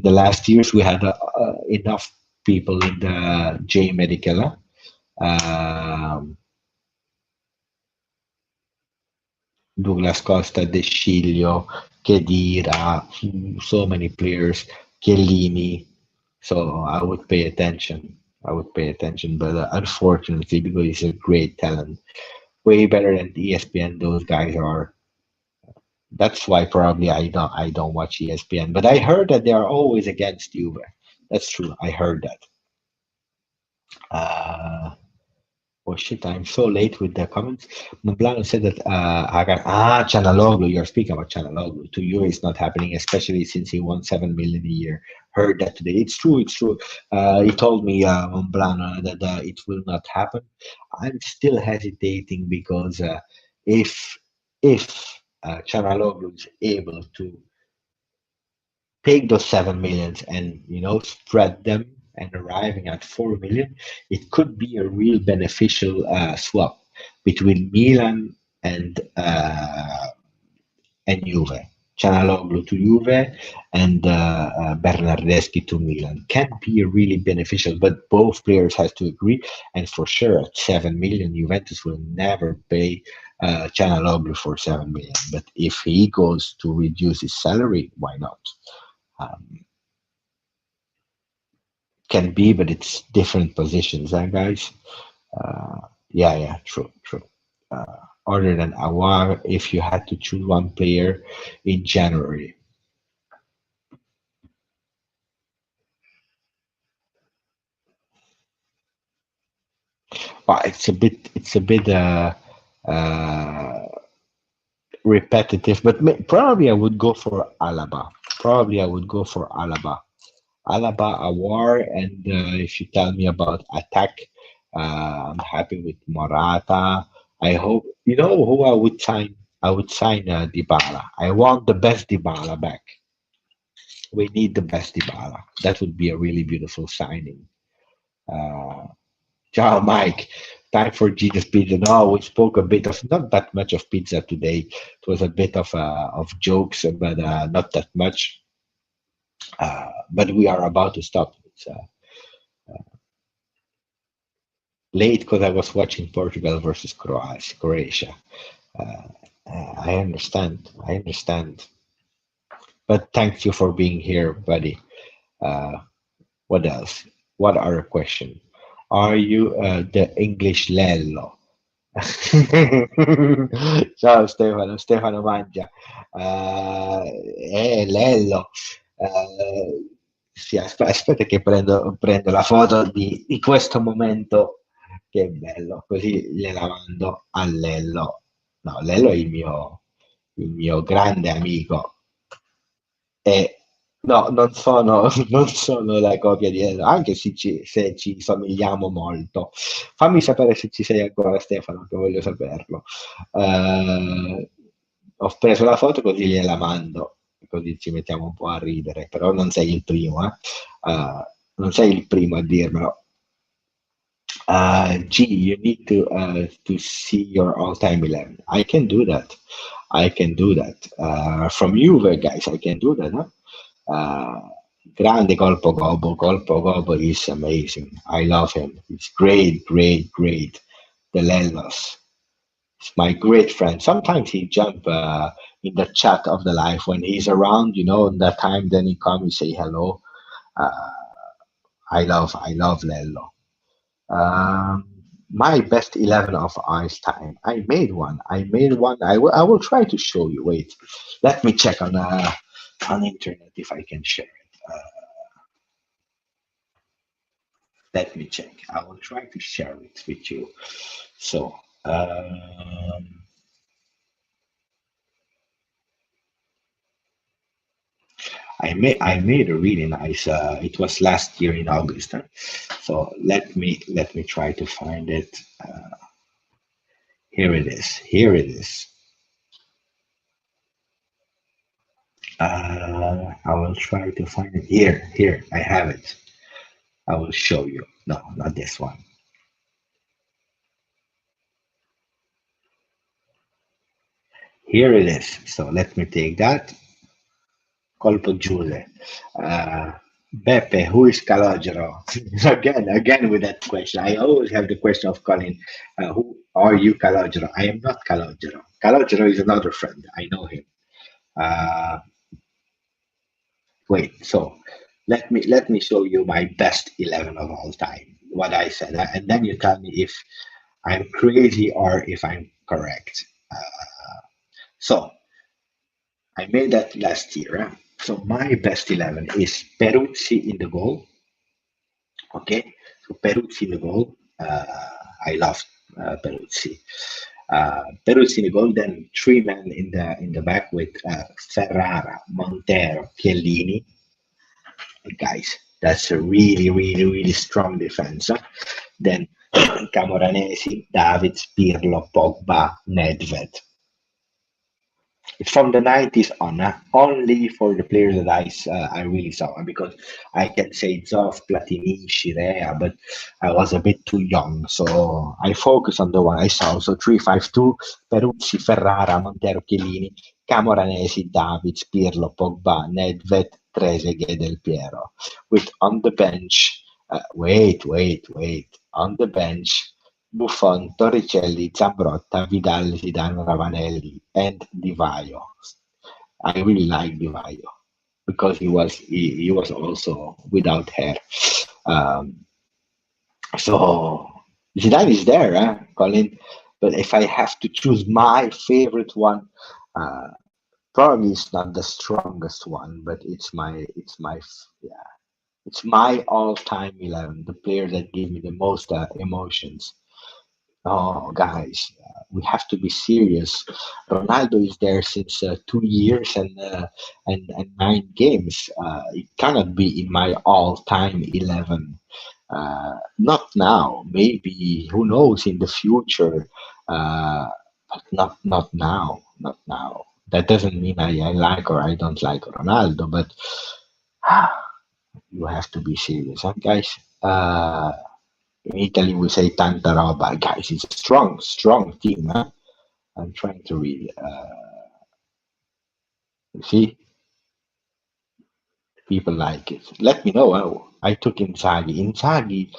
the last years, we had enough people in the J Medical. Douglas Costa, De Sciglio, Khedira, so many players, Chiellini. So I would pay attention. But unfortunately, because he's a great talent, way better than ESPN. Those guys are. That's why probably I don't watch ESPN. But I heard that they are always against Juve. That's true. I heard that. Uh, Oh shit, I'm so late with the comments. Moblano said that Canaloglu, you're speaking about Canaloglu. To you, it's not happening, especially since he won 7 million a year. Heard that today. It's true, it's true. He told me, Moblano, that it will not happen. I'm still hesitating because if Canaloglu is able to take those 7 millions and spread them and arriving at 4 million, it could be a real beneficial swap between Milan and Juve. Canaloglu to Juve and Bernardeschi to Milan can be really beneficial, but both players have to agree. And for sure, at 7 million, Juventus will never pay Canaloglu for 7 million. But if he goes to reduce his salary, why not? Can be, but it's different positions, guys. Yeah, true. Other than Awar, if you had to choose one player in January, well, it's a bit repetitive, but probably I would go for Alaba. Alaba, Awar, and if you tell me about attack, I'm happy with Marotta. I hope who I would sign. I would sign Dybala. I want the best Dybala back. We need the best Dybala. That would be a really beautiful signing. Ciao, Mike. Time for Jesus Pizza. No, we spoke a bit of not that much of pizza today. It was a bit of jokes, but not that much. But we are about to stop. It's late because I was watching Portugal versus Croatia. I understand. But thank you for being here, buddy. What else? What other question? Are you the English Lello? Ciao Stefano Mangia. Lello. Sì, aspetta che prendo la foto di questo momento che è bello, così gliela mando a Lello. No, Lello è il mio grande amico. E no, non sono la copia di Lello, anche se ci somigliamo molto. Fammi sapere se ci sei ancora, Stefano, che voglio saperlo. Ho preso la foto così gliela mando, così ci mettiamo un po' a ridere, però non sei il primo, eh? Non sei il primo a dirmelo. G, you need to see your all-time 11. I can do that. I can do that. From Juve, guys, I can do that. Huh? Grande Colpo Gobo is amazing. I love him. It's great, great, great. The Lelos. It's my great friend. Sometimes he jump in the chat of the life when he's around, you know, in that time, then he come, he say hello. Uh, I love Lello. Um, my best 11 of ice time. I made one. I made one. I will try to show you. Wait, let me check on internet if I can share it. Let me check. I will try to share it with you. So, I made a really nice. It was last year in August. Huh? So let me try to find it. Here it is. Here it is. I will try to find it here. Here, I have it. I will show you. No, not this one. Here it is. So let me take that. Colpo Giuse. Beppe, who is Calogero? again with that question. I always have the question of Colin, who are you, Calogero? I am not Calogero. Calogero is another friend. I know him. Uh, Wait, so let me show you my best 11 of all time. What I said, and then you tell me if I'm crazy or if I'm correct. So I made that last year. So my best 11 is Peruzzi in the goal. Okay, so Peruzzi in the goal. I love Peruzzi. Peruzzi in the goal. Then three men in the back with Ferrara, Montero, Chiellini. Guys, that's a really, really, really strong defense. Then Camoranesi, Davids, Pirlo, Pogba, Nedved. It's from the 90s on, only for the players that I really saw, because I can say Zoff, Platini, Shirea, but I was a bit too young, so I focus on the one I saw. So 3-5-2, Peruzzi, Ferrara, Montero, Chiellini, Camoranesi, Davids, Pirlo, Pogba, Nedved, Trezeguet, Del Piero. With on the bench, wait, on the bench, Buffon, Torricelli, Zambrotta, Vidal, Zidane, Ravanelli, and Di Vaio. I really like Di Vaio because he was also without hair. Um, so Zidane is there, Colin. But if I have to choose my favorite one, uh, probably it's not the strongest one, but it's my all-time 11, the player that gave me the most emotions. Oh, guys, we have to be serious. Ronaldo is there since 2 years and 9 games. It cannot be in my all-time 11. Not now. Maybe who knows in the future, but not now. Not now. That doesn't mean I like or I don't like Ronaldo, but you have to be serious, huh, guys. In Italy, we say tanta roba. Guys, it's a strong, strong team. Huh? I'm trying to read. You see, people like it. Let me know. I took Inzaghi. Inzaghi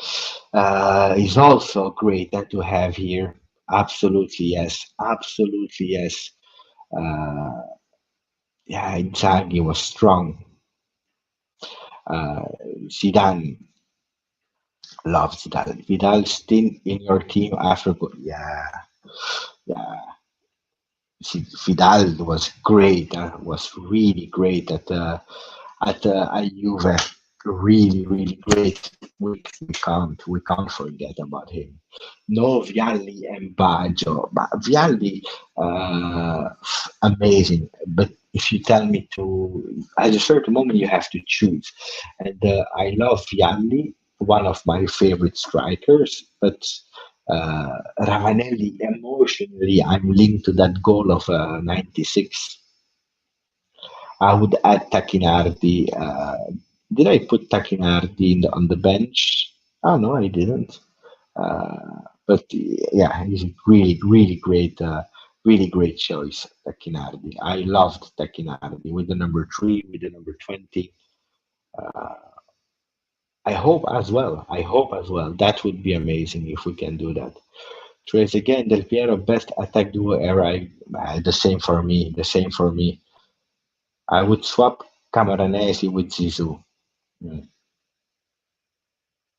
is also great to have here. Absolutely, yes. Absolutely, yes. Uh, yeah, Inzaghi was strong. Uh, Zidane, love Zidane. Vidal still in your team after. Yeah, yeah. Vidal was great. Was really great at Juve. Really, really great. We can't forget about him. No, Vialli and Baggio. But Vialli, amazing. But if you tell me to, at a certain moment, you have to choose. And I love Vialli, one of my favorite strikers. But Ravanelli, emotionally, I'm linked to that goal of 96. I would add Tacchinardi. Did I put Tacchinardi on the bench? Oh, no, I didn't. But yeah, he's a really great choice, Tacchinardi. I loved Tacchinardi with the number 3, with the number 20. Uh, I hope as well. I hope as well. That would be amazing if we can do that. Trace again, Del Piero, best attack duo era. The same for me. The same for me. I would swap Camoranesi with Zizou. Mm,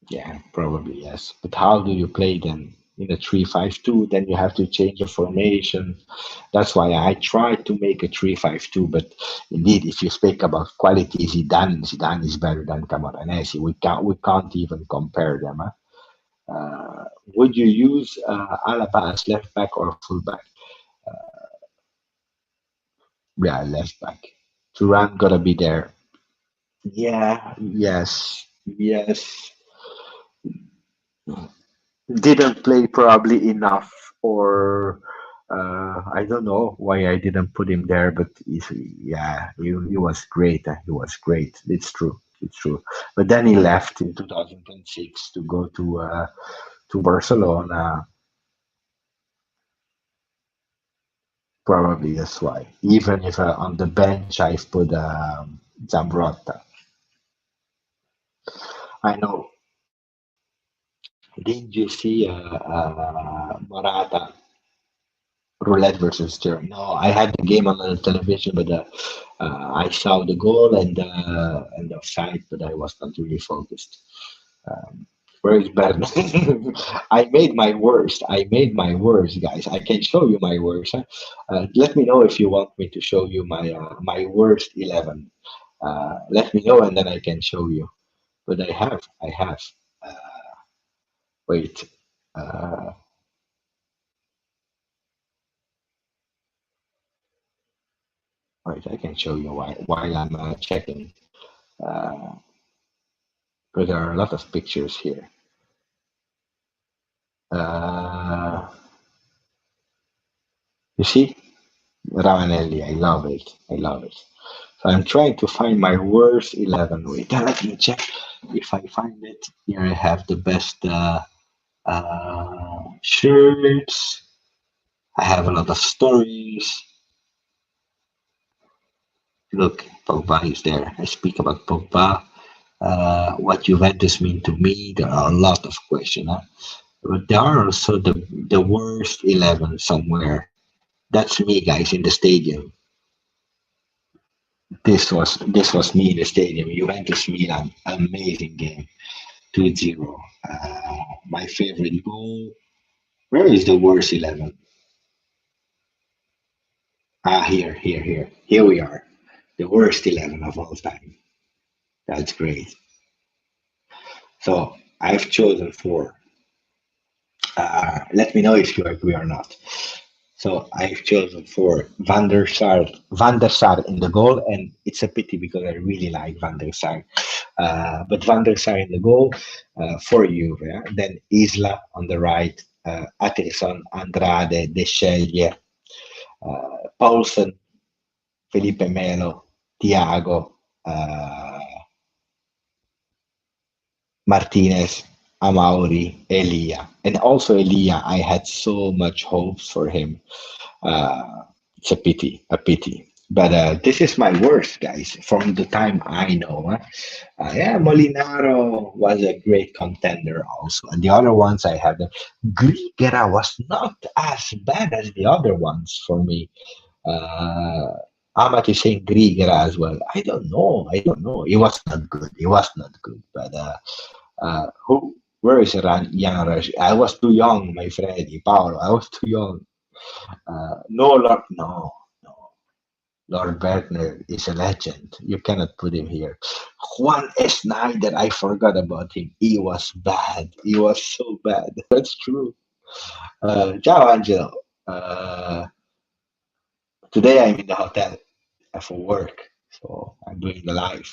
yeah, probably yes. But how do you play them? In a 3-5-2, then you have to change the formation. That's why I tried to make a 3-5-2. But indeed, if you speak about quality, Zidane is better than Camoranesi. We can't even compare them. Huh? Would you use Alaba as left back or full back? Yeah, left back. Turan gotta be there. Yeah, yes, yes. Didn't play probably enough, or I don't know why I didn't put him there, but yeah, he was great. He was great. It's true. It's true. But then he left in 2006 to go to Barcelona. Probably that's why. Even if on the bench I've put Zambrotta. I know. Didn't you see Marotta roulette versus Sterling? No, I had the game on the television, but I saw the goal and the offside, but I was not really focused. Um, where is Bernard? I made my worst. I made my worst, guys. I can show you my worst. Huh? Let me know if you want me to show you my worst 11. Let me know, and then I can show you. But I have. Uh, wait. Uh, Wait, I can show you while I'm checking. Uh, because there are a lot of pictures here. Uh, you see, Ravanelli, I love it. I love it. So I'm trying to find my worst 11. Wait, let me check if I find it. Here I have the best shirts. I have a lot of stories. Look, Pogba is there. I speak about Pogba. What Juventus mean to me. There are a lot of questions. Huh? But there are also the worst 11 somewhere. That's me, guys, in the stadium. This was me in the stadium. Juventus Milan, amazing game, 2-0. My favorite goal. Where is the worst 11? Here we are. The worst 11 of all time. That's great. So I've chosen four. Let me know if you agree or not. So I've chosen for Van der Sar in the goal, and it's a pity because I really like Van der Sar. But Van der Sar in the goal for Juve. Yeah? Then Isla on the right, Atkinson, Andrade, De Scelje, Paulsen, Felipe Melo, Thiago, Martinez, Amauri, Elia. And also Elia, I had so much hopes for him. It's a pity, a pity. But this is my worst, guys, from the time I know. Huh? Yeah, Molinaro was a great contender also. And the other ones I have, Grigera was not as bad as the other ones for me. Uh, Amat is saying Grigera as well. I don't know. I don't know. He was not good. He was not good. But who? Where is Jan Rush? I was too young, my friend. Paolo, I was too young. No, Lord, no, no. Lord Bertner is a legend. You cannot put him here. Juan Snyder, I forgot about him. He was bad. He was so bad. That's true. Ciao, Angelo. Uh, Today I'm in the hotel for work, so I'm doing the live.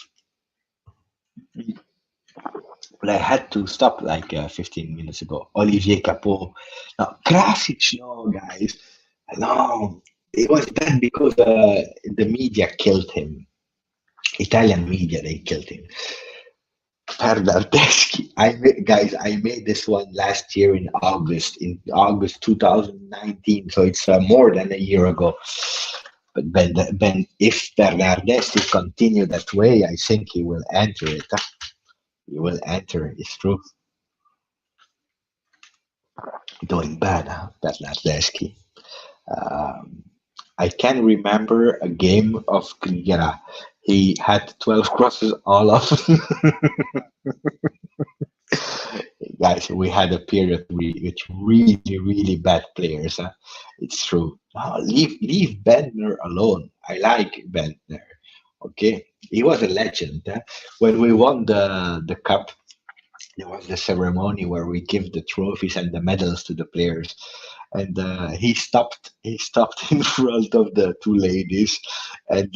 But I had to stop like 15 minutes ago. Olivier Capot. No, Krasic, no, guys. No, it was bad because the media killed him. Italian media, they killed him. Bernardeschi. Guys, I made this one last year in August 2019, so it's more than a year ago. But if Bernardeschi continue that way, I think he will enter it. He will enter. It's true. Doing bad, huh? Bernardeschi. Um, I can remember a game of Griera. He had 12 crosses all of. Guys, we had a period with really, really bad players. Huh? It's true. No, leave Bentner alone. I like Bentner. Okay, he was a legend. Huh? When we won the cup, there was the ceremony where we give the trophies and the medals to the players, and he stopped in front of the two ladies, and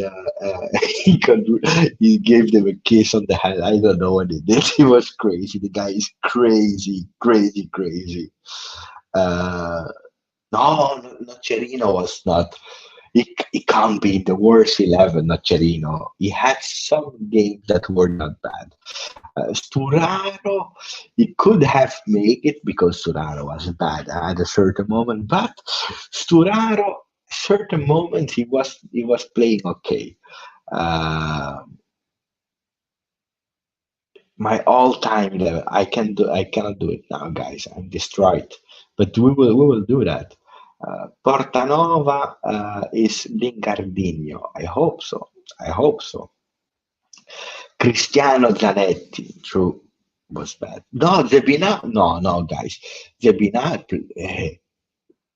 he gave them a kiss on the hand. I don't know what he did. He was crazy. The guy is crazy, crazy, crazy. uh no, Nocerino was not. He can't be the worst 11, Nocerino. He had some games that were not bad. Sturaro, he could have made it because Sturaro was bad at a certain moment, but Sturaro, certain moments he was playing okay. Uh, my all-time level, I cannot do it now, guys. I'm destroyed, but we will do that. Portanova is Lingardino. I hope so. I hope so. Cristiano Zanetti, true, was bad. No, Zebina, no, guys. Zebina,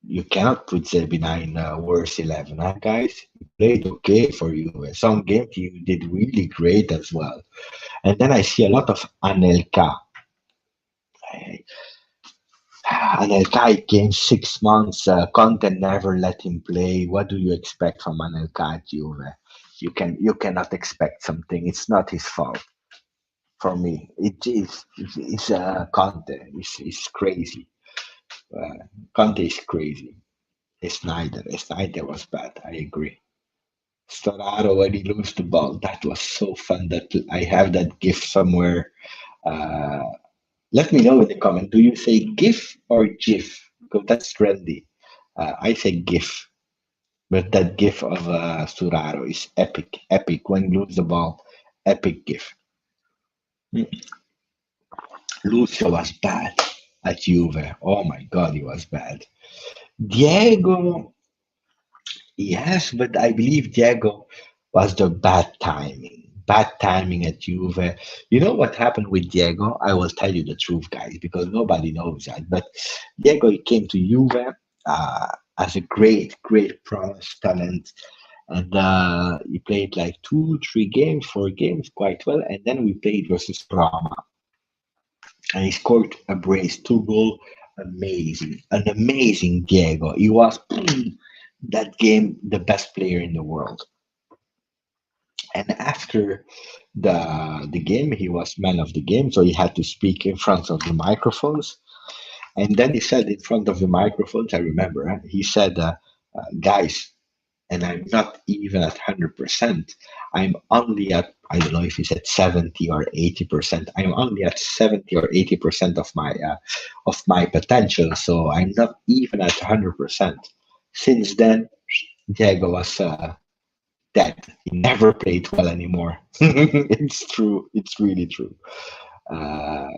you cannot put Zebina in worst 11, huh, guys? He played okay for you. Some games you did really great as well. And then I see a lot of Anelka. Eh, Anelka came 6 months. Conte never let him play. What do you expect from Anelka at Juve? You cannot expect something. It's not his fault. For me, it is. It's Conte. It's crazy. Conte is crazy. Snyder was bad. I agree. Storaro when he lose the ball, that was so fun. That I have that GIF somewhere. Uh, Let me know in the comment. Do you say GIF or GIF? Because that's trendy. I say GIF, but that GIF of Storaro is epic. Epic when you lose the ball. Epic GIF. Mm. Lucio was bad at Juve. Oh my God, he was bad. Diego, yes, but I believe Diego was the bad timing. Bad timing at Juve. You know what happened with Diego? I will tell you the truth, guys, because nobody knows that. But Diego, he came to Juve uh, as a great, great promise talent. And he played like 2, 3 games, 4 games quite well. And then we played versus Roma. And he scored a brace, 2 goal. Amazing. An amazing Diego. He was that game the best player in the world. And after the game, he was man of the game, so he had to speak in front of the microphones. And then he said in front of the microphones, I remember, he said, guys, and I'm not even at 100%. I'm only at, I don't know if he said 70 or 80%. I'm only at 70 or 80% of my potential. So I'm not even at 100%. Since then, Diego was dead. He never played well anymore. It's true. It's really true. Uh,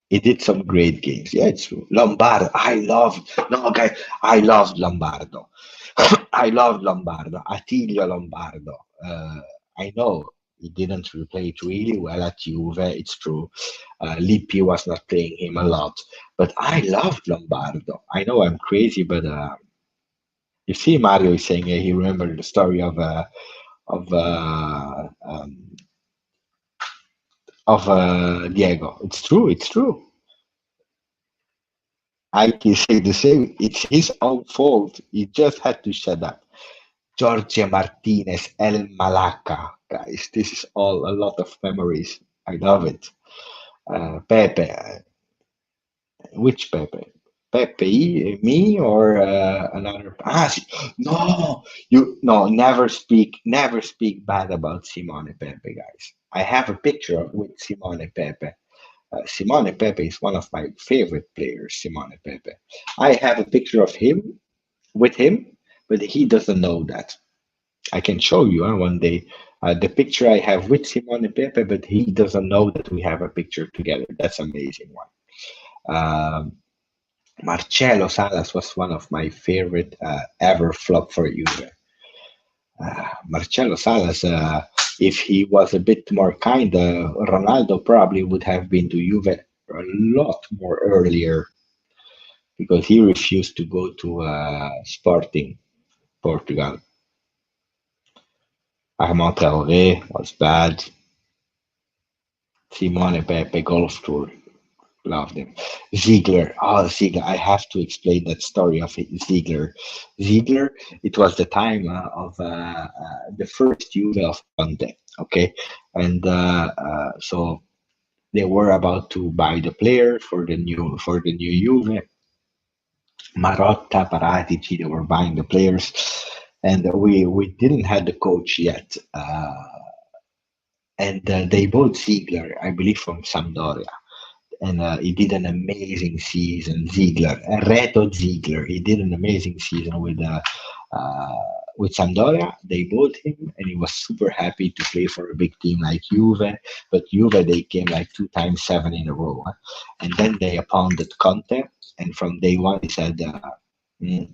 he did some great games. Yeah, it's true. Lombardo. No, guys, I loved Lombardo. I love Lombardo, Attilio Lombardo. I know he didn't play it really well at Juve, it's true. Lippi was not playing him a lot, but I loved Lombardo. I know I'm crazy, but you see, Mario is saying he remembered the story of Diego. It's true. It's true. I can say the same. It's his own fault. He just had to shut up. Jorge Martinez, El Malaca. Guys, this is all a lot of memories. I love it. Pepe, which Pepe? Pepe, me or another? No, never speak bad about Simone Pepe, guys. I have a picture with Simone Pepe. Simone Pepe is one of my favorite players. Simone Pepe. I have a picture of him with him, but he doesn't know that. I can show you one day the picture I have with Simone Pepe, but he doesn't know that we have a picture together. That's amazing one. Um, Marcelo Salas was one of my favorite ever flop for Juve. Marcelo Salas, if he was a bit more kind, Ronaldo probably would have been to Juve a lot more earlier because he refused to go to Sporting Portugal. Armand Traoré was bad. Simone Pepe Golf Tour. Loved him. Ziegler. I have to explain that story of Ziegler. Ziegler, it was the time of the first Juve of Conte. Okay, and so they were about to buy the player for the new Juve. Marotta, Paratici, they were buying the players, and we didn't have the coach yet. And they bought Ziegler, I believe, from Sampdoria. And he did an amazing season. Ziegler, Reto Ziegler, he did an amazing season with Sampdoria. They bought him, and he was super happy to play for a big team like Juve. But Juve, they came like 2 times 7 in a row, and then they appointed Conte. And from day one, he said, "Mm,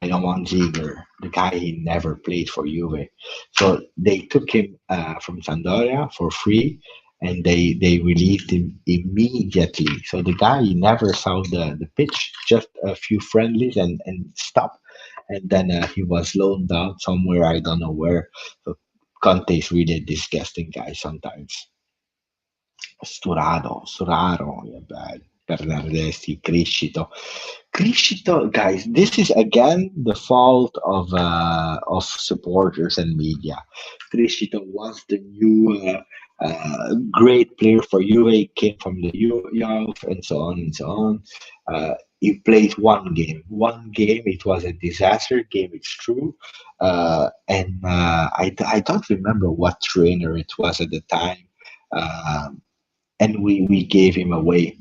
I don't want Ziegler. The guy he never played for Juve." So they took him from Sampdoria for free, and they released him immediately. So the guy he never saw the pitch, just a few friendlies and stopped. And then he was loaned out somewhere, I don't know where. So Conte is really a disgusting guy sometimes. Sturaro, yeah, bad. Bernardeschi, Criscito, guys, this is again the fault of supporters and media. Criscito was the new great player for Juve. He came from the youth and so on and so on. He played one game. It was a disaster game. It's true, and I don't remember what trainer it was at the time. And we gave him away.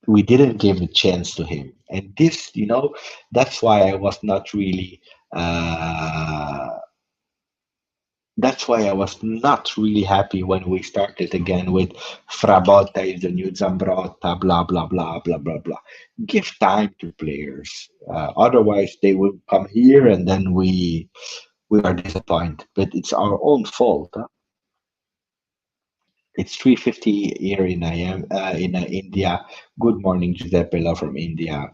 We didn't give a chance to him, and this, that's why I was not really uh, that's why I was not really happy when we started again with Frabotta is the new Zambrotta, blah blah blah blah blah blah. Give time to players, otherwise they will come here and then we are disappointed, but it's our own fault, huh? It's 3:50 here in India. Good morning, Giuseppe Love from India.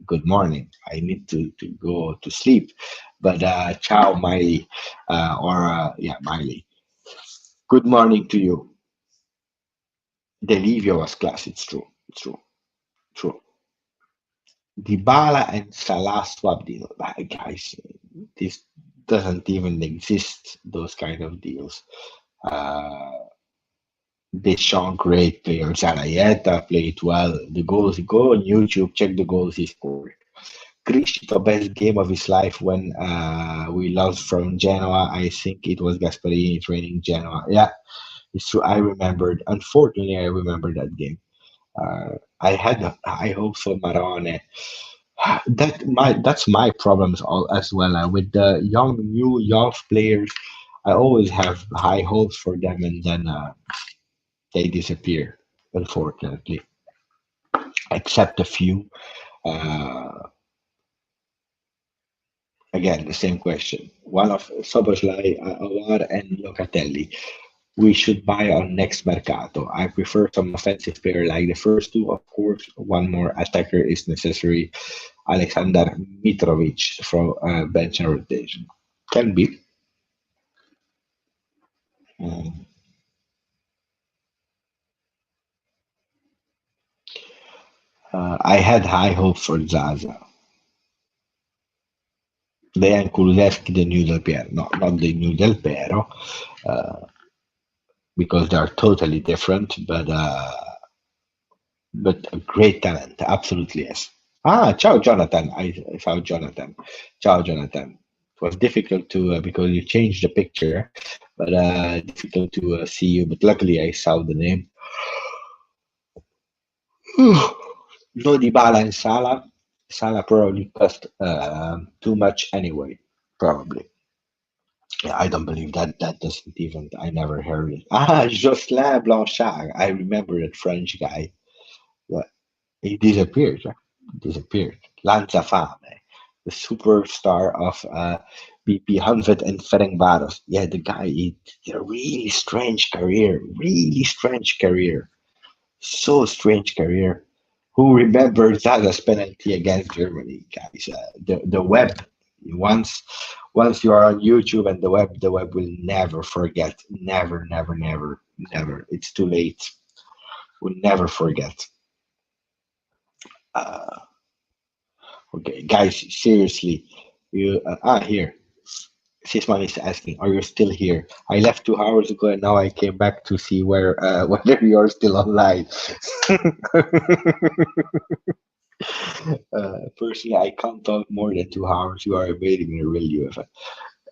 Good morning. I need to go to sleep. But ciao, Miley. Yeah, Miley. Good morning to you. Delivio was class. It's true. It's true. True. Dybala and Salah swap deal. Guys, this doesn't even exist, those kind of deals. Uh, Deschamps, great player. Zarayeta played well. The goals, go on YouTube, check the goals he scored. Criscito, best game of his life when we lost from Genoa. I think it was Gasparini training Genoa. Yeah, it's true. I remembered. Unfortunately, I remember that game. I had high hopes for Marone. That's my problems all as well. With the new young players, I always have high hopes for them, and then they disappear, unfortunately, except a few. Uh, Again, the same question. One of Soboslai, Awar, and Locatelli. We should buy on next mercato. I prefer some offensive player like the first two. Of course, one more attacker is necessary. Alexander Mitrovic from bench and rotation. Can be. Um, I had high hopes for Zaza. Then Kulusevski, the new Del Piero. No, not the new Del Piero. Uh, because they are totally different, but a great talent, absolutely yes. Ciao Jonathan. I found Jonathan. Ciao Jonathan. It was difficult to because you changed the picture, but difficult to see you. But luckily, I saw the name. No Dybala and Salah. Salah probably cost too much anyway. Probably. Yeah, I don't believe that. That doesn't even. I never heard it. Jocelyn Blanchard. I remember that French guy. Yeah, he disappeared. Right? Disappeared. Lanza Fame, the superstar of BP 100 and Ferencváros. Yeah, the guy. He did a really strange career. Really strange career. So strange career. Who remembers Zaga's penalty against Germany, guys? The web. Once once you are on YouTube and the web will never forget. Never, never, never, never. It's too late. Will never forget. Uh, okay, guys, seriously, you here. Sisman is asking, are you still here? I left 2 hours ago and now I came back to see where whether you're still online. Personally, I can't talk more than 2 hours. You are evading a real UFO.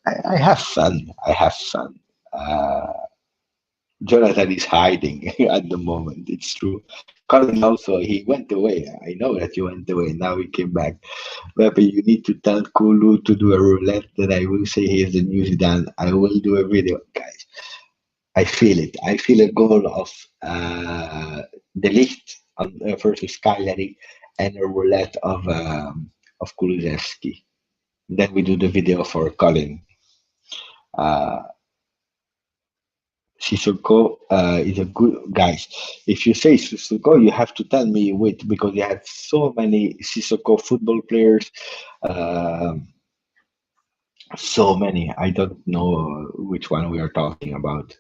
I have fun. I have fun. Uh, Jonathan is hiding at the moment. It's true. Colin also, he went away. I know that you went away. Now he came back. Maybe you need to tell Kulu to do a roulette. Then I will say he's the New Zealand. I will do a video, guys. I feel it. I feel a goal of the Ligt versus Cagliari and a roulette of Kulusevski. Then we do the video for Colin. Uh, Sissoko is a good guys. If you say Sissoko, you have to tell me which because you have so many Sissoko football players. So many. I don't know which one we are talking about.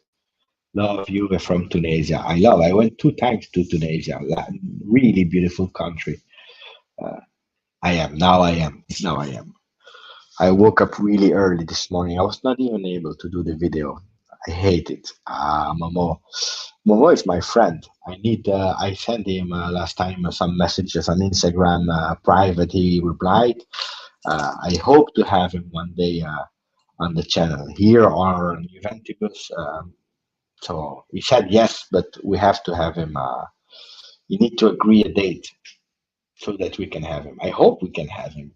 Love Juve from Tunisia. I love. I went 2 times to Tunisia. Really beautiful country. Uh, I am now. I am now. I am. I woke up really early this morning. I was not even able to do the video. I hate it. Momo. Momo is my friend. I need. I sent him last time some messages on Instagram private. He replied. I hope to have him one day on the channel here or on Juventus. So he said yes, but we have to have him. You need to agree a date so that we can have him. I hope we can have him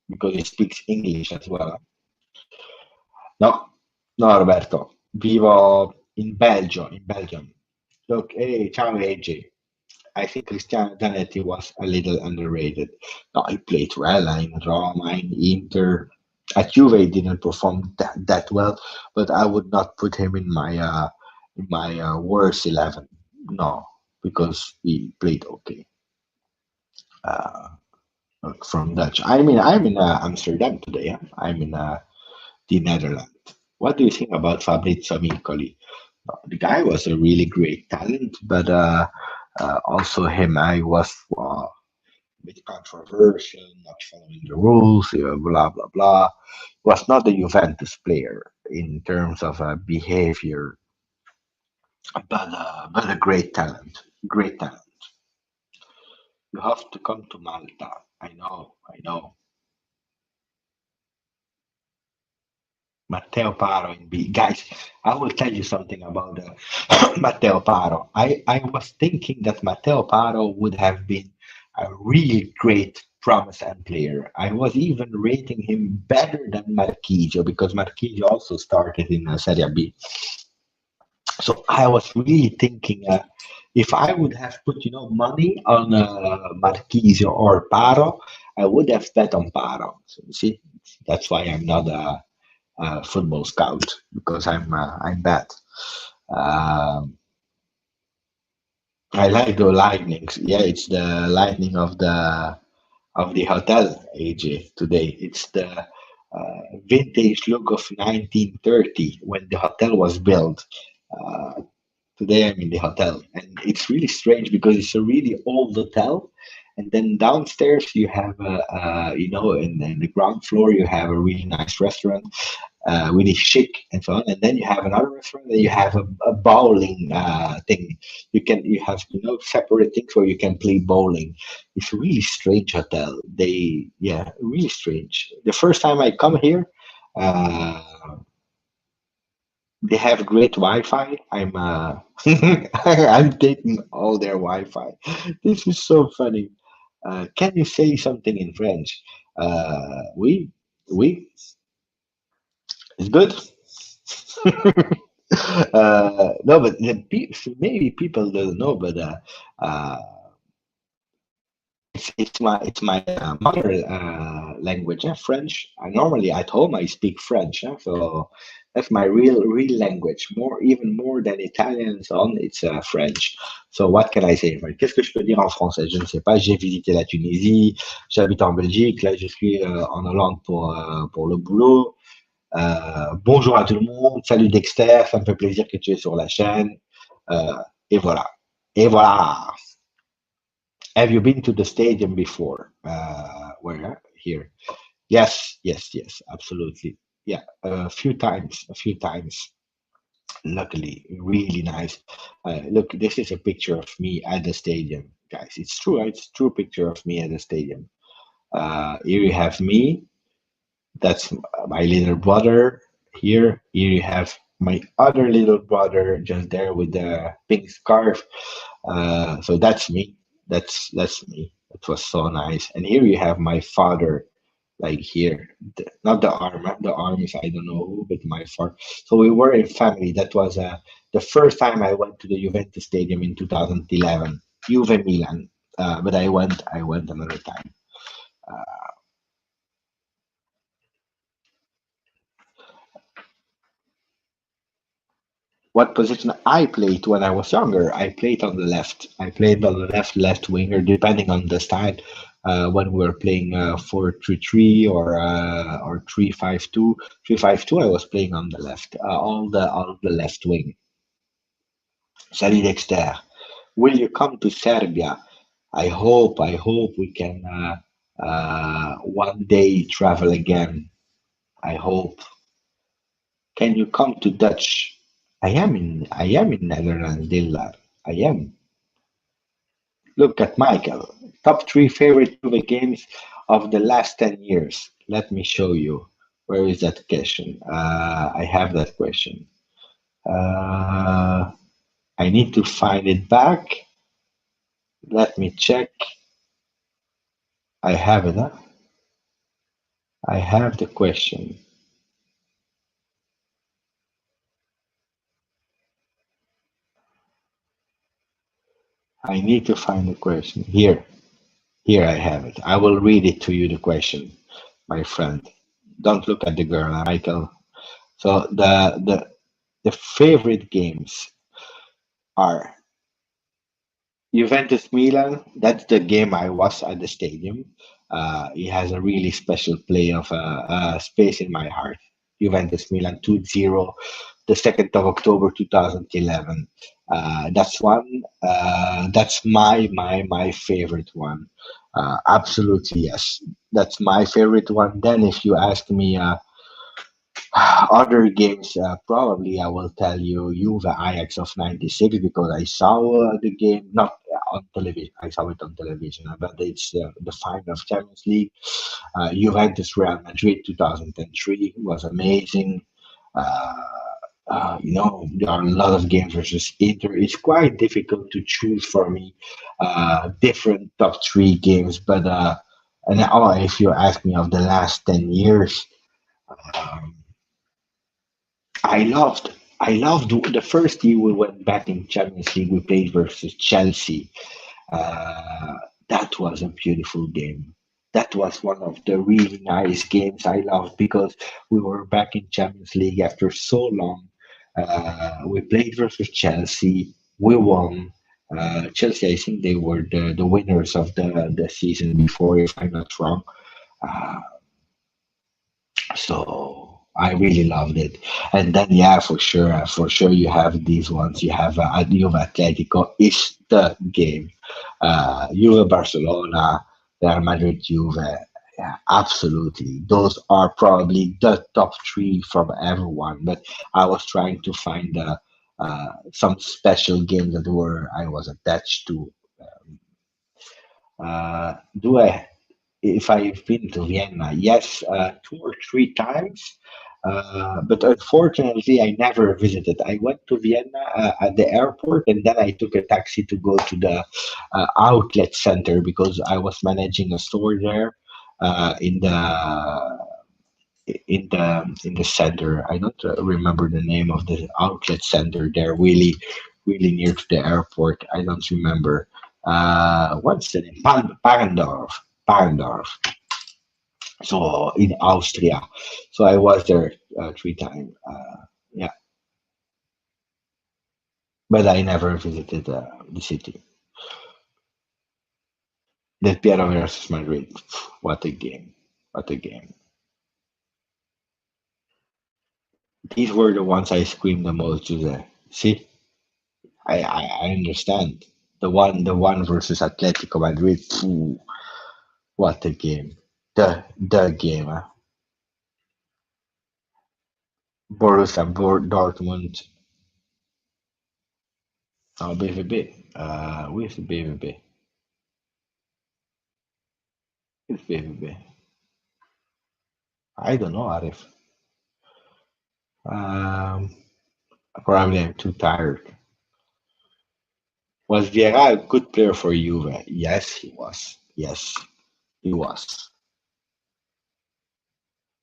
because he speaks English as well. No, no, Roberto. Vivo in Belgium. In Belgium. Look, hey, ciao AJ. I think Cristiano Zanetti was a little underrated. No, he played well in Roma, in Inter. At Juve, he didn't perform that well, but I would not put him in my worst 11. No, because he played okay. Uh, from Dutch. I'm in Amsterdam today. Huh? I'm in the Netherlands. What do you think about Fabrizio Miccoli? The guy was a really great talent, but also him, I was a bit controversial, not following the rules, blah blah blah. Was not a Juventus player in terms of behavior, but a great talent. Great talent. You have to come to Malta. I know. I know. Matteo Paro in B. Guys, I will tell you something about Matteo Paro. I was thinking that Matteo Paro would have been a really great promise and player. I was even rating him better than Marquinhos because Marquinhos also started in Serie B. So I was really thinking if I would have put money on Marquinhos or Paro, I would have bet on Paro. So, see, that's why I'm not a football scout because I'm bad. Um, I like the lightnings. Yeah, it's the lightning of the hotel, AJ. Today, it's the vintage look of 1930 when the hotel was built. Today I'm in the hotel, and it's really strange because it's a really old hotel. And then downstairs you have in the ground floor you have a really nice restaurant. really chic and so on. And then you have another restaurant, and you have a bowling thing. You have separate things where you can play bowling. It's a really strange hotel. Really strange. The first time I come here, uh, they have great Wi-Fi. I'm taking all their Wi-Fi. This is so funny. Can you say something in French? Oui, it's good. No, but maybe people don't know, but uh, it's my mother language, French. I normally at home I speak French, so that's my real language. Even more than Italian and so on. It's French. So what can I say? Qu'est-ce que je peux dire en français? Je ne sais pas. J'ai visité la Tunisie, j'habite en Belgique. Là, je suis en Hollande pour le boulot. Bonjour à tout le monde. Salut Dexter. Ça me fait plaisir que tu es sur la chaîne. Et voilà. Et voilà. Have you been to the stadium before? Where? Here. Yes, absolutely. Yeah, a few times. Luckily, really nice. Look, this is a picture of me at the stadium, guys. It's true. It's a true picture of me at the stadium. Here you have me. That's my little brother. Here you have my other little brother just there with the pink scarf. So that's me. That's me. It was so nice. And here you have my father, like here, not the arm. The arm is I don't know who, but my father. So we were in family. That was the first time I went to the Juventus Stadium in 2011, Juve Milan. But I went another time. What position I played when I was younger? I played on the left. I played on the left winger, depending on the style. When we were playing 4-3-3 or 3-5-2. 3-5-2, I was playing on the left, all the left wing. Salut Dexter. Will you come to Serbia? I hope we can one day travel again. I hope. Can you come to Dutch? I am in Netherlands, Dilla. I am. Look at Michael. Top 3 favorite Juve games of the last 10 years. Let me show you. Where is that question? I have that question. I need to find it back. Let me check. I have it, huh? I have the question. I need to find the question. Here I have it. I will read it to you, the question, my friend. Don't look at the girl, Michael. So the favorite games are Juventus Milan. That's the game I was at the stadium. It has a really special play of space in my heart. Juventus Milan 2-0, the 2nd of October 2011. That's one. That's my favorite one. Absolutely yes. That's my favorite one. Then if you ask me other games, probably I will tell you Juve Ajax of '96 because I saw the game not on television. I saw it on television, but it's the final of Champions League. Juventus Real Madrid 2003 was amazing. There are a lot of games versus Inter. It's quite difficult to choose for me different top 3 games, but if you ask me of the last 10 years, um, I loved the first year we went back in Champions League. We played versus Chelsea. Uh, that was a beautiful game. That was one of the really nice games I loved because we were back in Champions League after so long. We played versus Chelsea. We won. Chelsea, I think they were the winners of the season before, if I'm not wrong. Uh, so I really loved it. And then, yeah, for sure, you have these ones. You have Juve Atletico is the game. Juve Barcelona, Real Madrid Juve. Yeah, absolutely. Those are probably the top three from everyone. But I was trying to find some special games that were I was attached to. Do I if I've been to Vienna? Yes, 2 or 3 times. But unfortunately, I never visited. I went to Vienna at the airport, and then I took a taxi to go to the outlet center because I was managing a store there in the center. I don't remember the name of the outlet center there. Really near to the airport. I don't remember. What's the name? Parendorf. Parendorf. So in Austria. So I was there 3 times. Yeah, but I never visited the city. Del Piero versus Madrid. What a game! What a game! These were the ones I screamed the most, Jose. See, I understand. The one versus Atletico Madrid. Phew, what a game! The game. Borussia Dortmund. Oh, BVB. With BVB. With BVB. I don't know, Arif. Um, Probably I'm too tired. Was Vieira a good player for Juve? Yes, he was. Yes, he was.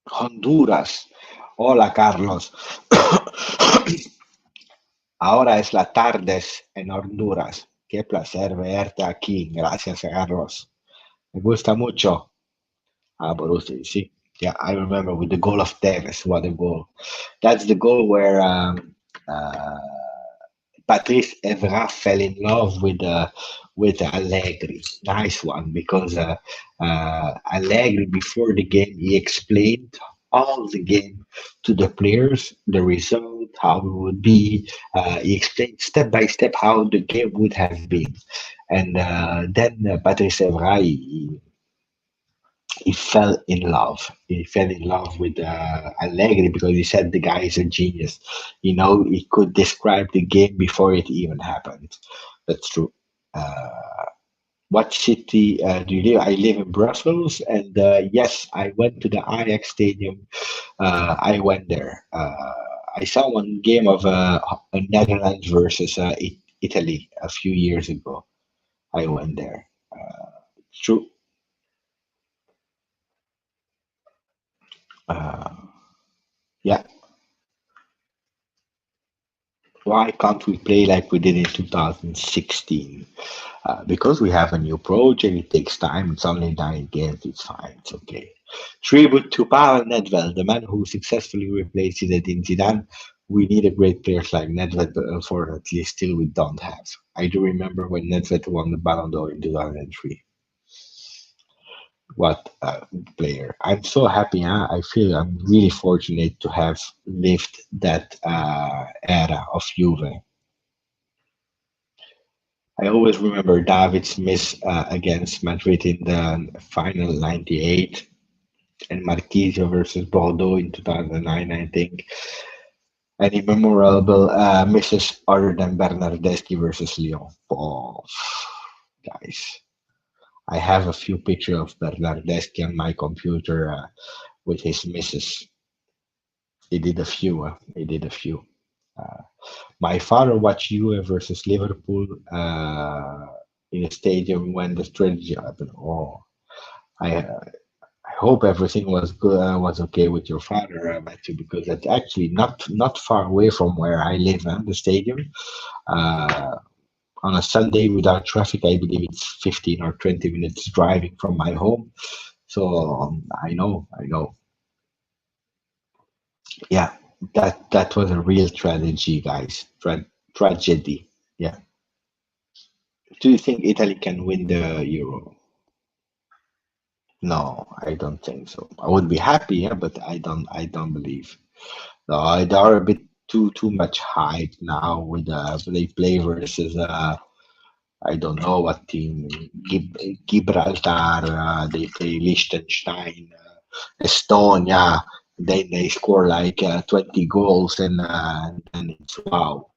Honduras. Hola, Carlos. Ahora es la tardes en Honduras. Qué placer verte aquí. Gracias, Carlos. Me gusta mucho. Borussia, see? Yeah, I remember with the goal of Tevez. What a goal. That's the goal where uh, Patrice Evra fell in love with Allegri. Nice one because Allegri before the game he explained all the game to the players, the result, how it would be. He explained step by step how the game would have been, and then Patrice Evra he fell in love. He fell in love with Allegri because he said the guy is a genius. You know, he could describe the game before it even happened. That's true. Uh, what city do you live? I live in Brussels, and yes, I went to the Ajax Stadium. I went there. I saw one game of Netherlands versus Italy a few years ago. I went there. True. Uh, yeah. Why can't we play like we did in 2016? Because we have a new project, it takes time, it's only 9 games, it's fine, it's okay. Tribute to Pavel Nedved, the man who successfully replaced Zinedine Zidane. We need a great players like Nedved, but unfortunately, still we don't have. I do remember when Nedved won the Ballon d'Or in 2003. What a player. I'm so happy. Huh? I feel I'm really fortunate to have lived that era of Juve. I always remember David's miss against Madrid in the final 98 and Marquisio versus Bordeaux in 2009, I think. Any memorable misses other than Bernardeschi versus Lyon? Oh, guys. I have a few pictures of Bernardeschi on my computer with his misses. He did a few. He did a few. Uh, My father watched Juve versus Liverpool in a stadium when the strategy happened. Oh, I hope everything was good, was okay with your father, Matthew, because that's actually not far away from where I live. The stadium uh, on a Sunday without traffic, I believe it's 15 or 20 minutes driving from my home. So I know. Yeah, that was a real tragedy, guys. Tragedy. Yeah. Do you think Italy can win the Euro? No, I don't think so. I would be happy, yeah, but I don't believe. No, they are a bit too much hype now with they play versus I don't know what team. Gibraltar. They play Liechtenstein, Estonia. Then they score like 20 goals, and it's wow.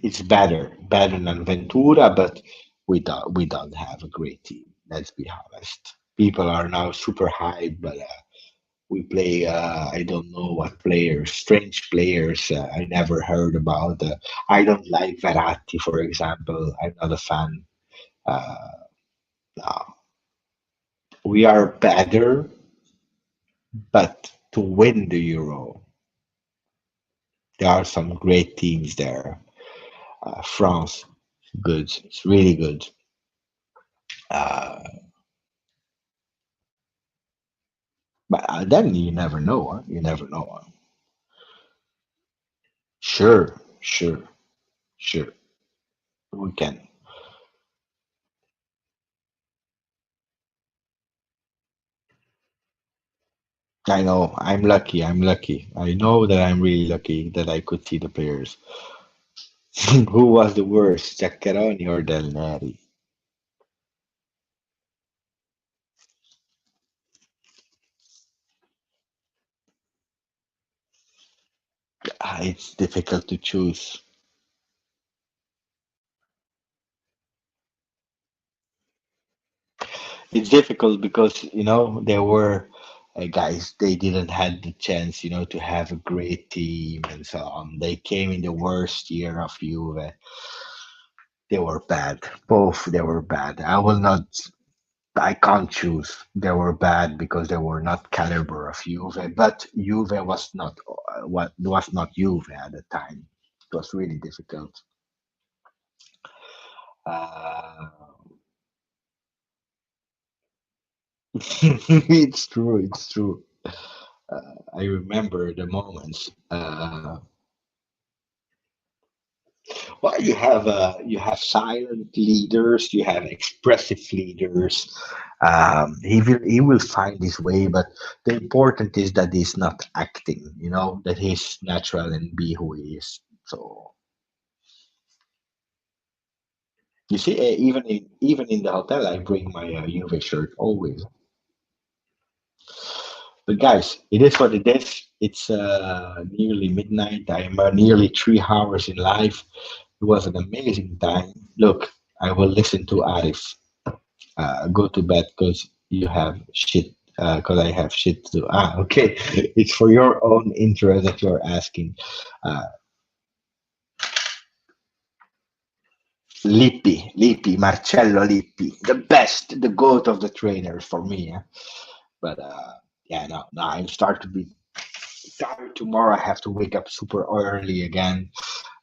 It's better than Ventura, but we don't have a great team. Let's be honest. People are now super hyped, but we play. I don't know what players, strange players. I never heard about. I don't like Verratti, for example. I'm not a fan. Uh, no. We are better, but to win the Euro, there are some great teams there. France, good. It's really good. Uh, but then you never know. Huh? You never know. Huh? Sure, sure, sure. We can. I know. I'm lucky. I'm lucky. I know that I'm really lucky that I could see the players. Who was the worst, Zaccheroni or Del Neri? It's difficult to choose. It's difficult because there were guys they didn't had the chance to have a great team and so on. They came in the worst year of Juve. They were bad. Both they were bad. I will not. I can't choose. They were bad because they were not caliber of Juve. But Juve was not what was not Juve at the time. It was really difficult. Uh, it's true. It's true. I remember the moments. Well, you have silent leaders, you have expressive leaders. He will find his way, but the important is that he's not acting. That he's natural and be who he is. So you see, even in the hotel, I bring my Juve shirt always. But guys, it is what it is. It's nearly midnight. I'm nearly 3 hours in live. It was an amazing time. Look, I will listen to Arif. Go to bed because you have shit. Because I have shit to do. Okay. It's for your own interest that you're asking. Uh, Lippi, Marcello Lippi, the best, the goat of the trainers for me. But yeah, no, I'm start to be tired tomorrow. I have to wake up super early again.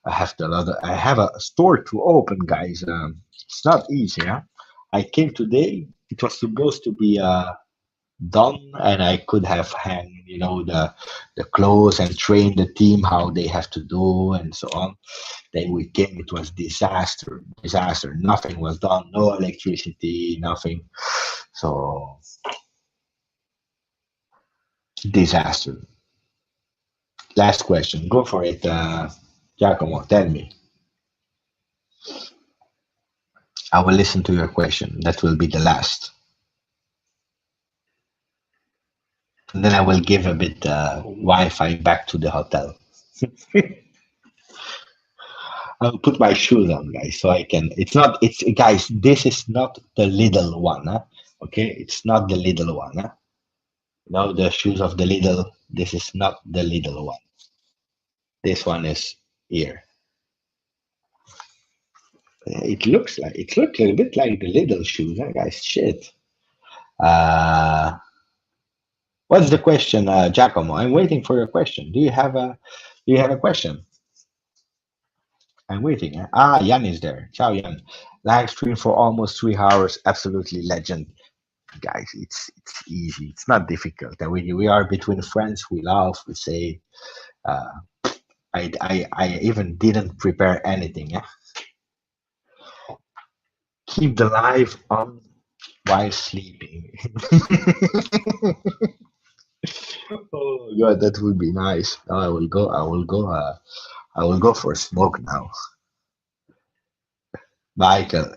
I have a store to open, guys. It's not easy. Huh? I came today. It was supposed to be done, and I could have hang the clothes and train the team how they have to do and so on. Then we came, it was disaster. Nothing was done, no electricity, nothing. So disaster. Last question, go for it, Giacomo. Tell me. I will listen to your question. That will be the last, and then I will give a bit Wi-Fi back to the hotel. I'll put my shoes on, guys, so I can. It's not. It's guys. This is not the little one, huh? Okay, it's not the little one, huh? No, the shoes of the little. This is not the little one. This one is here. It looks a bit like the little shoes, huh, guys? Shit. Uh, what's the question, Giacomo? I'm waiting for your question. Do you have a question? I'm waiting. Huh? Jan is there. Ciao, Jan. Live stream for almost 3 hours. Absolutely legend. Guys, it's easy. It's not difficult. And we are between friends. We laugh. We say. Uh, I even didn't prepare anything. Yeah? Keep the live on while sleeping. Oh God, that would be nice. Now I will go. I will go. I will go for a smoke now. Michael,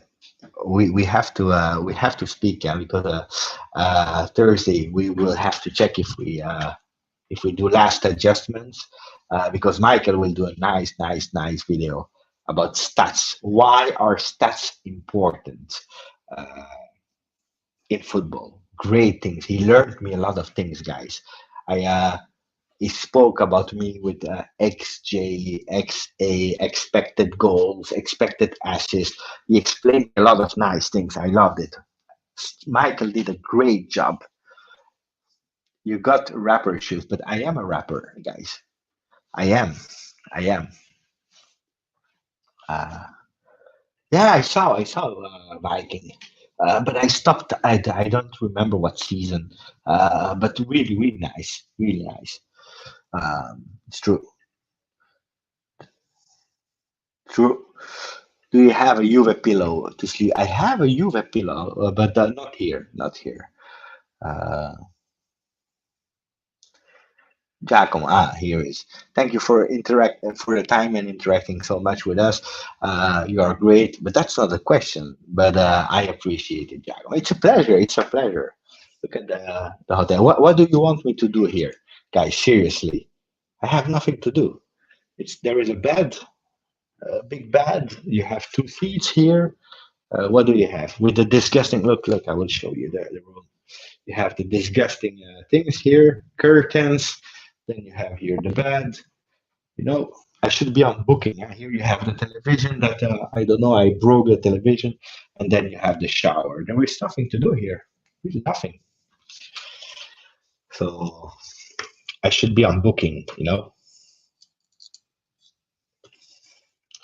we have to speak, yeah, because Thursday we will have to check if we do last adjustments, because Michael will do a nice video about stats. Why are stats important uh, in football? Great things. He learned me a lot of things, guys. I He spoke about me with XJ, XA, expected goals, expected assists. He explained a lot of nice things. I loved it. Michael did a great job. You got rapper shoes, but I am a rapper, guys. I am. I am. Uh, yeah, I saw Viking, but I stopped. I don't remember what season. But really nice, really nice. It's true, true. Do you have a Juve pillow to sleep? I have a Juve pillow, but not here, not here. Uh, Giacomo, here is. Thank you for for the time and interacting so much with us. You are great, but that's not the question. But I appreciate it, Giacomo. It's a pleasure. It's a pleasure. Look at the hotel. What do you want me to do here, guys? Seriously, I have nothing to do. There is a bed, a big bed. You have two seats here. What do you have with the disgusting look? Look, I will show you the room. You have the disgusting things here, curtains. Then you have here the bed. You know, I should be on booking. Here you have the television that I don't know. I broke the television, and then you have the shower. There is nothing to do here. Really nothing. So I should be on booking.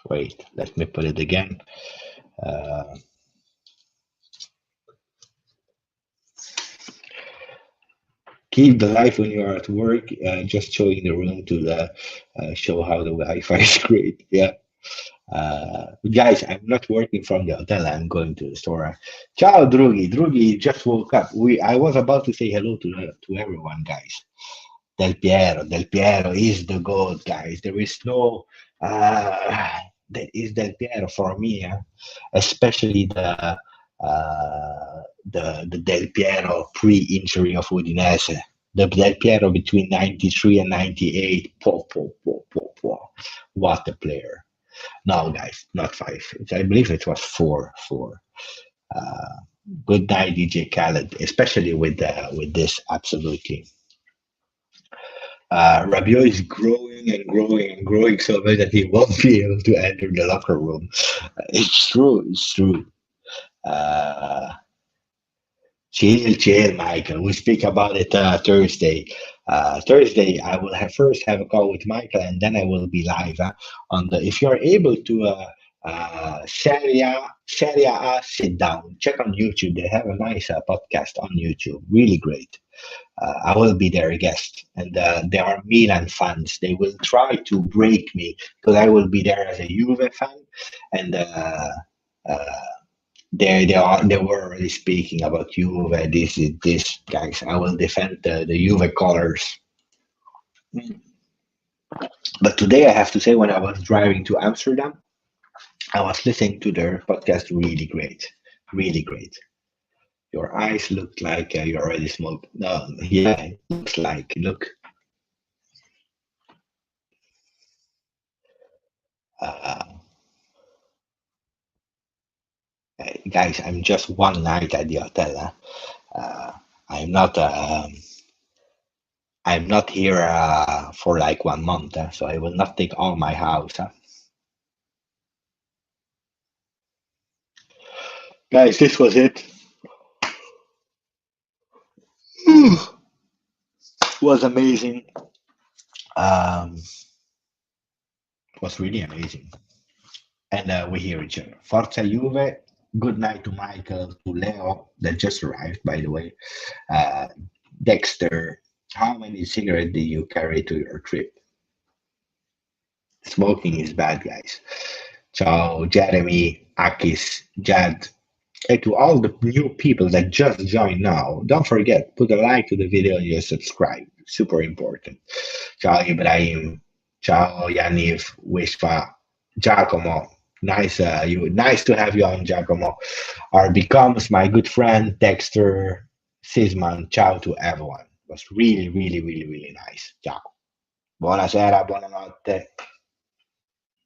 Wait, let me put it again. Uh, Keep the light when you are at work. Just showing the room to show how the Wi-Fi is great. Yeah. Guys, I'm not working from the hotel. I'm going to the store. Ciao, Drugi. Drugi just woke up. I was about to say hello to everyone, guys. Del Piero is the goat, guys. There is no. That is Del Piero for me, especially the Del Piero pre-injury of Udinese. The Del Piero between 93 and 98. What a player. No, guys, not five. I believe it was four. Uh, Good night, DJ Khaled, especially with this. Absolutely. Rabiot is growing and growing and growing so much that he won't be able to enter the locker room. It's true. It's true. Uh, Chill, Michael. We speak about it Thursday. Thursday, I will first have a call with Michael, and then I will be live on the. If you're able to, Serie A, sit down. Check on YouTube. They have a nice podcast on YouTube. Really great. I will be their guest, and they are Milan fans. They will try to break me because I will be there as a Juve fan, and. Uh, they were already speaking about Juve. This guys. I will defend the Juve colors. But today I have to say, when I was driving to Amsterdam, I was listening to their podcast. Really great, really great. Your eyes look like you already smoked. No, yeah, it looks like. Look, uh, guys, I'm just one night at the hotel. Uh, I'm not. I'm not here for like 1 month, so I will not take all my house. Guys, this was it. Was amazing. Um, was really amazing. And we hear each other. Forza Juve. Good night to Michael, to Leo, that just arrived, by the way. Uh, Dexter, how many cigarettes do you carry to your trip? Smoking is bad, guys. Ciao, Jeremy, Akis, Jad. And to all the new people that just joined now, don't forget, put a like to the video and just subscribe. Super important. Ciao, Ibrahim. Ciao, Yaniv, Wishfa, Giacomo. Nice to have you on, Giacomo. Or becomes my good friend Dexter Sisman. Ciao to everyone. It was really, really, really, really nice. Ciao. Buonasera, buonanotte.